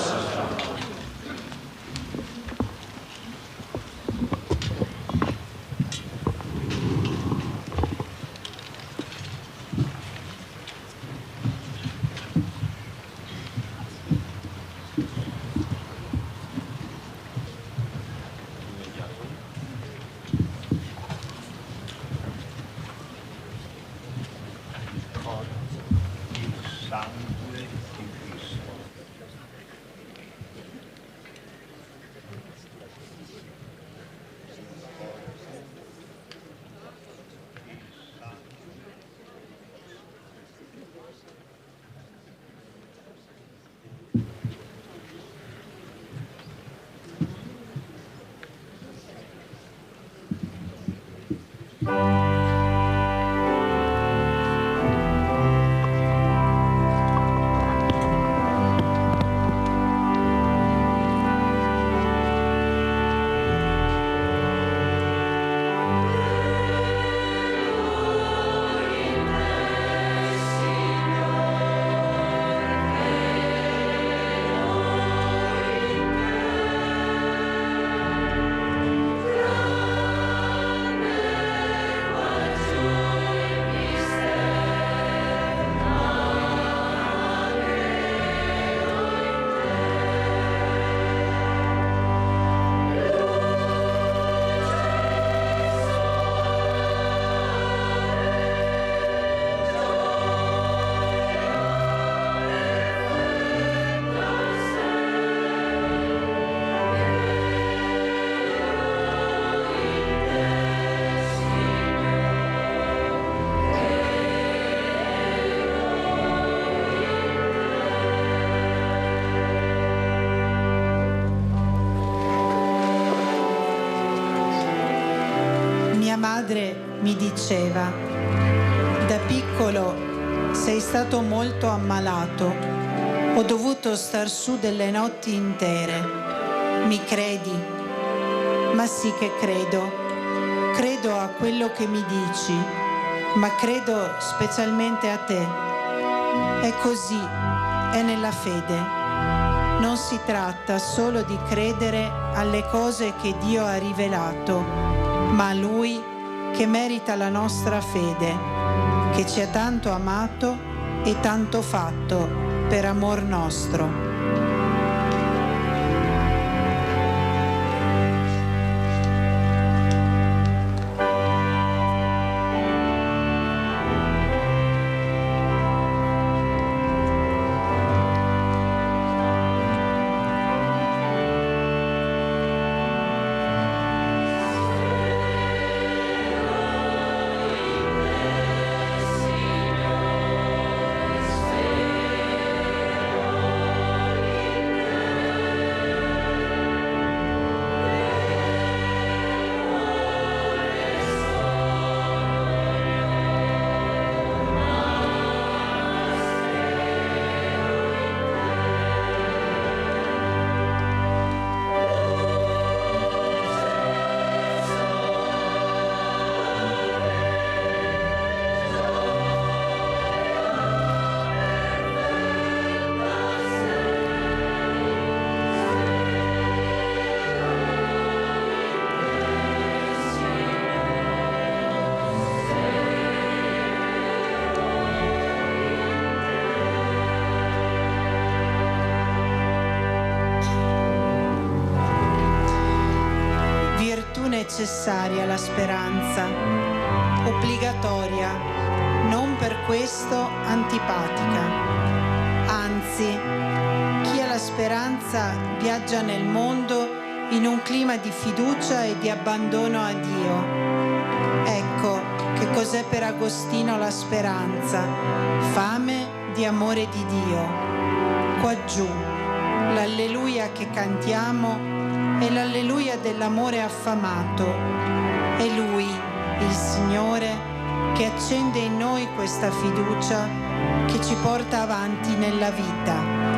madre mi diceva: da piccolo sei stato molto ammalato, ho dovuto star su delle notti intere. Mi credi? Ma sì che credo. Credo a quello che mi dici, ma credo specialmente a te. È così, è nella fede. Non si tratta solo di credere alle cose che Dio ha rivelato, ma a Lui che merita la nostra fede, che ci ha tanto amato e tanto fatto per amor nostro. Necessaria la speranza, obbligatoria, non per questo antipatica. Anzi, chi ha la speranza viaggia nel mondo in un clima di fiducia e di abbandono a Dio. Ecco che cos'è per Agostino la speranza: fame di amore di Dio. Quaggiù, l'alleluia che cantiamo è l'alleluia dell'amore affamato. È Lui, il Signore, che accende in noi questa fiducia che ci porta avanti nella vita.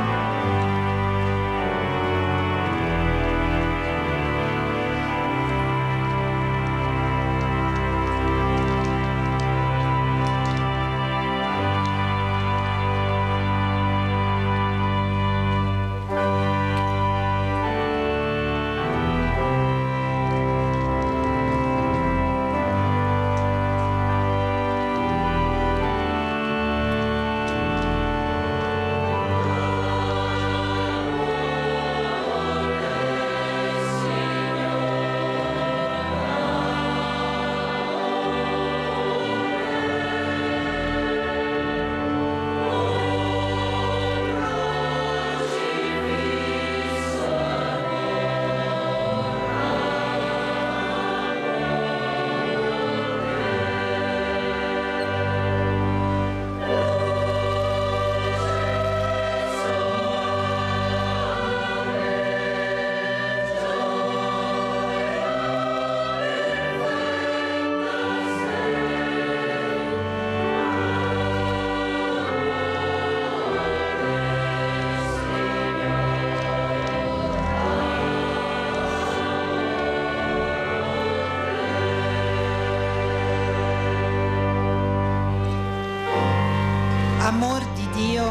Amor di Dio,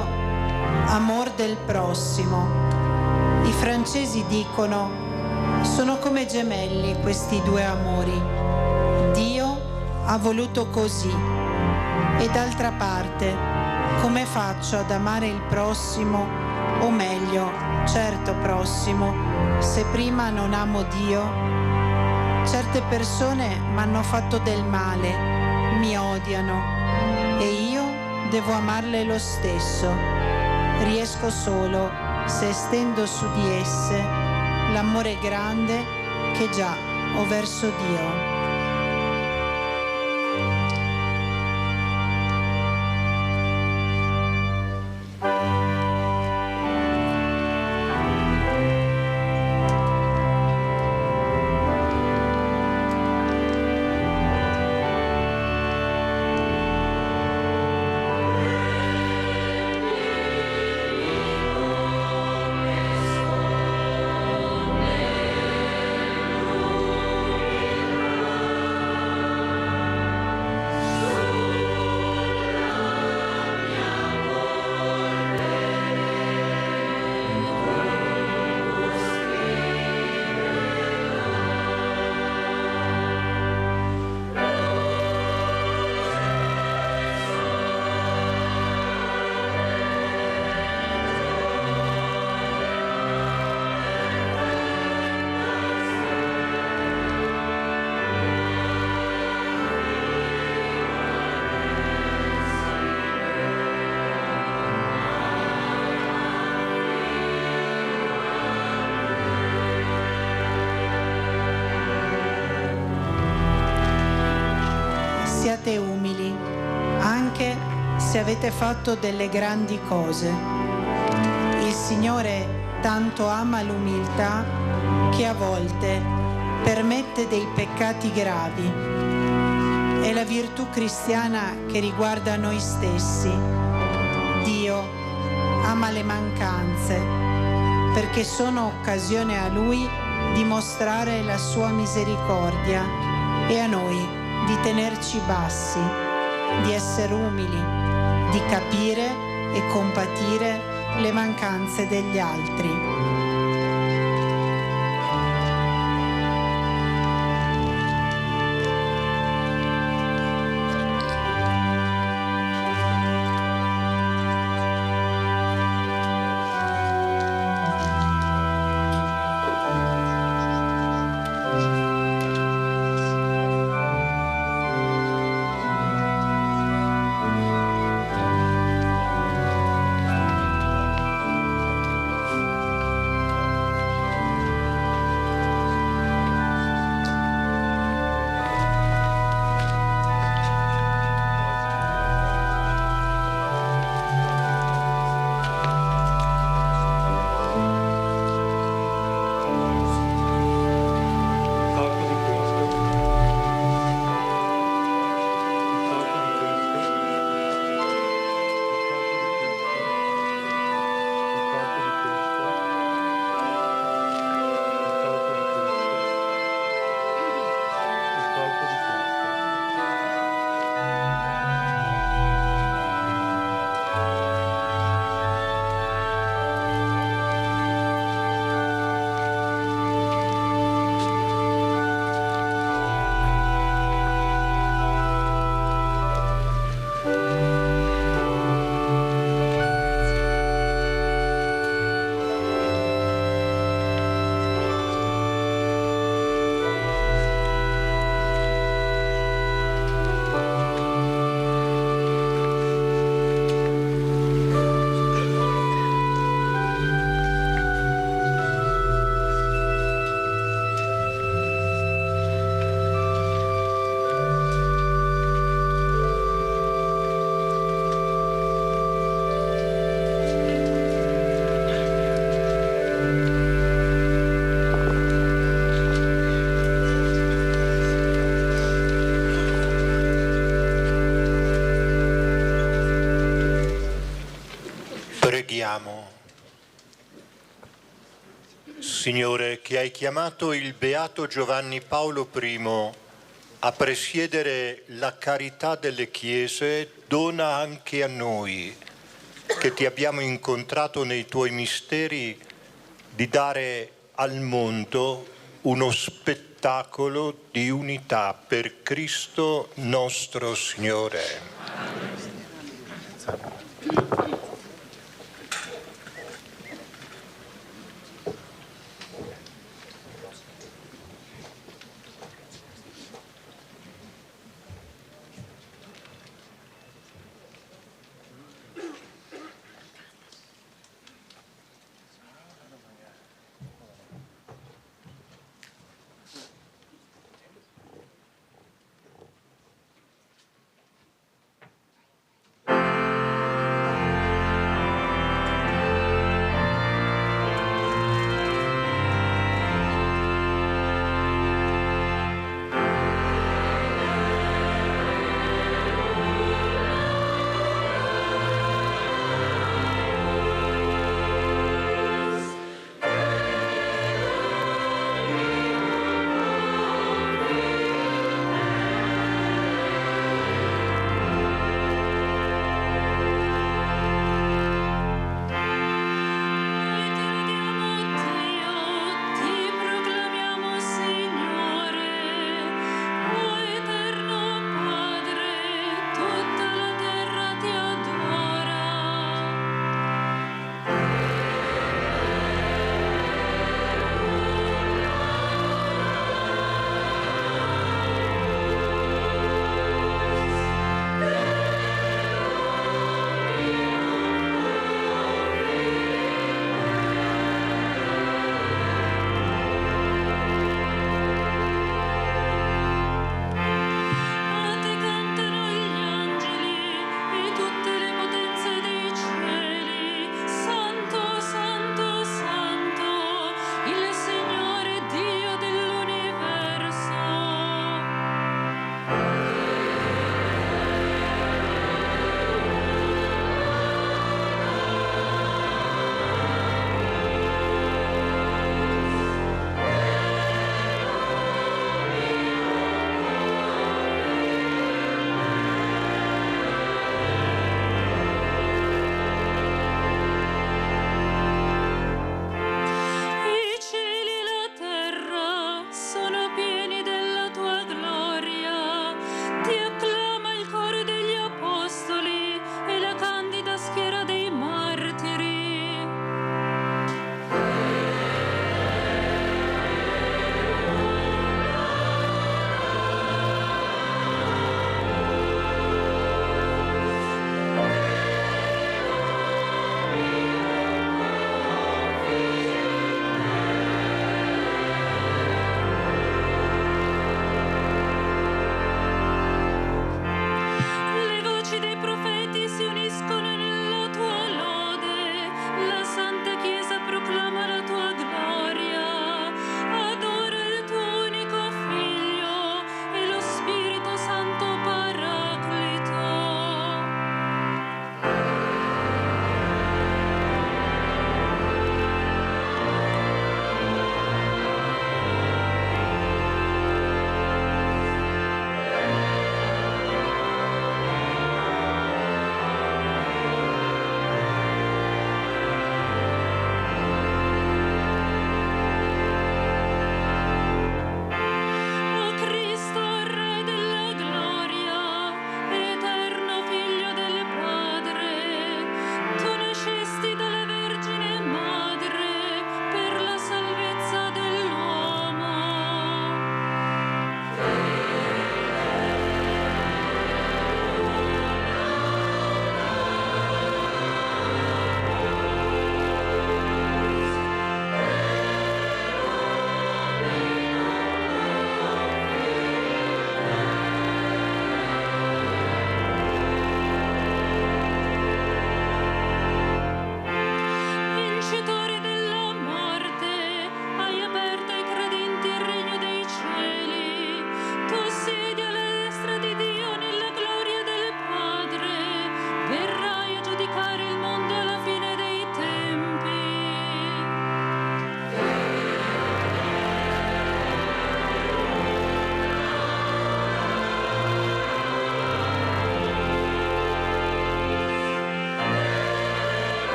amor del prossimo. I francesi dicono: sono come gemelli questi due amori. Dio ha voluto così. E d'altra parte, come faccio ad amare il prossimo, o meglio, certo prossimo, se prima non amo Dio? Certe persone mi hanno fatto del male, mi odiano, e io devo amarle lo stesso. Riesco solo se estendo su di esse l'amore grande che già ho verso Dio. siate umili, anche se avete fatto delle grandi cose. Il Signore tanto ama l'umiltà che a volte permette dei peccati gravi. È la virtù cristiana che riguarda noi stessi. Dio ama le mancanze perché sono occasione a Lui di mostrare la sua misericordia e a noi di tenerci bassi, di essere umili, di capire e compatire le mancanze degli altri. Preghiamo. Signore, che hai chiamato il Beato Giovanni Paolo I a presiedere la carità delle Chiese, dona anche a noi, che ti abbiamo incontrato nei tuoi misteri, di dare al mondo uno spettacolo di unità per Cristo nostro Signore.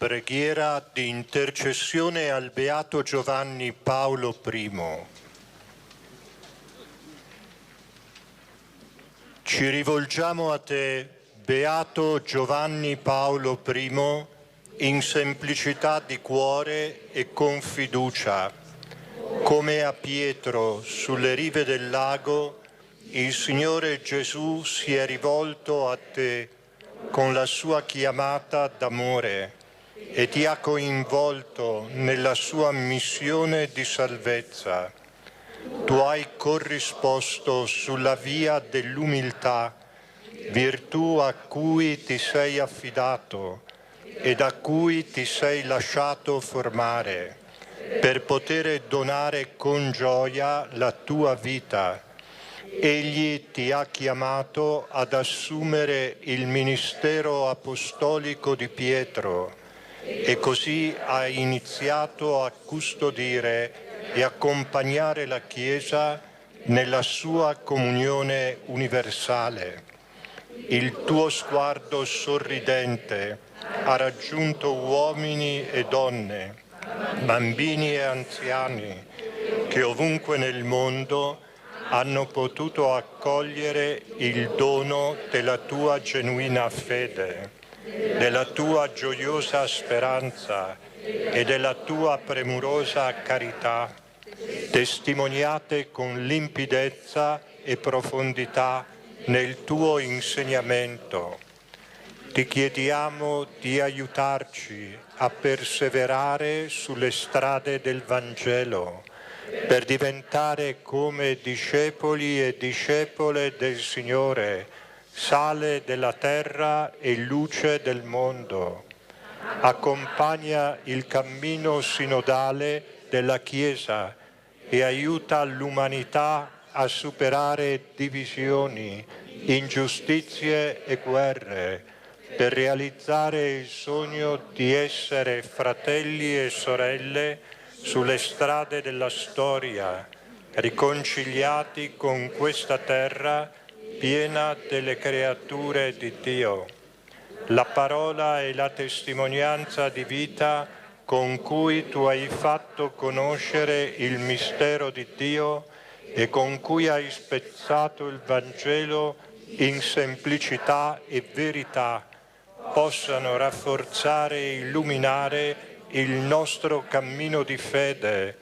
preghiera di intercessione al Beato Giovanni Paolo I. Ci rivolgiamo a te, Beato Giovanni Paolo I, in semplicità di cuore e con fiducia. Come a Pietro sulle rive del lago, il Signore Gesù si è rivolto a te con la sua chiamata d'amore e ti ha coinvolto nella sua missione di salvezza. Tu hai corrisposto sulla via dell'umiltà, virtù a cui ti sei affidato e da cui ti sei lasciato formare, per poter donare con gioia la tua vita. Egli ti ha chiamato ad assumere il ministero apostolico di Pietro e così hai iniziato a custodire e accompagnare la Chiesa nella sua comunione universale. Il tuo sguardo sorridente ha raggiunto uomini e donne, bambini e anziani, che ovunque nel mondo hanno potuto accogliere il dono della tua genuina fede, della tua gioiosa speranza e della tua premurosa carità, testimoniate con limpidezza e profondità nel tuo insegnamento. Ti chiediamo di aiutarci a perseverare sulle strade del Vangelo, per diventare come discepoli e discepole del Signore, sale della terra e luce del mondo. Accompagna il cammino sinodale della Chiesa e aiuta l'umanità a superare divisioni, ingiustizie e guerre, per realizzare il sogno di essere fratelli e sorelle sulle strade della storia, riconciliati con questa terra piena delle creature di Dio. La parola e la testimonianza di vita con cui tu hai fatto conoscere il mistero di Dio e con cui hai spezzato il Vangelo in semplicità e verità, possano rafforzare e illuminare il nostro cammino di fede,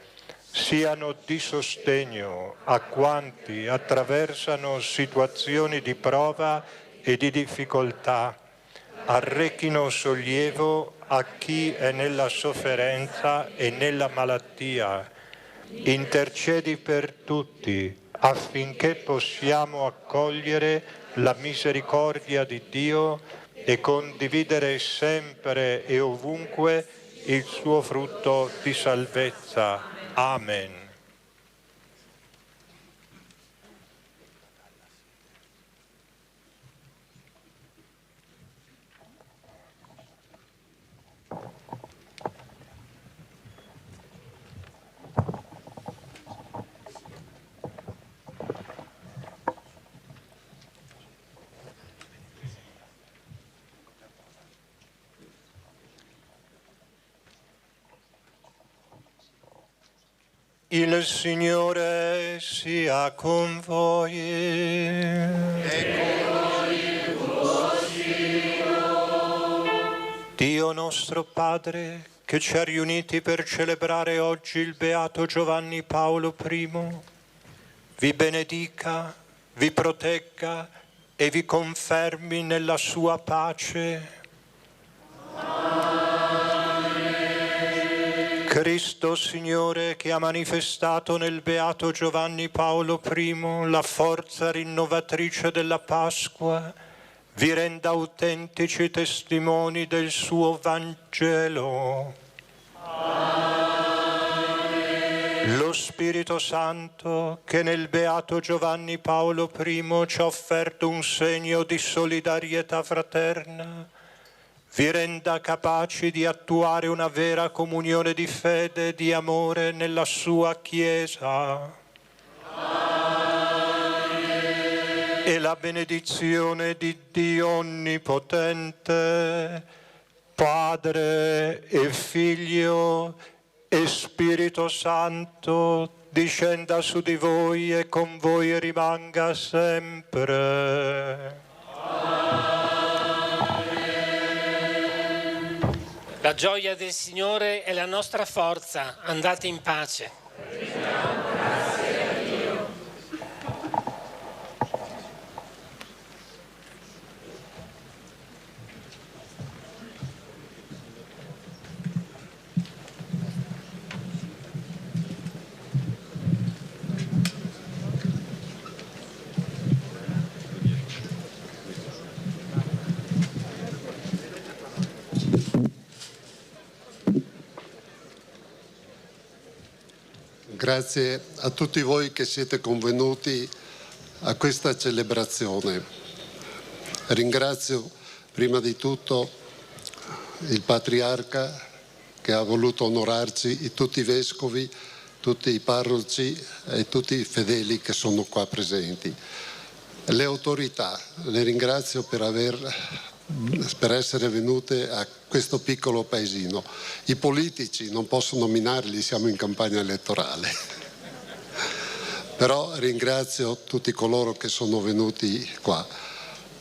siano di sostegno a quanti attraversano situazioni di prova e di difficoltà, arrechino sollievo a chi è nella sofferenza e nella malattia. Intercedi per tutti affinché possiamo accogliere la misericordia di Dio e condividere sempre e ovunque il suo frutto di salvezza. Amen. Il Signore sia con voi. E con il tuo spirito. Dio nostro Padre, che ci ha riuniti per celebrare oggi il Beato Giovanni Paolo I, vi benedica, vi protegga e vi confermi nella sua pace. Cristo Signore, che ha manifestato nel Beato Giovanni Paolo I la forza rinnovatrice della Pasqua, vi renda autentici testimoni del suo Vangelo. Amen. Lo Spirito Santo, che nel Beato Giovanni Paolo I ci ha offerto un segno di solidarietà fraterna, vi renda capaci di attuare una vera comunione di fede e di amore nella sua Chiesa. Amen. E la benedizione di Dio Onnipotente, Padre e Figlio e Spirito Santo, discenda su di voi e con voi rimanga sempre. La gioia del Signore è la nostra forza. Andate in pace. Grazie a tutti voi che siete convenuti a questa celebrazione. Ringrazio prima di tutto il Patriarca che ha voluto onorarci, tutti i vescovi, tutti i parroci e tutti i fedeli che sono qua presenti. Le autorità, le ringrazio per essere venute a questo piccolo paesino. I politici non posso nominarli, siamo in campagna elettorale. Però ringrazio tutti coloro che sono venuti qua.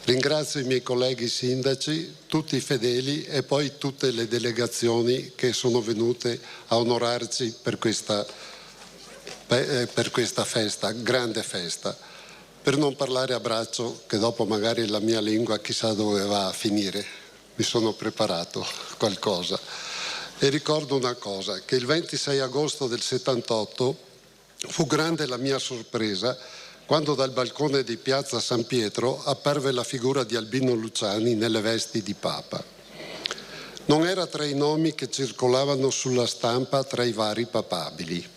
Ringrazio i miei colleghi sindaci, tutti i fedeli e poi tutte le delegazioni che sono venute a onorarci per questa festa, grande festa. Per non parlare a braccio, che dopo magari la mia lingua chissà dove va a finire. Mi sono preparato qualcosa. E ricordo una cosa, che il 26 agosto del 78 fu grande la mia sorpresa quando dal balcone di Piazza San Pietro apparve la figura di Albino Luciani nelle vesti di Papa. Non era tra i nomi che circolavano sulla stampa tra i vari papabili.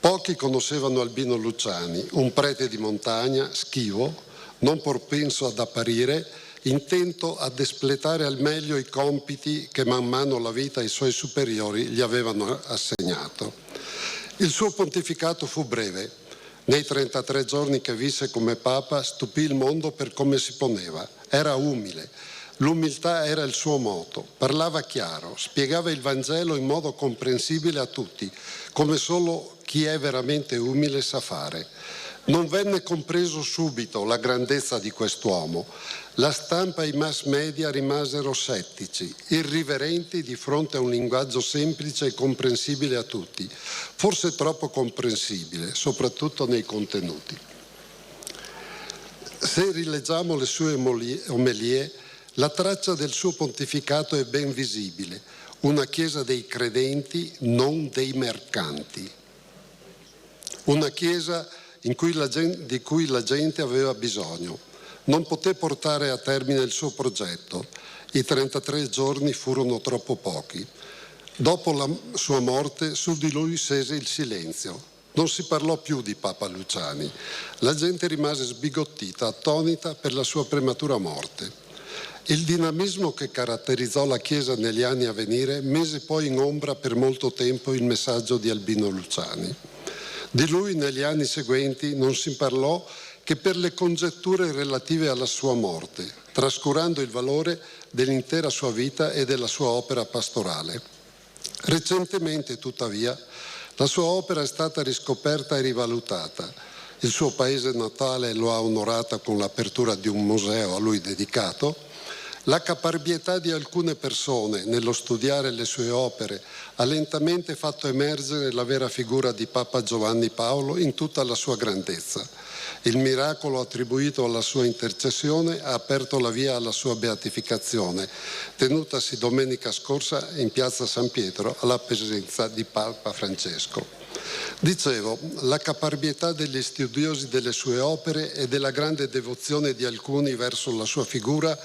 Pochi conoscevano Albino Luciani, un prete di montagna, schivo, non propenso ad apparire, intento ad espletare al meglio i compiti che man mano la vita e i suoi superiori gli avevano assegnato. Il suo pontificato fu breve. Nei 33 giorni che visse come Papa stupì il mondo per come si poneva. Era umile. L'umiltà era il suo motto. Parlava chiaro, spiegava il Vangelo in modo comprensibile a tutti, come solo chi è veramente umile sa fare. Non venne compreso subito la grandezza di quest'uomo. La stampa e i mass media rimasero scettici, irriverenti di fronte a un linguaggio semplice e comprensibile a tutti, forse troppo comprensibile, soprattutto nei contenuti. Se rileggiamo le sue omelie, la traccia del suo pontificato è ben visibile, una chiesa dei credenti, non dei mercanti. Una chiesa di cui la gente aveva bisogno. Non poté portare a termine il suo progetto. I 33 giorni furono troppo pochi. Dopo la sua morte, su di lui sese il silenzio. Non si parlò più di Papa Luciani. La gente rimase sbigottita, attonita per la sua prematura morte. Il dinamismo che caratterizzò la Chiesa negli anni a venire mise poi in ombra per molto tempo il messaggio di Albino Luciani. Di lui negli anni seguenti non si parlò che per le congetture relative alla sua morte, trascurando il valore dell'intera sua vita e della sua opera pastorale. Recentemente, tuttavia, la sua opera è stata riscoperta e rivalutata. Il suo paese natale lo ha onorata con l'apertura di un museo a lui dedicato. La caparbietà di alcune persone nello studiare le sue opere ha lentamente fatto emergere la vera figura di Papa Giovanni Paolo in tutta la sua grandezza. Il miracolo attribuito alla sua intercessione ha aperto la via alla sua beatificazione, tenutasi domenica scorsa in Piazza San Pietro alla presenza di Papa Francesco. Dicevo, la caparbietà degli studiosi delle sue opere e della grande devozione di alcuni verso la sua figura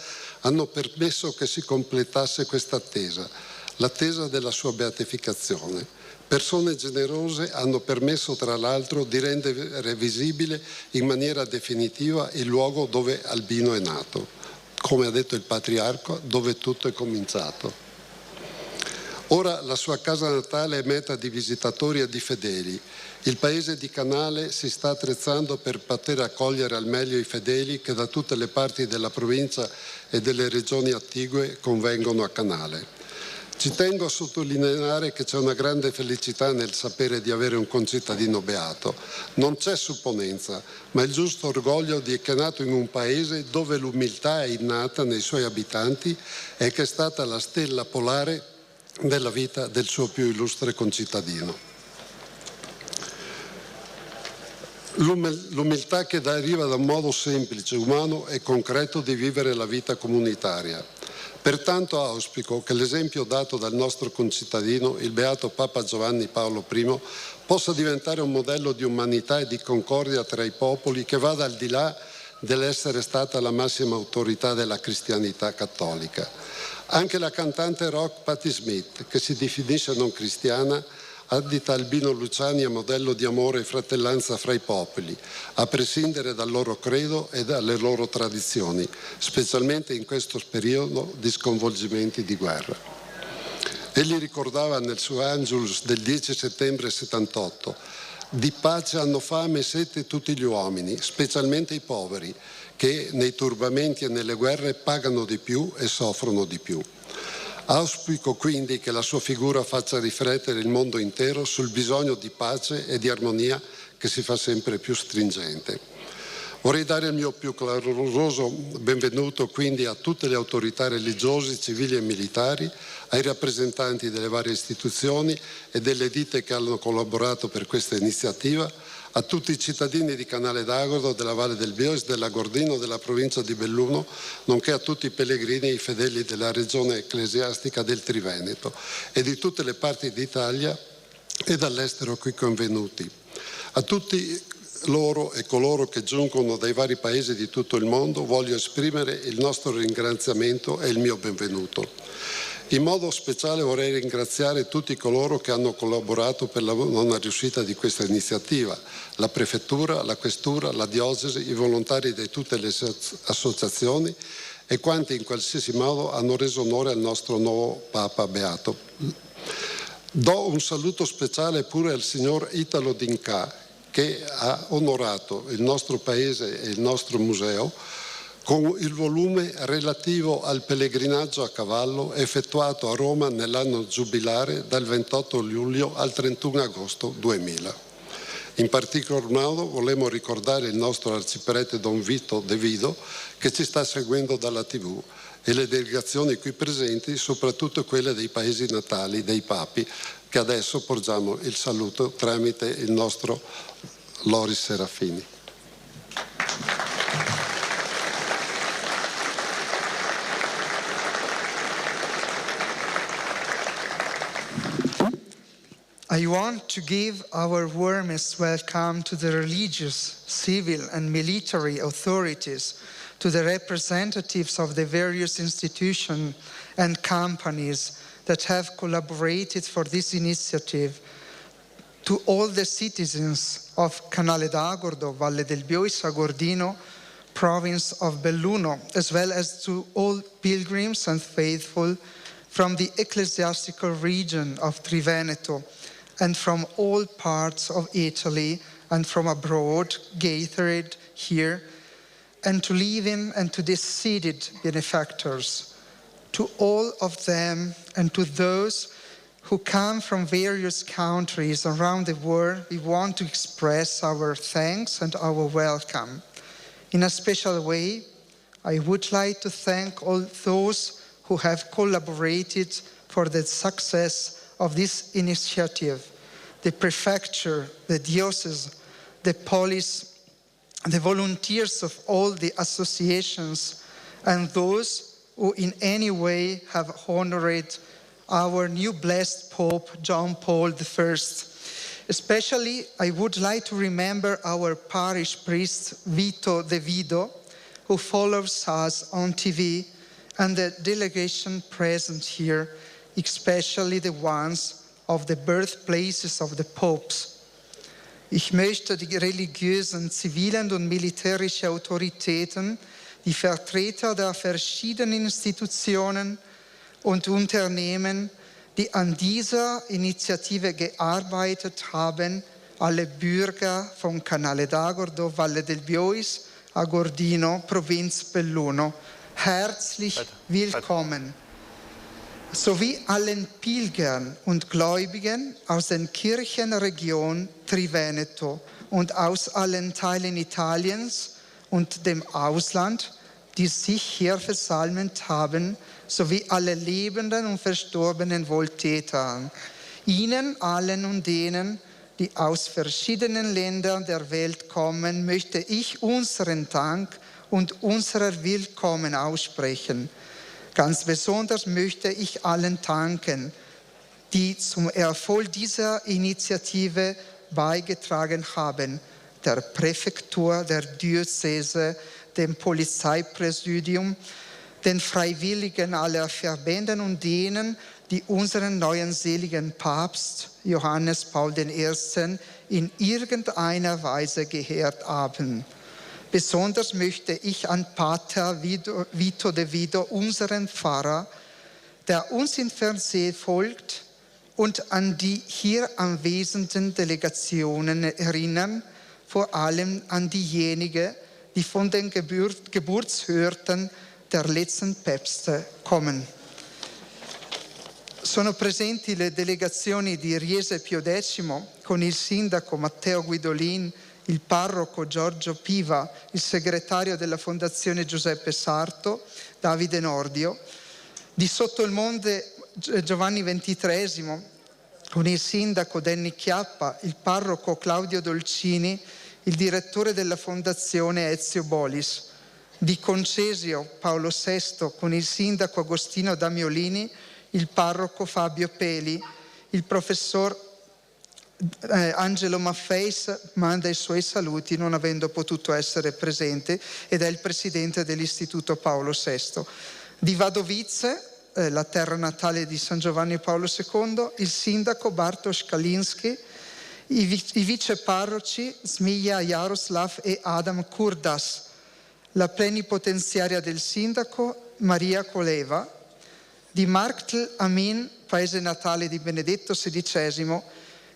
hanno permesso che si completasse questa attesa, l'attesa della sua beatificazione. Persone generose hanno permesso, tra l'altro, di rendere visibile in maniera definitiva il luogo dove Albino è nato, come ha detto il Patriarca, dove tutto è cominciato. Ora la sua casa natale è meta di visitatori e di fedeli. Il paese di Canale si sta attrezzando per poter accogliere al meglio i fedeli che da tutte le parti della provincia e delle regioni attigue convengono a Canale. Ci tengo a sottolineare che c'è una grande felicità nel sapere di avere un concittadino beato. Non c'è supponenza, ma il giusto orgoglio di che è nato in un paese dove l'umiltà è innata nei suoi abitanti e che è stata la stella polare della vita del suo più illustre concittadino. L'umiltà che deriva da un modo semplice, umano e concreto di vivere la vita comunitaria. Pertanto auspico che l'esempio dato dal nostro concittadino, il beato Papa Giovanni Paolo I, possa diventare un modello di umanità e di concordia tra i popoli che vada al di là dell'essere stata la massima autorità della cristianità cattolica. Anche la cantante rock Patti Smith, che si definisce non cristiana, addita Albino Luciani a modello di amore e fratellanza fra i popoli, a prescindere dal loro credo e dalle loro tradizioni, specialmente in questo periodo di sconvolgimenti di guerra. Egli ricordava nel suo Angelus del 10 settembre 78: di pace hanno fame e sete tutti gli uomini, specialmente i poveri, che nei turbamenti e nelle guerre pagano di più e soffrono di più. Auspico quindi che la sua figura faccia riflettere il mondo intero sul bisogno di pace e di armonia che si fa sempre più stringente. Vorrei dare il mio più caloroso benvenuto quindi a tutte le autorità religiose, civili e militari, ai rappresentanti delle varie istituzioni e delle ditte che hanno collaborato per questa iniziativa, a tutti i cittadini di Canale d'Agordo, della Valle del Biois, dell'Agordino, della provincia di Belluno, nonché a tutti i pellegrini e i fedeli della regione ecclesiastica del Triveneto e di tutte le parti d'Italia e dall'estero qui convenuti. A tutti loro e coloro che giungono dai vari paesi di tutto il mondo voglio esprimere il nostro ringraziamento e il mio benvenuto. In modo speciale vorrei ringraziare tutti coloro che hanno collaborato per la buona riuscita di questa iniziativa, la Prefettura, la Questura, la Diocesi, i volontari di tutte le associazioni e quanti in qualsiasi modo hanno reso onore al nostro nuovo Papa Beato. Do un saluto speciale pure al signor Italo D'Inca, che ha onorato il nostro paese e il nostro museo con il volume relativo al pellegrinaggio a cavallo effettuato a Roma nell'anno giubilare dal 28 luglio al 31 agosto 2000. In particolar modo vogliamo ricordare il nostro arciprete Don Vito De Vido che ci sta seguendo dalla TV e le delegazioni qui presenti, soprattutto quelle dei paesi natali dei papi, che adesso porgiamo il saluto tramite il nostro Loris Serafini. I want to give our warmest welcome to the religious, civil and military authorities, to the representatives of the various institutions and companies that have collaborated for this initiative, to all the citizens of Canale d'Agordo, Valle del Biois, Agordino, province of Belluno, as well as to all pilgrims and faithful from the ecclesiastical region of Triveneto and from all parts of Italy and from abroad gathered here, and to living and to the seated benefactors, to all of them and to those who come from various countries around the world, we want to express our thanks and our welcome. In a special way, I would like to thank all those who have collaborated for the success of this initiative: the prefecture, the diocese, the police, the volunteers of all the associations, and those who in any way have honored our new blessed Pope John Paul I. Especially, I would like to remember our parish priest Vito De Vido, who follows us on TV, and the delegation present here, especially the ones of the birthplaces of the popes. Ich möchte die religiösen, zivilen und militärischen Autoritäten, die Vertreter der verschiedenen Institutionen und Unternehmen, die an dieser Initiative gearbeitet haben, alle Bürger von Canale d'Agordo, Valle del Biois, Agordino, Provinz Belluno. Herzlich willkommen. Sowie allen Pilgern und Gläubigen aus der Kirchenregion Triveneto und aus allen Teilen Italiens und dem Ausland, die sich hier versammelt haben, sowie alle lebenden und verstorbenen Wohltätern. Ihnen allen und denen, die aus verschiedenen Ländern der Welt kommen, möchte ich unseren Dank und unser Willkommen aussprechen. Ganz besonders möchte ich allen danken, die zum Erfolg dieser Initiative beigetragen haben, der Präfektur, der Diözese, dem Polizeipräsidium, den Freiwilligen aller Verbände und denen, die unseren neuen seligen Papst Johannes Paul I. in irgendeiner Weise geehrt haben. Besonders möchte ich an Pater Vito De Vido, unseren Pfarrer, der uns in Fernsehen folgt, und an die hier anwesenden Delegationen erinnern, vor allem an diejenigen, die von den Geburtshürden der letzten Päpste kommen. Sono presenti le delegazioni di Riese Pio X con il sindaco Matteo Guidolin, il parroco Giorgio Piva, il segretario della Fondazione Giuseppe Sarto, Davide Nordio, di Sotto il Monte Giovanni XXIII con il sindaco Denny Chiappa, il parroco Claudio Dolcini, il direttore della Fondazione Ezio Bolis, di Concesio Paolo VI con il sindaco Agostino Damiolini, il parroco Fabio Peli, il professor Angelo Maffeis manda i suoi saluti non avendo potuto essere presente ed è il presidente dell'Istituto Paolo VI. Di Wadowice, la terra natale di San Giovanni Paolo II, il sindaco Bartosz Kalinski, i viceparroci Zmija Jaroslav e Adam Kurdas, la plenipotenziaria del sindaco Maria Koleva, di Marktl Amin, paese natale di Benedetto XVI,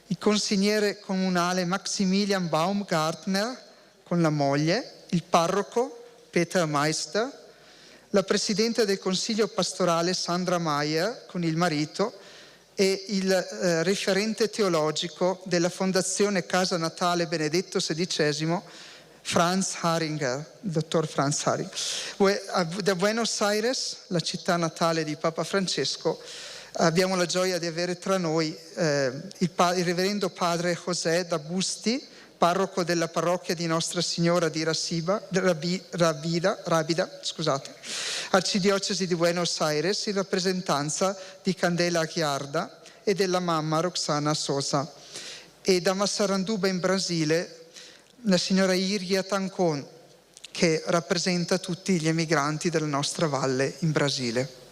il consigliere comunale Maximilian Baumgartner con la moglie, il parroco Peter Meister, la presidente del consiglio pastorale Sandra Mayer con il marito e il referente teologico della Fondazione Casa Natale Benedetto XVI, Franz Haringer, il dottor Franz Haringer. Da Buenos Aires, la città natale di Papa Francesco, abbiamo la gioia di avere tra noi il reverendo padre José da Busti, parroco della parrocchia di Nostra Signora di Rabida, arcidiocesi di Buenos Aires, in rappresentanza di Candela Ghiarda e della mamma Roxana Sosa. E da Massaranduba in Brasile la signora Iria Tancon, che rappresenta tutti gli emigranti della nostra valle in Brasile.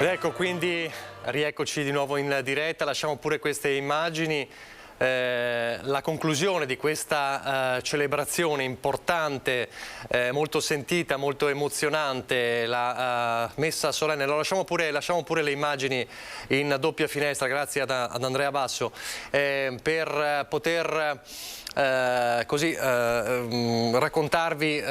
Ed ecco, quindi rieccoci di nuovo in diretta, lasciamo pure queste immagini. La conclusione di questa celebrazione importante, molto sentita, molto emozionante, la messa solenne. Lasciamo pure le immagini in doppia finestra, grazie ad Andrea Basso, per poter raccontarvi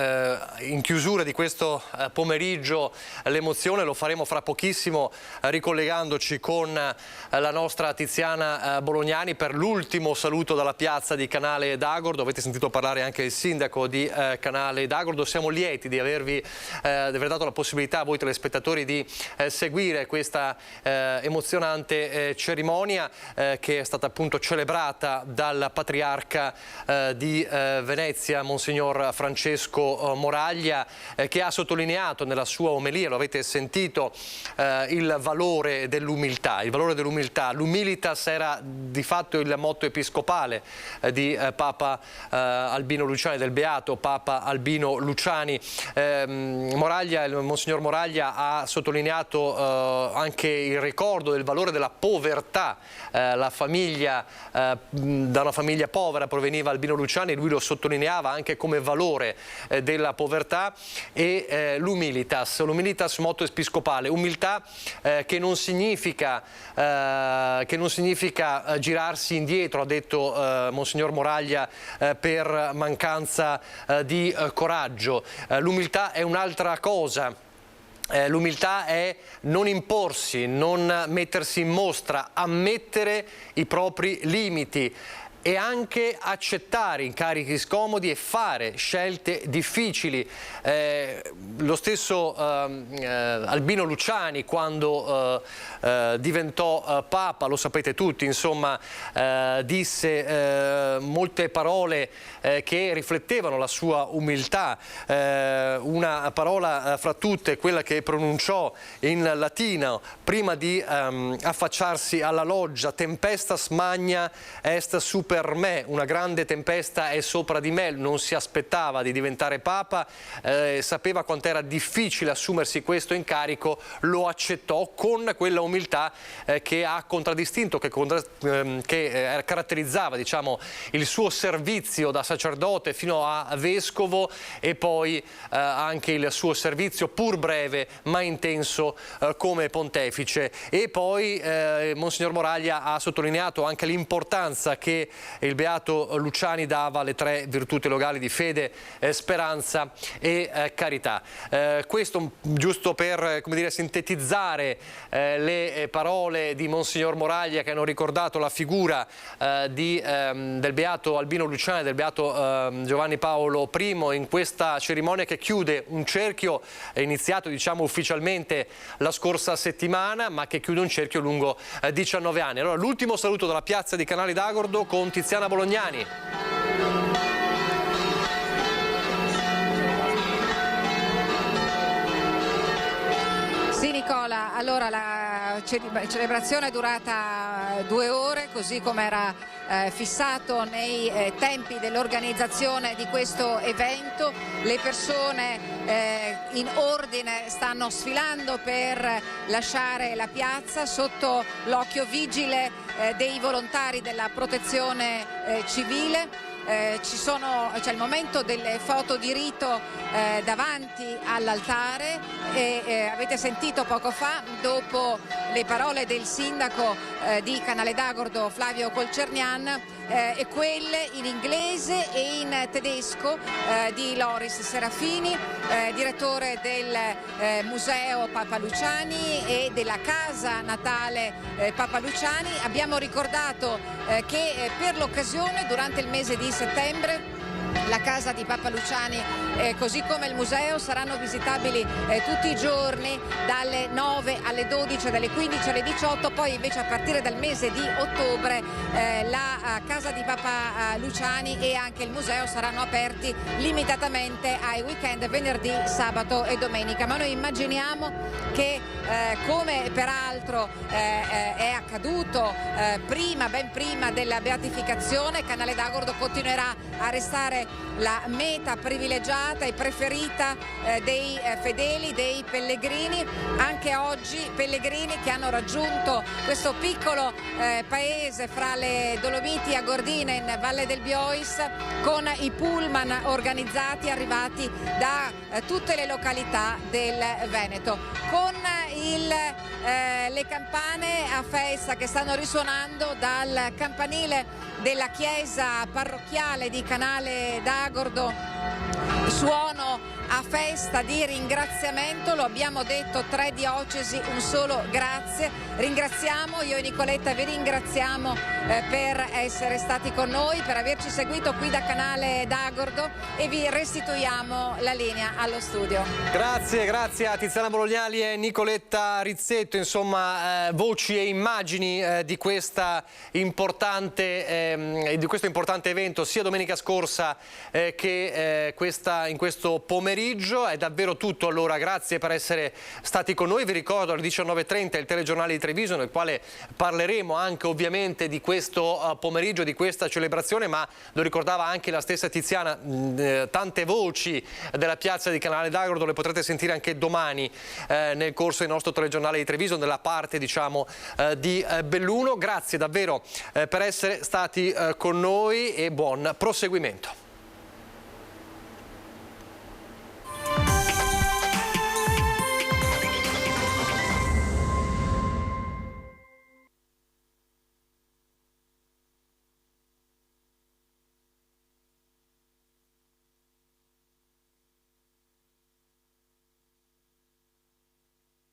in chiusura di questo pomeriggio l'emozione. Lo faremo fra pochissimo ricollegandoci con la nostra Tiziana Bolognani per l'ultimo saluto dalla piazza di Canale d'Agordo. Avete sentito parlare anche il sindaco di Canale d'Agordo. Siamo lieti di aver dato la possibilità a voi telespettatori di seguire questa emozionante cerimonia che è stata appunto celebrata dal patriarca di Venezia, Monsignor Francesco Moraglia, che ha sottolineato nella sua omelia, lo avete sentito, il valore dell'umiltà. Il valore dell'umiltà. L'humilitas era di fatto il motto episcopale di Papa Albino Luciani, del beato Papa Albino Luciani. Il Monsignor Moraglia ha sottolineato anche il ricordo del valore della povertà. La famiglia, da una famiglia povera proveniva Albino Luciani, lui lo sottolineava anche come valore della povertà, e l'humilitas, motto episcopale, umiltà che non significa girarsi indietro, ha detto Monsignor Moraglia, per mancanza di coraggio. L'umiltà è un'altra cosa. L'umiltà è non imporsi, non mettersi in mostra, ammettere i propri limiti e anche accettare incarichi scomodi e fare scelte difficili. Lo stesso Albino Luciani, quando diventò Papa, lo sapete tutti, insomma, disse molte parole che riflettevano la sua umiltà. Una parola fra tutte, quella che pronunciò in latino prima di affacciarsi alla loggia: tempestas magna est super me, una grande tempesta è sopra di me. Non si aspettava di diventare Papa, sapeva quanto era difficile assumersi questo incarico, lo accettò con quella umiltà che ha contraddistinto, che caratterizzava, diciamo, il suo servizio da sacerdote fino a vescovo, e poi anche il suo servizio, pur breve ma intenso, come pontefice. E poi Monsignor Moraglia ha sottolineato anche l'importanza che il beato Luciani dava alle tre virtù teologali di fede, speranza e carità. Questo giusto per, come dire, sintetizzare le parole di Monsignor Moraglia, che hanno ricordato la figura del beato Albino Luciani e del beato Giovanni Paolo I in questa cerimonia che chiude un cerchio iniziato, diciamo, ufficialmente la scorsa settimana, ma che chiude un cerchio lungo 19 anni. Allora, l'ultimo saluto dalla piazza di Canale d'Agordo con Tiziana Bolognani. Sì, Nicola, allora la celebrazione è durata 2 ore, così come era fissato nei tempi dell'organizzazione di questo evento. Le persone in ordine stanno sfilando per lasciare la piazza sotto l'occhio vigile dei volontari della protezione civile. C'è il momento delle foto di rito davanti all'altare e avete sentito poco fa, dopo le parole del sindaco di Canale d'Agordo Flavio Colcernian, e quelle in inglese e in tedesco di Loris Serafini, direttore del museo Papa Luciani e della casa natale Papa Luciani. Abbiamo ricordato che per l'occasione, durante il mese di settembre, la casa di Papa Luciani, così come il museo, saranno visitabili tutti i giorni dalle 9 alle 12, dalle 15 alle 18, poi invece a partire dal mese di ottobre la casa di Papa Luciani e anche il museo saranno aperti limitatamente ai weekend, venerdì, sabato e domenica. Ma noi immaginiamo che, come peraltro è accaduto ben prima della beatificazione, Canale d'Agordo continuerà a restare la meta privilegiata e preferita dei fedeli, dei pellegrini. Anche oggi pellegrini che hanno raggiunto questo piccolo paese fra le Dolomiti a Gordina in Valle del Biois con i pullman organizzati arrivati da tutte le località del Veneto, con le campane a festa che stanno risuonando dal campanile della chiesa parrocchiale di Canale d'Agordo. Suono a festa di ringraziamento, lo abbiamo detto, 3 diocesi, un solo grazie. Ringraziamo, io e Nicoletta vi ringraziamo per essere stati con noi, per averci seguito qui da Canale d'Agordo, e vi restituiamo la linea allo studio. Grazie a Tiziana Bolognali e Nicoletta Rizzetto, insomma voci e immagini di questo importante evento sia domenica scorsa che in questo pomeriggio. È davvero tutto, allora grazie per essere stati con noi. Vi ricordo alle 19:30 il telegiornale di Treviso, nel quale parleremo anche ovviamente di questo pomeriggio, di questa celebrazione, ma lo ricordava anche la stessa Tiziana, tante voci della piazza di Canale d'Agordo le potrete sentire anche domani nel corso del nostro telegiornale di Treviso, nella parte diciamo di Belluno. Grazie davvero per essere stati con noi e buon proseguimento.